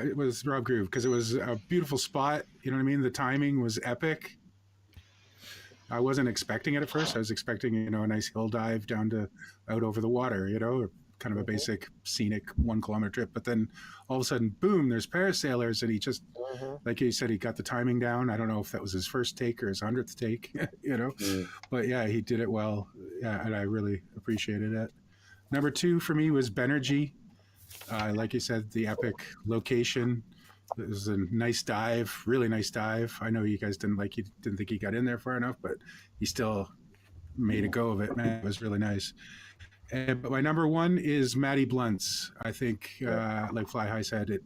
Speaker 3: It was Rob Groove because it was a beautiful spot. You know what I mean? The timing was epic. I wasn't expecting it at first. I was expecting, a nice hill dive down to out over the water, kind of a basic scenic 1 kilometer trip. But then all of a sudden, boom, there's parasailers. And he just, like you said, he got the timing down. I don't know if that was his first take or his 100th take, but yeah, he did it well. Yeah. And I really appreciated it. Number 2 for me was Banerjee. Like you said, the epic location. It was a nice dive, really nice dive. I know you guys didn't think he got in there far enough, but he still made a go of it, man. It was really nice. But my number 1 is Matty Blunt's. I think, like Fly High said, it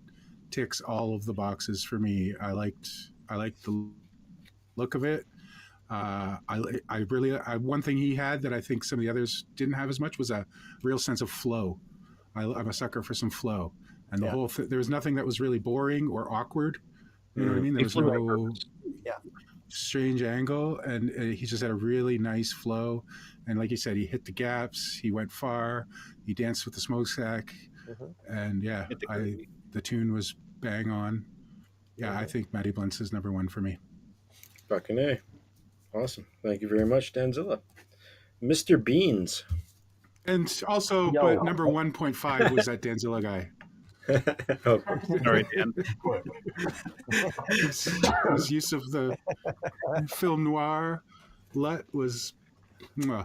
Speaker 3: ticks all of the boxes for me. I liked the look of it. One thing he had that I think some of the others didn't have as much was a real sense of flow. I'm a sucker for some flow, and the whole there was nothing that was really boring or awkward. You know what I mean? There was no strange angle, and he just had a really nice flow. And like you said, he hit the gaps, he went far, he danced with the smokestack, and the tune was bang on. Yeah, I think Matty Blunt's is number 1 for me.
Speaker 2: Fucking A. Awesome. Thank you very much, Danzilla. Mr. Beans.
Speaker 3: And also, but number 1.5 was that Danzilla guy.
Speaker 2: Oh,
Speaker 5: Sorry, Dan.
Speaker 3: His use of the film noir LUT was.
Speaker 4: Yeah,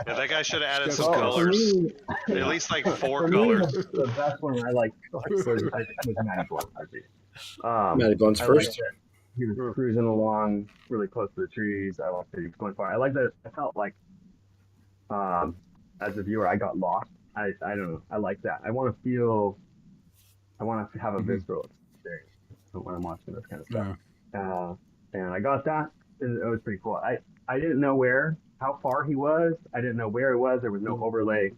Speaker 4: that guy should have added some
Speaker 3: Oh,
Speaker 4: colors.
Speaker 6: Me,
Speaker 4: At least like 4
Speaker 6: for
Speaker 4: colors.
Speaker 6: me, the best one I liked was Matty Blunt.
Speaker 2: Matty Blunt's
Speaker 6: I
Speaker 2: first.
Speaker 6: liked that he was cruising along really close to the trees. I liked that he was going far. I like that. I felt like, as a viewer, I got lost. I don't know. I like that. I want to have a visceral experience when I'm watching this kind of stuff. And I got that. It was pretty cool. I didn't know how far he was. I didn't know where it was. There was no overlay.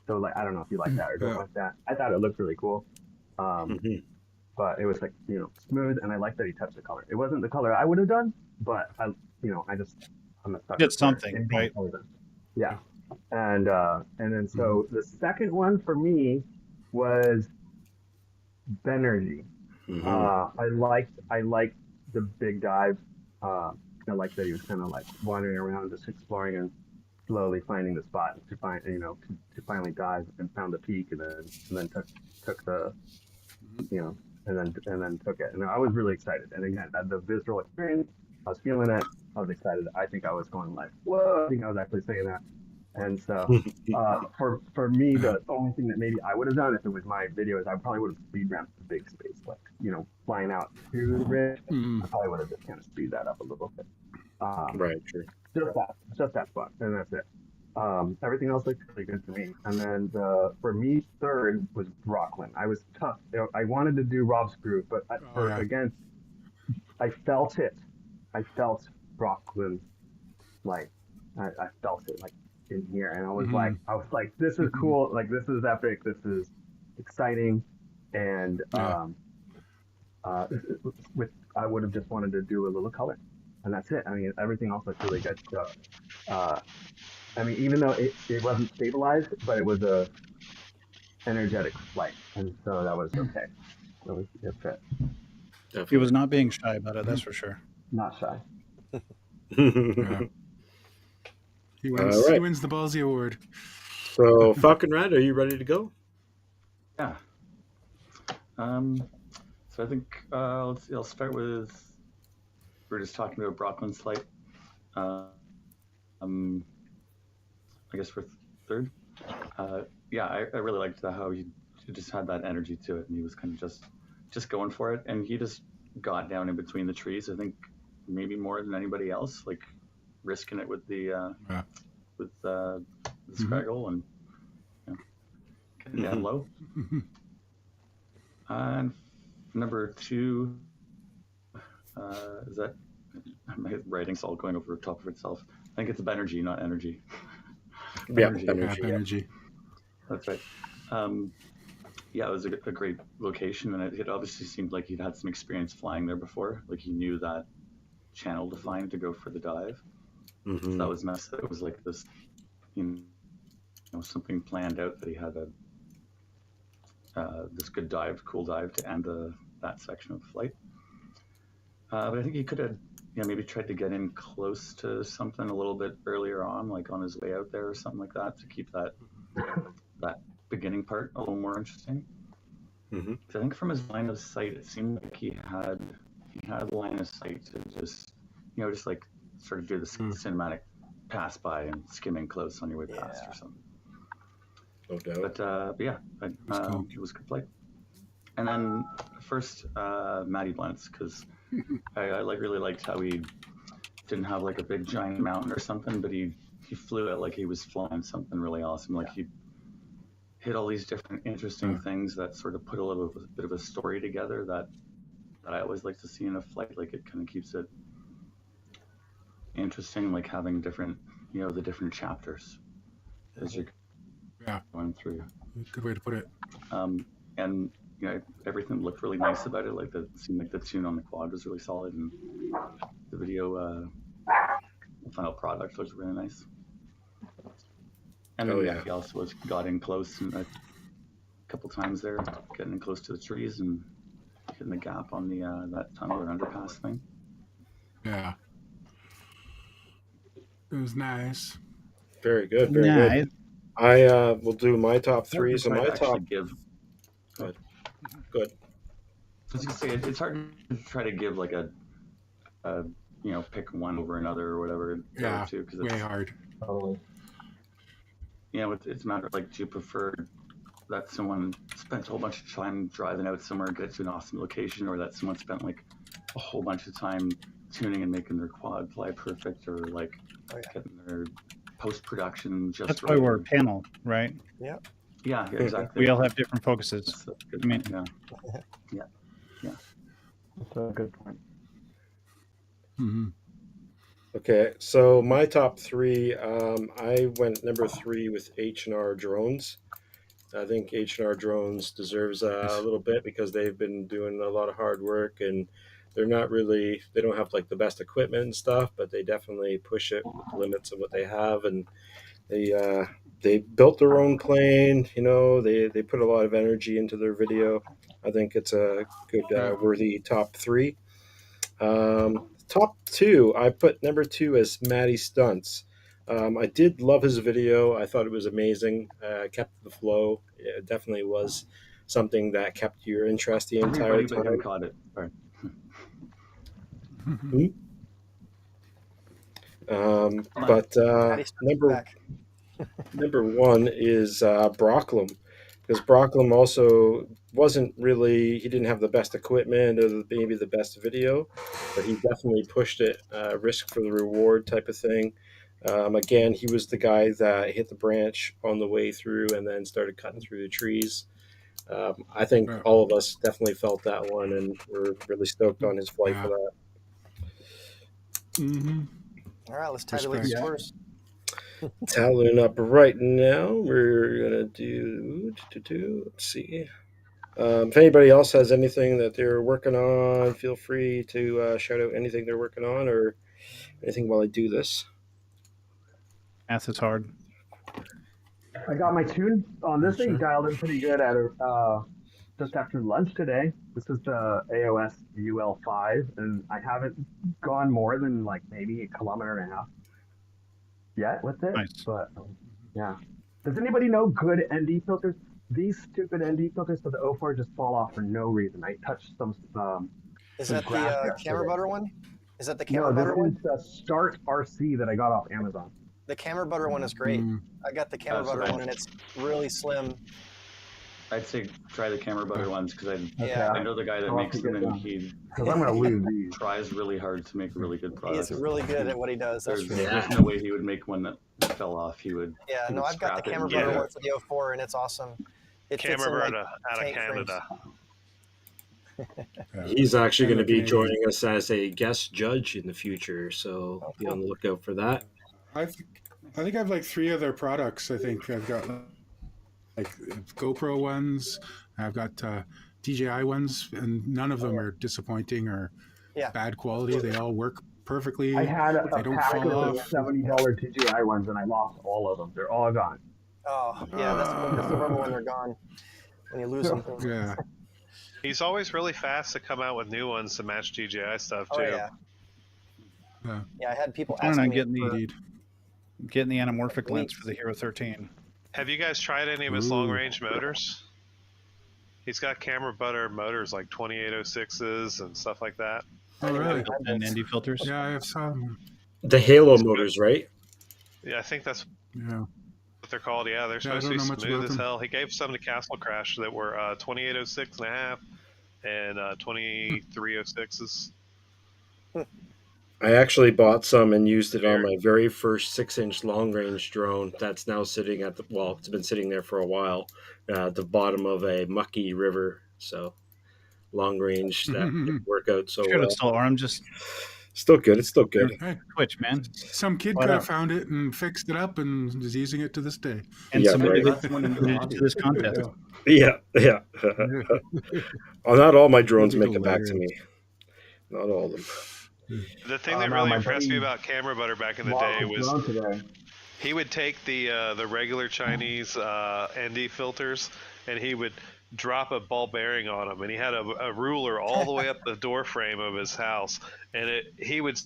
Speaker 6: So like, I don't know if you like that or don't like that. I thought it looked really cool. But it was like, smooth, and I like that he touched the color. It wasn't the color I would have done, but I'm a sucker
Speaker 5: Did
Speaker 6: for
Speaker 5: something, right?
Speaker 6: Yeah. And then so the second one for me was Banerjee. I liked the big dive. I liked that he was kind of like wandering around, just exploring slowly finding the spot to find, to finally dive and found the peak, and then took the, and then took it. And I was really excited. And again, the visceral experience, I was feeling it. I was excited. I think I was going like, whoa! I think I was actually saying that. And so, for me, the only thing that maybe I would have done if it was my video is I probably would have speed ramped the big space, like flying out to the ridge. I probably would have just kind of speed that up a little bit.
Speaker 2: Right, sure.
Speaker 6: Just that fun, and that's it. Everything else looked really good to me. And then for me, third was Brooklyn. I was tough. I wanted to do Rob's group, but again, I felt it. I felt Brooklyn, like I felt it like in here, and I was like, this is cool. Like, this is epic. This is exciting, and with I would have just wanted to do a little color, and that's it. I mean, everything else looked really good. So, I mean, even though it wasn't stabilized, but it was a energetic flight, and so that was okay. That was a good fit.
Speaker 5: He was not being shy about it, that's for sure.
Speaker 6: Not shy.
Speaker 3: Yeah. He wins.
Speaker 2: Right.
Speaker 3: He wins the Ballsy Award.
Speaker 2: So, Falconrad, are you ready to go?
Speaker 8: Yeah. So I think let's see. I'll start with. We're just talking about Brooklyn's flight. I guess for third. Yeah, I really liked how he just had that energy to it, and he was kind of just going for it, and he just got down in between the trees. I think maybe more than anybody else, like risking it with the scraggle and getting down low. And number two, is that my writing's all going over the top of itself? I think it's Benergy, not energy.
Speaker 3: Energy.
Speaker 8: That's right. Yeah, it was a great location, and it obviously seemed like he'd had some experience flying there before. Like, he knew that channel to find to go for the dive. So that was nice. That it was like this, something planned out, that he had this good dive, cool dive to end that section of the flight. But I think he could have, maybe tried to get in close to something a little bit earlier on, like on his way out there or something like that, to keep that beginning part a little more interesting. I think from his line of sight, it seemed like he had a line of sight to just like sort of do the cinematic pass by and skimming close on your way past or something.
Speaker 2: No doubt.
Speaker 8: But yeah, it was a good flight. And then first, Matty Blentz, because I really liked how he didn't have like a big giant mountain or something, but he flew it like he was flying something really awesome. Like, he hit all these different interesting things that sort of put a little bit of a story together that I always like to see in a flight. Like, it kind of keeps it interesting, like having different, the different chapters as you're going through.
Speaker 3: Good way to put it.
Speaker 8: And everything looked really nice about it. Like, it seemed like the tune on the quad was really solid, and the video, the final product was really nice. And then he also got in close and a couple times there, getting in close to the trees and hitting the gap on the that tunnel or underpass thing.
Speaker 3: Yeah. It was nice.
Speaker 2: Very good. Very good. I will do my top three. So my top. Good. Good.
Speaker 8: I was gonna say, it's hard to try to give like a pick one over another or whatever.
Speaker 3: Yeah.
Speaker 8: Too, because
Speaker 3: way hard.
Speaker 6: Totally.
Speaker 8: It's a matter of like, do you prefer that someone spent a whole bunch of time driving out somewhere, get to an awesome location, or that someone spent like a whole bunch of time tuning and making their quad fly perfect, or like getting their post-production just
Speaker 5: That's
Speaker 8: right.
Speaker 5: why we're a panel, right?
Speaker 8: Yeah, exactly.
Speaker 5: We all have different focuses.
Speaker 8: That's a good
Speaker 5: I mean,
Speaker 8: point, yeah.
Speaker 6: That's a good point.
Speaker 2: Okay, so my top three, I went number 3 with H&R Drones. I think H&R Drones deserves a little bit because they've been doing a lot of hard work, and they don't have like the best equipment and stuff, but they definitely push it with the limits of what they have, and they built their own plane. They put a lot of energy into their video. I think it's a good, worthy top 3. Top 2, I put number 2 as Matty Stunts. I did love his video. I thought it was amazing. Kept the flow. It definitely was something that kept your interest the entire
Speaker 8: Everybody but him
Speaker 2: time.
Speaker 8: caught it. Or,
Speaker 2: Hmm? But
Speaker 7: Patty Smith back.
Speaker 2: number one is Brocklum, because Brocklum also wasn't really, he didn't have the best equipment or maybe the best video, but he definitely pushed it, risk for the reward type of thing. Again, he was the guy that hit the branch on the way through and then started cutting through the trees. I think
Speaker 3: Yeah.
Speaker 2: all of us definitely felt that one, and we're really stoked on his flight
Speaker 3: Yeah.
Speaker 2: for that.
Speaker 3: Mm-hmm.
Speaker 7: All right, let's tabulate the
Speaker 3: Respect.
Speaker 7: scores.
Speaker 2: Tallying up right now, we're gonna do. Let's see. If anybody else has anything that they're working on, feel free to shout out anything they're working on or anything while I do this.
Speaker 5: Math is hard.
Speaker 6: I got my tune on this thing
Speaker 3: Sure.
Speaker 6: dialed in pretty good at just after lunch today. This is the AOS UL5, and I haven't gone more than like maybe 1.5 kilometers yet with it.
Speaker 5: Nice.
Speaker 6: But yeah, does anybody know good ND filters? These stupid ND filters for the O4 just fall off for no reason. I touched some.
Speaker 7: Is
Speaker 6: some
Speaker 7: that the
Speaker 6: grass
Speaker 7: camera
Speaker 6: yesterday.
Speaker 7: butter one? Is that the
Speaker 6: No,
Speaker 7: camera butter
Speaker 6: this
Speaker 7: one?
Speaker 6: is the Start RC that I got off Amazon.
Speaker 7: The camera butter one is great.
Speaker 3: Mm.
Speaker 7: I got the camera
Speaker 8: That's
Speaker 7: butter
Speaker 8: right.
Speaker 7: one, and it's really slim.
Speaker 8: I'd say try the camera butter ones because
Speaker 7: Yeah.
Speaker 8: I know the guy that
Speaker 6: I'll have
Speaker 8: makes
Speaker 6: to
Speaker 8: them,
Speaker 6: get
Speaker 8: and
Speaker 6: them.
Speaker 8: he
Speaker 6: Because I'm going to lose these.
Speaker 8: tries really hard to make really good products.
Speaker 7: He's really good at what he does. That's
Speaker 8: There's,
Speaker 7: true.
Speaker 8: there's no way he would make one that fell off. He would.
Speaker 7: Yeah,
Speaker 8: he
Speaker 7: no,
Speaker 8: would
Speaker 7: I've got the
Speaker 8: scrap it
Speaker 7: camera
Speaker 8: and
Speaker 7: butter
Speaker 8: get it.
Speaker 7: one for the 04, and it's awesome. It fits
Speaker 4: Camera
Speaker 7: in, like,
Speaker 4: out of
Speaker 7: tank
Speaker 4: Canada.
Speaker 3: Yeah.
Speaker 2: He's actually going to be
Speaker 3: Canadian.
Speaker 2: joining us as a guest judge in the future, so be on the lookout for that.
Speaker 3: I think I have like 3 other products. I think I've got like GoPro ones. I've got DJI ones, and none of them are disappointing or
Speaker 7: Yeah.
Speaker 3: bad quality. They all work perfectly.
Speaker 6: I had a
Speaker 3: They don't
Speaker 6: pack
Speaker 3: fall
Speaker 6: of the
Speaker 3: off.
Speaker 6: $70 TGI ones, and I lost all of them. They're all gone.
Speaker 7: Oh, yeah, that's the horrible when they're gone. When you lose them.
Speaker 3: Yeah.
Speaker 4: He's always really fast to come out with new ones to match DJI stuff too.
Speaker 7: Oh, yeah.
Speaker 3: Yeah.
Speaker 7: Yeah, I had people
Speaker 5: I don't
Speaker 7: asking
Speaker 5: know,
Speaker 7: me for,
Speaker 3: Indeed.
Speaker 5: getting the anamorphic lens for the Hero 13.
Speaker 4: Have you guys tried any of his
Speaker 3: Ooh.
Speaker 4: long range motors? He's got camera butter motors like 2806s and stuff like that.
Speaker 3: Oh, really?
Speaker 5: And ND filters.
Speaker 3: Yeah, I have some.
Speaker 2: The Halo motors, right?
Speaker 4: Yeah, I think that's
Speaker 3: Yeah.
Speaker 4: what they're called. Yeah, they're
Speaker 3: I
Speaker 4: supposed to
Speaker 3: don't
Speaker 4: be
Speaker 3: know much
Speaker 4: smooth
Speaker 3: about
Speaker 4: as
Speaker 3: them.
Speaker 4: hell. He gave some to Castle Crash that were 2806 and a half and 2306s.
Speaker 2: I actually bought some and used it on my very first 6-inch long range drone that's now sitting at it's been sitting there for a while, at the bottom of a mucky river. So long range, that didn't work out so
Speaker 5: Should
Speaker 2: well.
Speaker 5: have still arm, just
Speaker 2: Still good. It's still good.
Speaker 3: Hey,
Speaker 5: Twitch, man.
Speaker 3: some kid
Speaker 5: Why
Speaker 3: could have
Speaker 5: not?
Speaker 3: found it and fixed it up and is using it to this day.
Speaker 5: And
Speaker 2: Yeah,
Speaker 5: submitted
Speaker 2: right.
Speaker 5: it
Speaker 8: One into the
Speaker 5: to
Speaker 8: hobby.
Speaker 5: this contest.
Speaker 2: Yeah. Oh, not all my drones
Speaker 3: That'd be
Speaker 2: make it back to me.
Speaker 3: hilarious.
Speaker 2: Not all of them.
Speaker 4: The thing
Speaker 6: Oh,
Speaker 4: that
Speaker 6: no,
Speaker 4: really
Speaker 6: my
Speaker 4: impressed me
Speaker 6: buddy
Speaker 4: about camera butter back in the
Speaker 6: Lost
Speaker 4: day
Speaker 6: his
Speaker 4: was
Speaker 6: drone today.
Speaker 4: he would take the regular Chinese ND filters and he would drop a ball bearing on them, and he had a ruler all the way up the door frame of his house, and he would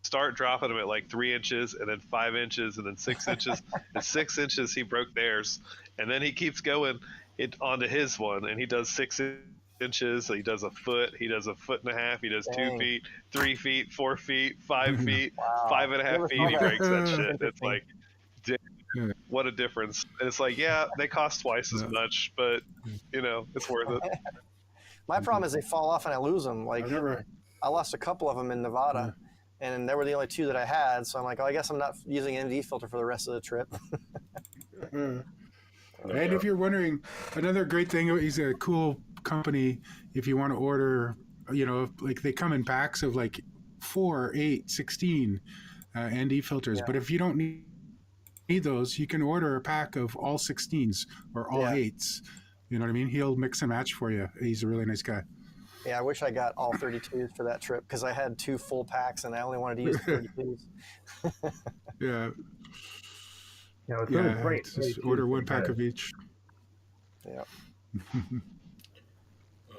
Speaker 4: start dropping them at like 3 inches and then 5 inches and then 6 inches. And 6 inches he broke theirs, and then he keeps going it onto his one, and he does 6 inches, he does a foot, he does a foot and a half, he does 2
Speaker 7: Dang.
Speaker 4: feet, 3 feet, 4 feet, 5 feet,
Speaker 7: Wow.
Speaker 4: 5.5
Speaker 7: Never
Speaker 4: feet.
Speaker 7: saw
Speaker 4: He
Speaker 7: that.
Speaker 4: breaks that
Speaker 3: That's
Speaker 4: shit. It's
Speaker 7: interesting.
Speaker 4: like, damn, what a difference. And it's like, yeah, they cost twice as
Speaker 3: Yeah.
Speaker 4: much, but you know, it's worth it.
Speaker 7: My problem is they fall off and I lose them. Like,
Speaker 3: I've never.
Speaker 7: I lost a couple of them in Nevada, and they were the only 2 that I had. So I'm like, oh, I guess I'm not using an ND filter for the rest of the trip.
Speaker 3: And if you're wondering, another great thing is a cool company. If you want to order, like they come in packs of like 4, 8, 16 ND filters.
Speaker 7: Yeah.
Speaker 3: But if you don't need those, you can order a pack of all 16s or all
Speaker 7: Yeah.
Speaker 3: 8s. You know what I mean? He'll mix and match for you. He's a really nice guy.
Speaker 7: Yeah, I wish I got all 32s for that trip because I had 2 full packs and I only wanted to use 32s.
Speaker 3: Yeah,
Speaker 6: You know, it's really
Speaker 3: yeah.
Speaker 6: great.
Speaker 3: Just order 1 pack of each.
Speaker 7: Yeah.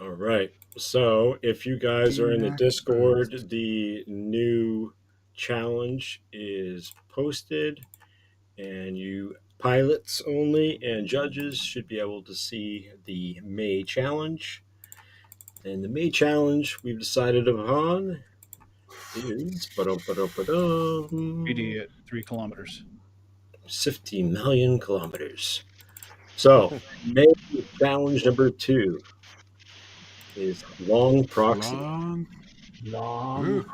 Speaker 2: All right. So if you guys are in the Discord, the new challenge is posted, and you pilots only and judges should be able to see the May challenge. And the May challenge we've decided upon is
Speaker 5: 3D at 3 kilometers.
Speaker 2: 15 million kilometers. So, May challenge number 2 is long proxy.
Speaker 6: Long.
Speaker 3: Ooh.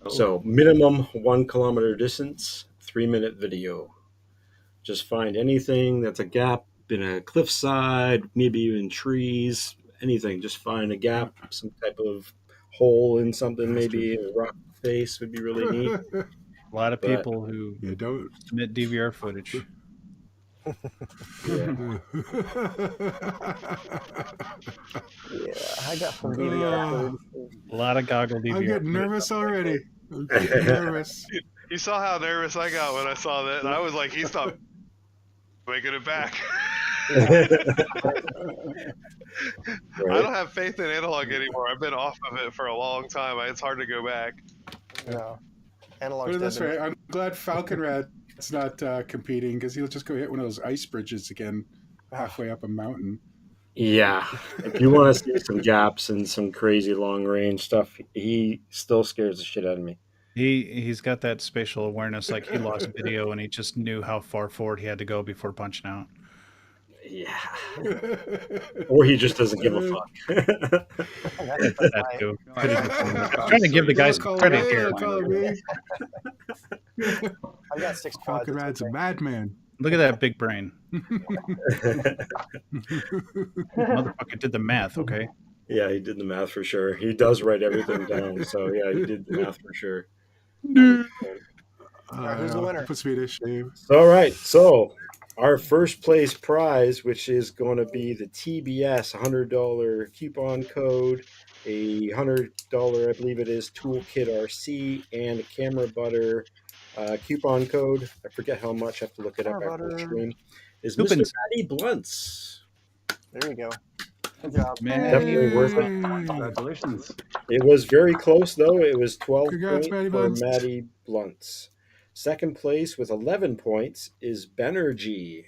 Speaker 2: So, minimum 1 kilometer distance, 3-minute video. Just find anything that's a gap in a cliffside, maybe even trees, anything. Just find a gap, some type of hole in something, maybe a rock face would be really neat.
Speaker 5: A lot of
Speaker 2: But-
Speaker 5: people who
Speaker 3: You don't.
Speaker 5: submit DVR footage.
Speaker 2: Yeah.
Speaker 7: Yeah, I got some DVR.
Speaker 5: A lot of goggle DVR.
Speaker 3: I'm getting
Speaker 5: footage.
Speaker 3: nervous already. I'm getting nervous.
Speaker 4: You saw how nervous I got when I saw that, and I was like, he's not making it back. I don't have faith in analog anymore. I've been off of it for a long time. It's hard to go back.
Speaker 7: No.
Speaker 3: Put
Speaker 7: Analog's
Speaker 3: it this
Speaker 7: dead to
Speaker 3: way,
Speaker 7: me.
Speaker 3: I'm glad Falconrad's not competing because he'll just go hit one of those ice bridges again halfway up a mountain.
Speaker 2: Yeah. If you want to see some gaps and some crazy long range stuff, he still scares the shit out of me.
Speaker 5: He's got that spatial awareness, like he lost video and he just knew how far forward he had to go before punching out.
Speaker 2: Yeah. Or he just doesn't give a fuck.
Speaker 5: That too. Trying to give the guys
Speaker 3: Don't call
Speaker 5: credit
Speaker 3: me,
Speaker 5: here.
Speaker 3: don't call me.
Speaker 7: I've got 6 quads.
Speaker 3: Falconrad's a madman.
Speaker 5: Look at that big brain. Motherfucker did the math, okay?
Speaker 2: Yeah, he did the math for sure. He does write everything down. So, yeah, he did the math for sure.
Speaker 7: Who's the winner?
Speaker 3: Puts me to shame.
Speaker 2: All right. So, our first place prize, which is going to be the TBS $100 coupon code, a $100, I believe it is, Toolkit RC, and a Camera Butter coupon code. I forget how much. I have to look it up
Speaker 7: Camera
Speaker 2: after the
Speaker 7: Butter.
Speaker 2: stream. Is
Speaker 5: Coupons.
Speaker 2: Mr. Matty Blunts.
Speaker 7: There you go. Good job.
Speaker 5: Man,
Speaker 2: Definitely worth it.
Speaker 8: Congratulations.
Speaker 2: It was very close, though. It was 12
Speaker 3: Congrats,
Speaker 2: points
Speaker 3: Matty
Speaker 2: for
Speaker 3: Blunts.
Speaker 2: Matty Blunts. Second place with 11 points is Benergy.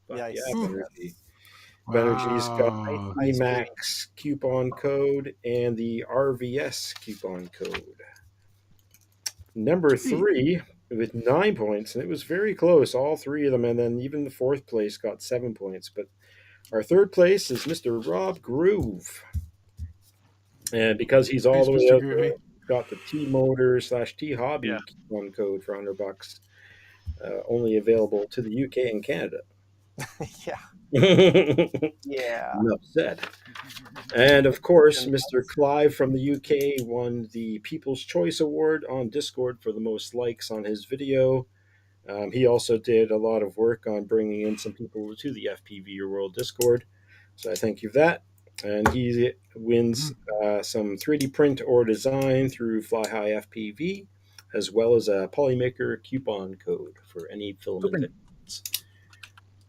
Speaker 2: Fuck
Speaker 7: Nice.
Speaker 2: yeah, Benergy. Benergy's got
Speaker 3: Wow.
Speaker 2: IMAX coupon code and the RVS coupon code. Number 3 with 9 points, and it was very close, all 3 of them, and then even the 4th place got 7 points. But our 3rd place is Mr. Rob Groove. And because he's all
Speaker 3: Thanks,
Speaker 2: the way
Speaker 3: Mr.
Speaker 2: out there,
Speaker 3: Groovy.
Speaker 2: got the T-Motor/T-Hobby
Speaker 4: Yeah.
Speaker 2: coupon code for $100. Only available to the UK and Canada.
Speaker 7: Yeah. Yeah.
Speaker 2: Enough said. And of course, Mr. Clive from the UK won the People's Choice Award on Discord for the most likes on his video. He also did a lot of work on bringing in some people to the FPV World Discord. So I thank you for that. And he wins some 3D print or design through Fly High FPV, as well as a Polymaker coupon code for any filament fitments.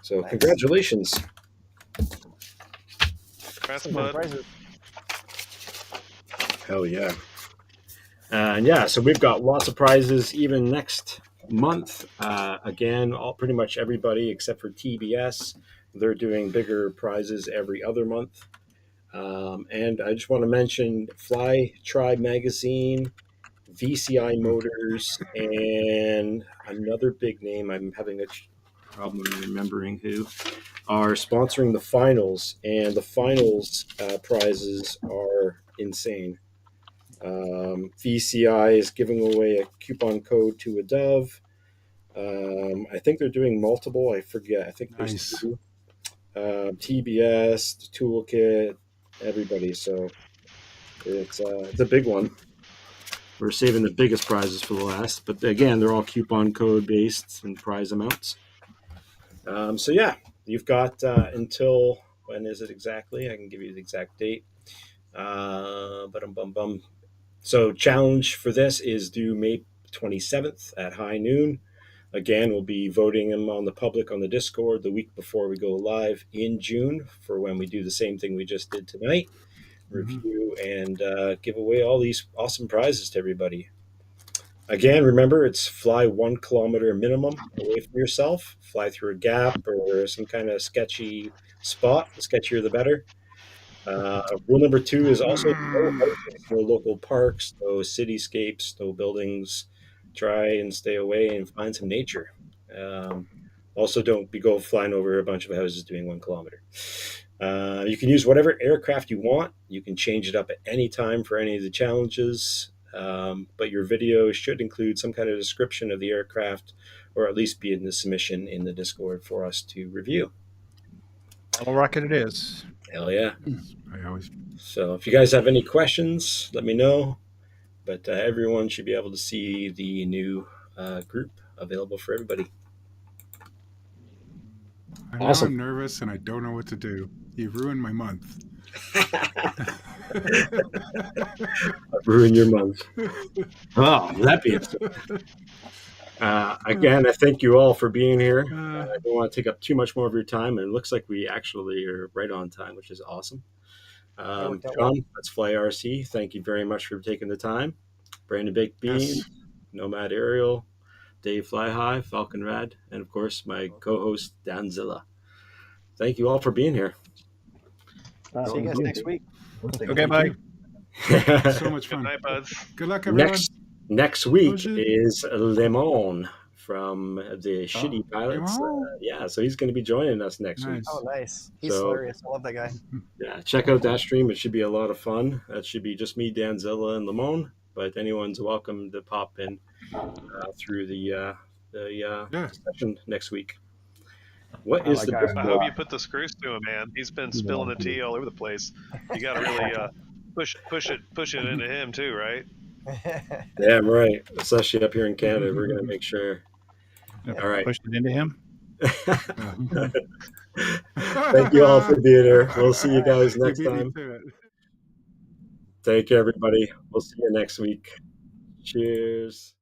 Speaker 2: So
Speaker 7: Nice.
Speaker 2: congratulations.
Speaker 4: Congrats,
Speaker 7: Some more
Speaker 4: bud.
Speaker 7: prizes.
Speaker 2: Hell yeah. And yeah, so we've got lots of prizes even next month. Again, pretty much everybody except for TBS, they're doing bigger prizes every other month. And I just want to mention Fly Tribe Magazine, VCI Motors, and another big name I'm having a problem remembering who are sponsoring the finals, and the finals prizes are insane. VCI is giving away a coupon code to a Dove. I think they're doing multiple. I forget. I think there's
Speaker 3: Nice.
Speaker 2: 2. TBS, the Toolkit, everybody. So it's a big one. We're saving the biggest prizes for the last, but again, they're all coupon code based and prize amounts. So yeah, you've got until, when is it exactly? I can give you the exact date. So challenge for this is due May 27th at high noon. Again, we'll be voting them on the public on the Discord the week before we go live in June for when we do the same thing we just did tonight. Review and give away all these awesome prizes to everybody. Again, remember, it's fly 1 kilometer minimum away from yourself. Fly through a gap or some kind of sketchy spot. The sketchier, the better. Rule number 2 is also no local parks, no cityscapes, no buildings. Try and stay away and find some nature. Also, don't go flying over a bunch of houses doing 1 kilometer. You can use whatever aircraft you want. You can change it up at any time for any of the challenges. But your video should include some kind of description of the aircraft, or at least be in the submission in the Discord for us to review.
Speaker 5: Model rocket it is.
Speaker 2: Hell yeah.
Speaker 3: I always.
Speaker 2: So if you guys have any questions, let me know. But everyone should be able to see the new group available for everybody.
Speaker 3: I know
Speaker 2: Awesome.
Speaker 3: I'm nervous and I don't know what to do. You've ruined my month.
Speaker 2: I've ruined your month. Oh, that being said. Again, I thank you all for being here. I don't want to take up too much more of your time, and it looks like we actually are right on time, which is awesome. John, LetsFlyRC, thank you very much for taking the time. BrandonBeans,
Speaker 3: Yes.
Speaker 2: Nomad Aerial, Dave Fly High, Falconrad, and of course my co-host Danzilla. Thank you all for being here.
Speaker 7: See you guys next week.
Speaker 5: Okay, bye.
Speaker 3: So much
Speaker 4: Good
Speaker 3: fun.
Speaker 4: night, buds.
Speaker 3: Good luck, everyone.
Speaker 2: Next week
Speaker 3: shit.
Speaker 2: is Le Mans from the Shitty Pilots. Yeah, so he's going to be joining us next week.
Speaker 3: Nice.
Speaker 7: Oh, nice. He's
Speaker 2: So-
Speaker 7: hilarious. I love that guy.
Speaker 2: Yeah, check out that stream. It should be a lot of fun. That should be just me, Danzilla, and Lamone. But anyone's welcome to pop in through the session next week. What is
Speaker 6: like
Speaker 2: the
Speaker 6: that.
Speaker 4: I hope you put the screws to him, man. He's been spilling the tea all over the place. You got to really push it into him too, right?
Speaker 2: Damn right. Especially up here in Canada, we're going to make sure. All right.
Speaker 5: Push it into him.
Speaker 2: Thank you all for being here. We'll see you guys
Speaker 3: You
Speaker 2: next
Speaker 3: beat me
Speaker 2: time.
Speaker 3: to it.
Speaker 2: Take care, everybody. We'll see you next week. Cheers.